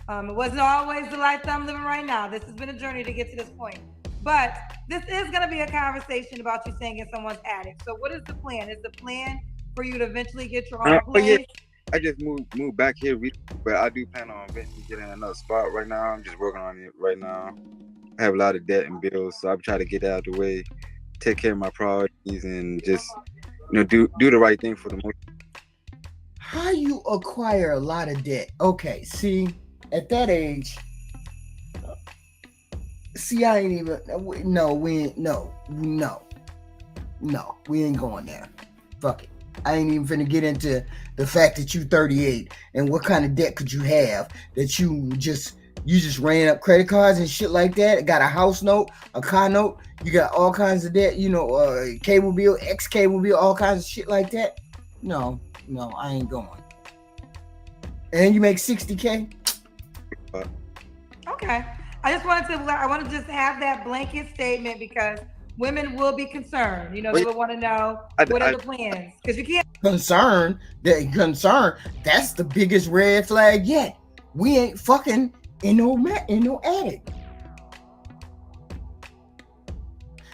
It wasn't always the life that I'm living right now. This has been a journey to get to this point. But this is going to be a conversation about you staying in someone's attic. So what is the plan? Is the plan for you to eventually get your own place?
Yeah. I just moved back here, but I do plan on eventually getting another spot right now. I'm just working on it right now. I have a lot of debt and bills, so I'm trying to get that out of the way, take care of my priorities, and just do the right thing for the most.
How you acquire a lot of debt? Okay, see, at that age, I ain't even. No, we ain't going there. Fuck it. I ain't even finna get into the fact that you 38 and what kind of debt could you have that you just ran up credit cards and shit like that. Got a house note, a car note. You got all kinds of debt. Cable bill, ex-cable bill, all kinds of shit like that. No, I ain't going. And you make $60K.
Okay. I want to just have that blanket statement because women will be concerned. You know,
But
they will want to know
I,
what are
I,
the plans because you can't.
Concern, that's the biggest red flag yet. We ain't fucking in no attic.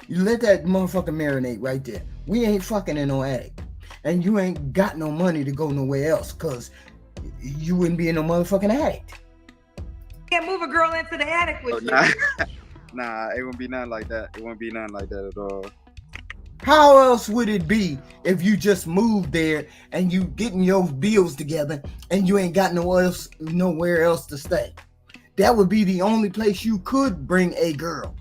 You let that motherfucker marinate right there. We ain't fucking in no attic. And you ain't got no money to go nowhere else because you wouldn't be in no motherfucking attic.
Can't move a girl into the attic
oh,
with you.
nah, nah, it won't be nothing like that. It won't be nothing like that at all.
How else would it be if you just moved there and you getting your bills together and you ain't got nowhere else to stay? That would be the only place you could bring a girl.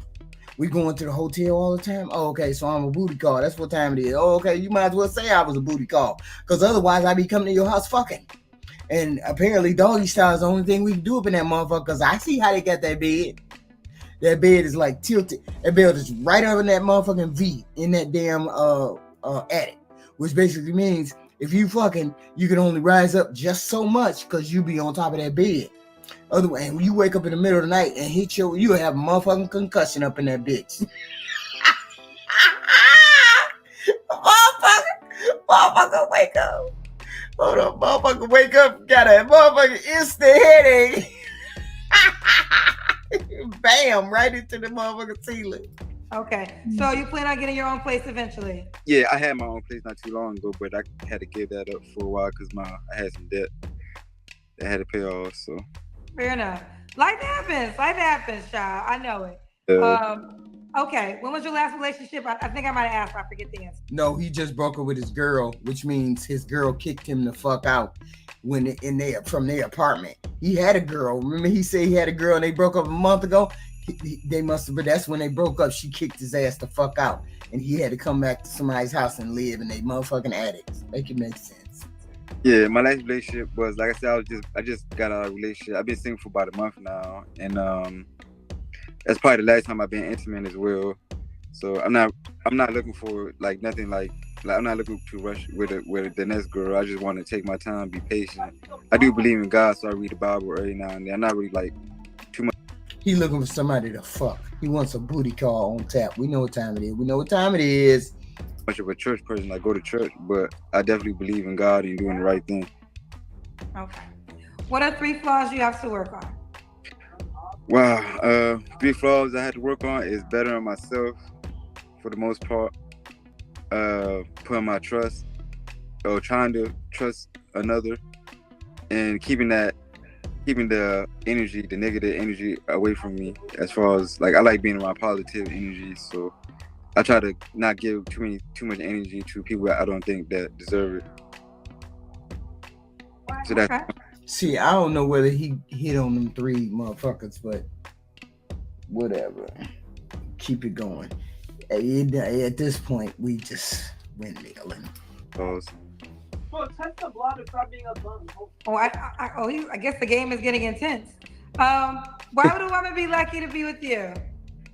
We going to the hotel all the time? Oh, okay, so I'm a booty call. That's what time it is. Oh, okay, you might as well say I was a booty call. Because otherwise I'd be coming to your house fucking. And apparently doggy style is the only thing we can do up in that motherfucker because I see how they got that bed. That bed is like tilted. That bed is right over in that motherfucking V in that damn attic. Which basically means if you fucking, you can only rise up just so much because you be on top of that bed. Otherwise, when you wake up in the middle of the night and you'll have a motherfucking concussion up in that bitch. motherfucker, wake up. Hold on, motherfucker, wake up, got a motherfucking instant headache. Bam, right into the motherfucking ceiling.
Okay. So you plan on getting your own place eventually?
Yeah, I had my own place not too long ago, but I had to give that up for a while because I had some debt that I had to pay off. So
fair enough. Life happens, child. I know it. Okay. When was your last relationship? I think I might have asked. I forget the answer.
No, he just broke up with his girl, which means his girl kicked him the fuck out from their apartment. He had a girl. Remember, he said he had a girl and they broke up a month ago. They must have, but that's when they broke up. She kicked his ass the fuck out, and he had to come back to somebody's house and live in they motherfucking attics. Make it make sense.
Yeah, my last relationship was, like I said, I just got out of a relationship. I've been single for about a month now, and that's probably the last time I've been intimate as well. So I'm not looking for like nothing like I'm not looking to rush with the next girl. I just want to take my time, be patient. I do believe in God, so I read the Bible every now and then. I'm not really like too much.
He looking for somebody to fuck. He wants a booty call on tap. We know what time it is.
Much of a church person, like go to church, but I definitely believe in God and doing the right thing.
Okay. What are 3 flaws you have to work on?
Wow, 3 flaws I had to work on is bettering myself for the most part. Putting my trust or trying to trust another, and keeping the energy, the negative energy away from me. As far as like, I like being around positive energy, so I try to not give too much energy to people that I don't think that deserve it. So that's
okay.
See, I don't know whether he hit on them 3 motherfuckers, but whatever. Keep it going. At this point, we just windmilling.
Bro, test the blood and stop being a bum.
Oh, I guess the game is getting intense. Why would a woman be lucky to be with you?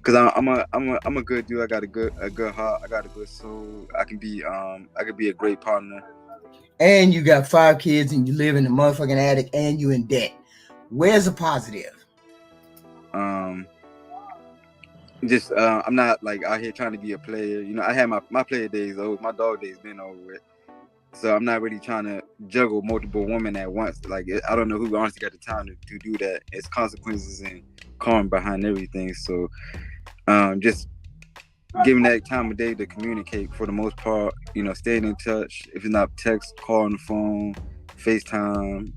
Cause I'm a good dude. I got a good heart. I got a good soul. I could be a great partner.
And you got 5 kids and you live in the motherfucking attic and you in debt. Where's the positive?
Just I'm not like out here trying to be a player. You know, I had my player days over. My dog days been over with. So I'm not really trying to juggle multiple women at once. Like, I don't know who honestly got the time to do that. It's consequences and karma behind everything. So just giving that time of day to communicate for the most part. You know, staying in touch. If it's not text, call on the phone, FaceTime,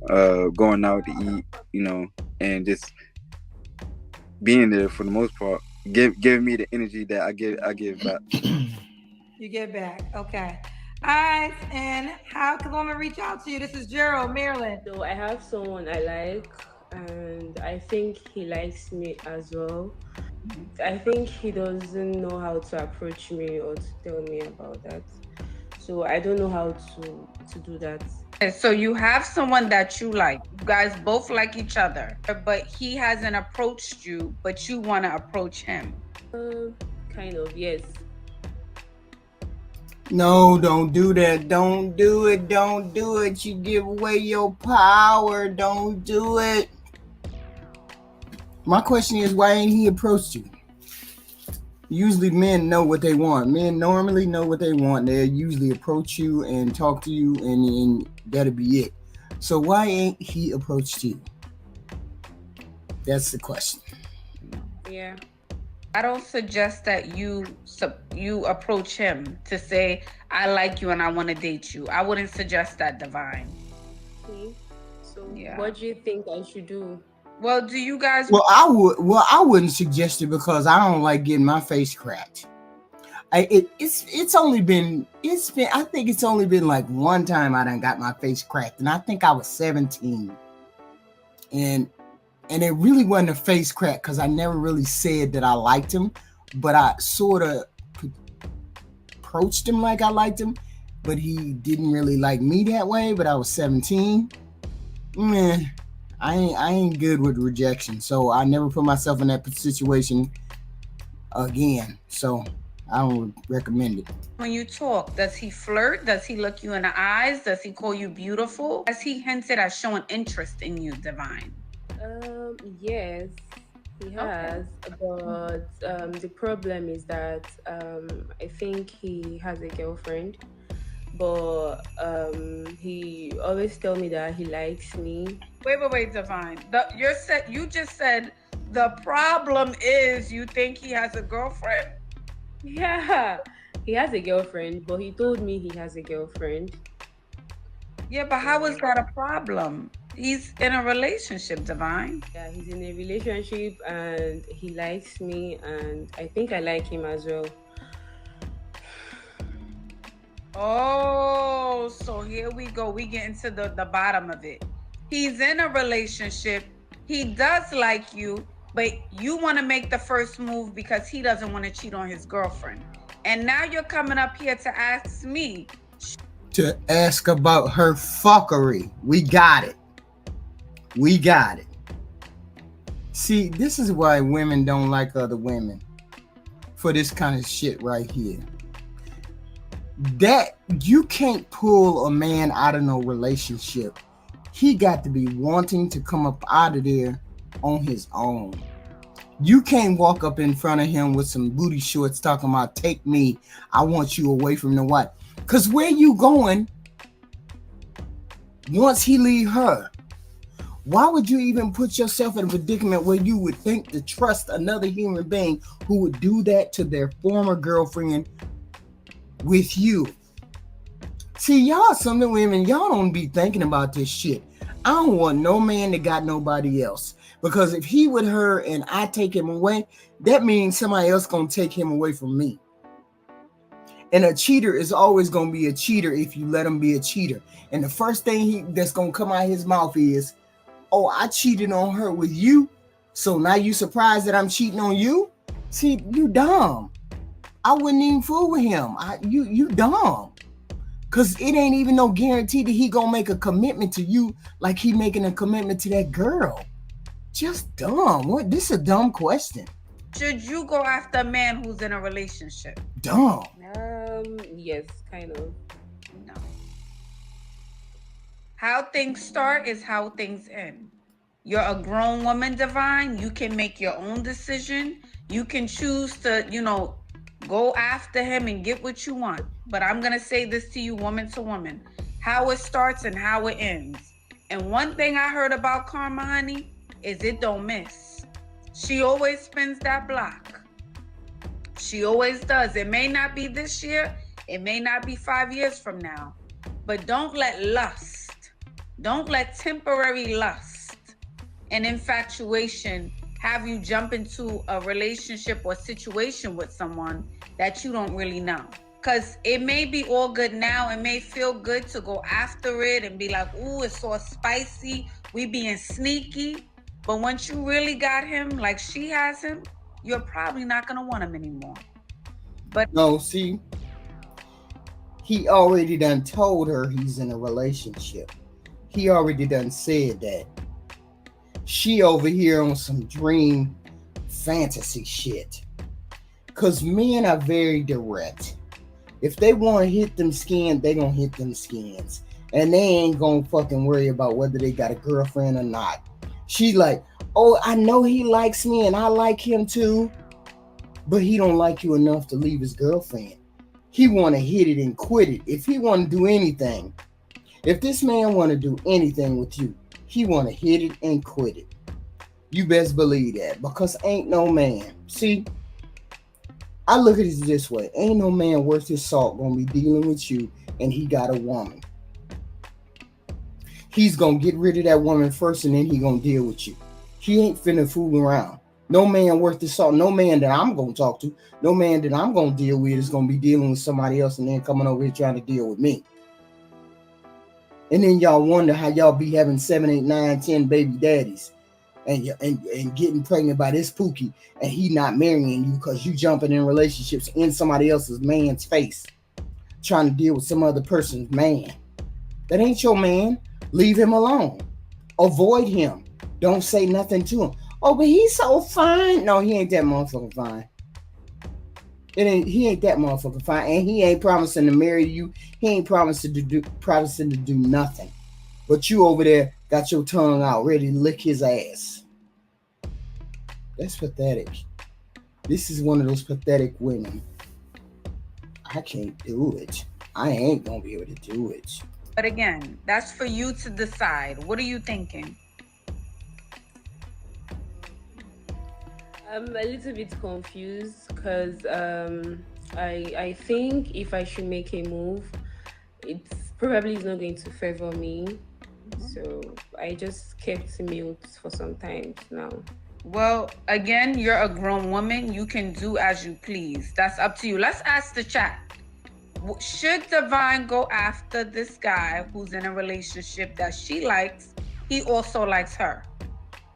going out to eat. You know, and just being there for the most part. Giving me the energy that I give back.
You give back. Okay. All right. And how can a woman reach out to you? This is Gerald, Maryland.
So I have someone I like, and I think he likes me as well. I think he doesn't know how to approach me or to tell me about that. So I don't know how to do that.
So you have someone that you like. You guys both like each other, but he hasn't approached you, but you want to approach him.
Kind of, yes.
No, don't do that. Don't do it. Don't do it. You give away your power. Don't do it. My question is, why ain't he approached you? Usually men know what they want. Men normally know what they want. They'll usually approach you and talk to you, and that'll be it. So why ain't he approached you? That's the question.
Yeah.
I don't suggest that you approach him to say I like you and I want to date you. I wouldn't suggest that, Divine.
See? So
Yeah.
what do you think I should do?
Well, do you guys?
Well, I wouldn't suggest it because I don't like getting my face cracked. It's only been I think it's only been like one time I done got my face cracked, and I think I was 17, and it really wasn't a face crack because I never really said that I liked him, but I sort of approached him like I liked him, but he didn't really like me that way. But I was 17. Man, I ain't good with rejection, so I never put myself in that situation again. So I don't recommend it.
When you talk, does he flirt? Does he look you in the eyes? Does he call you beautiful? Has he hinted at showing interest in you, Divine?
Yes, he has, but the problem is that I think he has a girlfriend, but he always tell me that he likes me.
Wait, Divine. You just said the problem is you think he has a girlfriend.
Yeah, he has a girlfriend, but he told me he has a girlfriend.
Yeah, but how is that a problem? He's in a relationship, Divine.
Yeah, he's in a relationship and he likes me, and I think I like him as well.
Oh, so here we go. We get into the bottom of it. He's in a relationship. He does like you, but you want to make the first move because he doesn't want to cheat on his girlfriend. And now you're coming up here to ask me.
To ask about her fuckery. We got it. We got it. See, this is why women don't like other women. For this kind of shit right here. That you can't pull a man out of no relationship. He got to be wanting to come up out of there on his own. You can't walk up in front of him with some booty shorts talking about take me, I want you away from the wife. Because where you going once he leave her? Why would you even put yourself in a predicament where you would think to trust another human being who would do that to their former girlfriend with you? See, y'all, some of the women, y'all don't be thinking about this shit. I don't want no man that got nobody else. Because if he with her and I take him away, that means somebody else gonna take him away from me. And a cheater is always gonna be a cheater if you let him be a cheater. And the first thing that's gonna come out of his mouth is, oh, I cheated on her with you, so now you surprised that I'm cheating on you? See, you dumb. I wouldn't even fool with him. You dumb. Cause it ain't even no guarantee that he gonna make a commitment to you like he making a commitment to that girl. Just dumb. What? This is a dumb question.
Should you go after a man who's in a relationship?
Dumb.
Yes, kind of.
No. How things start is how things end. You're a grown woman, Divine. You can make your own decision. You can choose to, go after him and get what you want. But I'm going to say this to you, woman to woman, how it starts and how it ends. And one thing I heard about Karma, honey, is it don't miss. She always spins that block. She always does. It may not be this year. It may not be 5 years from now. But don't let temporary lust and infatuation have you jump into a relationship or situation with someone that you don't really know. Because it may be all good now. It may feel good to go after it and be like, ooh, it's so spicy. We being sneaky. But once you really got him like she has him, you're probably not going to want him anymore. But
no, see, he already done told her he's in a relationship. He already done said that. She over here on some dream fantasy shit. Cause men are very direct. If they want to hit them skins, they gonna hit them skins. And they ain't gonna fucking worry about whether they got a girlfriend or not. She like, Oh, I know he likes me and I like him too, but he don't like you enough to leave his girlfriend. He want to hit it and quit it. If he want to do anything, if this man want to do anything with you, he want to hit it and quit it. You best believe that, because ain't no man. See, I look at it this way: ain't no man worth his salt gonna be dealing with you, and he got a woman. He's gonna get rid of that woman first, and then he gonna deal with you. He ain't finna fool around. No man worth his salt. No man that I'm gonna talk to. No man that I'm gonna deal with is gonna be dealing with somebody else and then coming over here trying to deal with me. And then y'all wonder how y'all be having 7, 8, 9, 10 baby daddies, and getting pregnant by this pookie, and he not marrying you because you jumping in relationships in somebody else's man's face, trying to deal with some other person's man. That ain't your man. Leave him alone. Avoid him. Don't say nothing to him. Oh, but he's so fine. No, he ain't that motherfucking fine. He ain't that motherfucking fine, and he ain't promising to marry you. He ain't promising to do nothing. But you over there got your tongue out, ready to lick his ass. That's pathetic. This is one of those pathetic women. I can't do it. I ain't gonna be able to do it.
But again, that's for you to decide. What are you thinking?
I'm a little bit confused because I think if I should make a move, it's probably not going to favor me. So I just kept mute for some time now.
Well, again, you're a grown woman. You can do as you please. That's up to you. Let's ask the chat. Should Divine go after this guy who's in a relationship that she likes? He also likes her.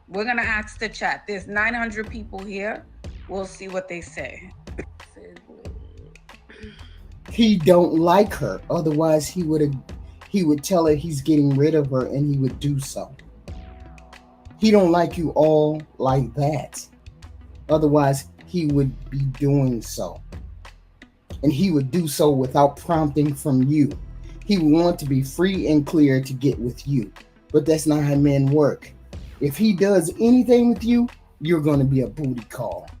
We're going to ask the chat. There's 900 people here. We'll see what they say.
He don't like her. Otherwise, he would tell her he's getting rid of her, and he would do so. He don't like you all like that. Otherwise, he would be doing so. And he would do so without prompting from you. He would want to be free and clear to get with you. But that's not how men work. If he does anything with you, you're going to be a booty call.